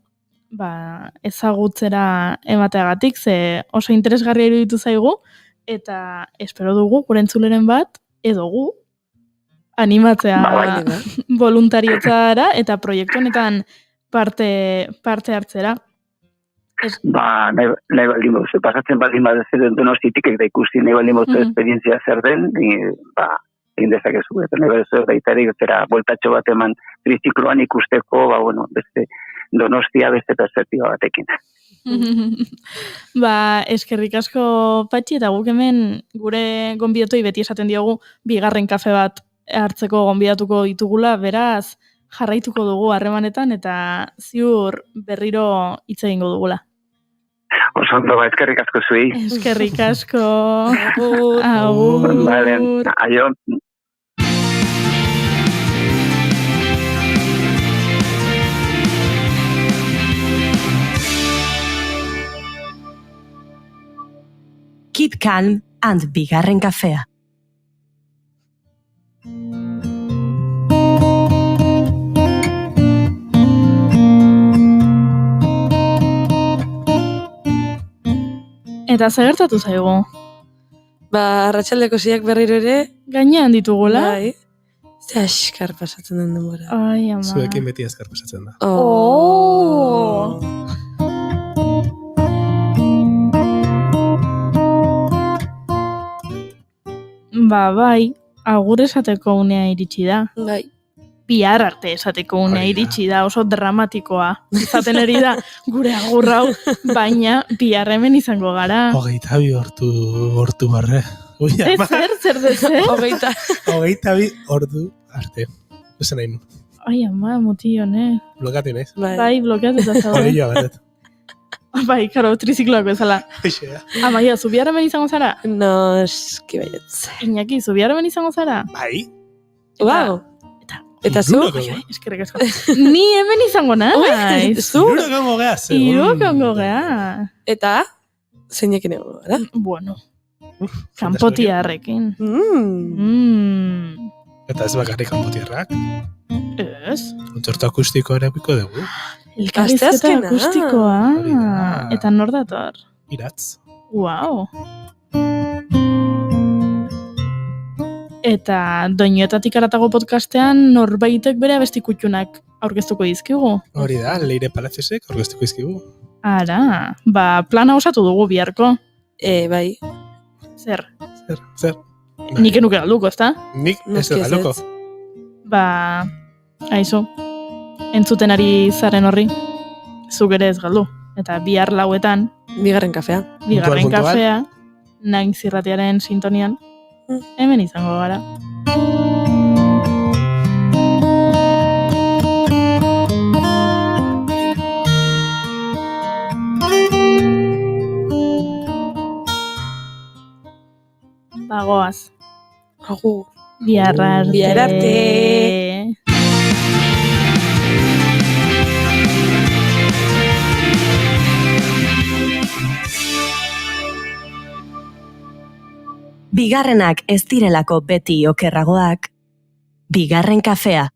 ezagutzera emateagatik, ze oso interesgarria iruditu zaigu, eta espero dugu gure entzuleren bat, edo gu, animatzea voluntariotzara eta proiektu honetan parte hartzera.
Nahi baldin bauzu, pasatzen baldin badezen Donostitik eta ikusi nahi baldin bauzu esperientzia zer den, egin dezakezu, eta nahi bauzu baitari zera voltatxo bat eman trizikloan ikusteko, beste Donostia beste perspektiba batekin.
Eskerrik asko Patxi, eta guk hemen gure gonbidatuei beti esaten diogu bigarren kafe bat hartzeko gonbidatuko ditugula, beraz jarraituko dugu harremanetan eta ziur berriro hitz egingo dugula.
Oso ondo, eskerrik asko zuei.
Eskerrik asko.
Agur. Vale, aio.
Keep calm and bigarren kafea.
Eta zer gertatu zaigu?
Arratsaldeko ziak berriro ere
gainean ditugula.
Bai. Ze askar pasatzen den denbora.
Ai, ama.
Zuekin beti askar pasatzen da.
Bai, agur esateko unea iritsi da.
Bai.
Bihar arte esateko unea iritsi da, oso dramatikoa. Izaten eri da gure agur hau, baina bihar hemen izango gara.
22 ordu barre.
Zer dezen?
22 ordu arte. Ezen nahi nu.
Ai, ama, mutillo, ne?
Blokatu naiz.
Bai, blokeatu eta zaude.
Hori joa batet.
Bai, karo, trizikloako ezala. Amaia, zu bihar hemen izango zara?
No, eski baietz.
Iñaki, zu bihar hemen izango zara?
Bai.
Wow. Eta zu?
Eskerrik asko. Ni hemen izango naiz.
Zu?
Irukongo gea.
Eta? Zeinekin egongo gara?
Bueno. Kanpotiarrekin.
Eta ez bakarrik kanpotiarrak?
Ez.
Kontzertu akustiko ere biko dugu.
Elkarrizketa akustikoa. Eta nor dator?
Iratz.
Wow. Eta doinuetatik aratago podcastean norbaitek bere abesti kutxunak aurkeztuko dizkigu.
Hori da, Leire Palacesek aurkeztuko dizkigu.
Ara, plana osatu dugu biharko.
Bai.
Zer?
Nik
enuke galduko, ezta?
Nik ez da galduko.
Aizu, entzuten ari zaren horri, zuk ere ez galdu. Eta bihar lauetan,
bigarren kafea.
Bigarren kafea, Nain Zirratiaren sintonian, hemen izango gara. Bagoaz.
Agur.
Bihar arte.
Bihar arte.
Bigarrenak ez direlako beti okerragoak, bigarren kafea.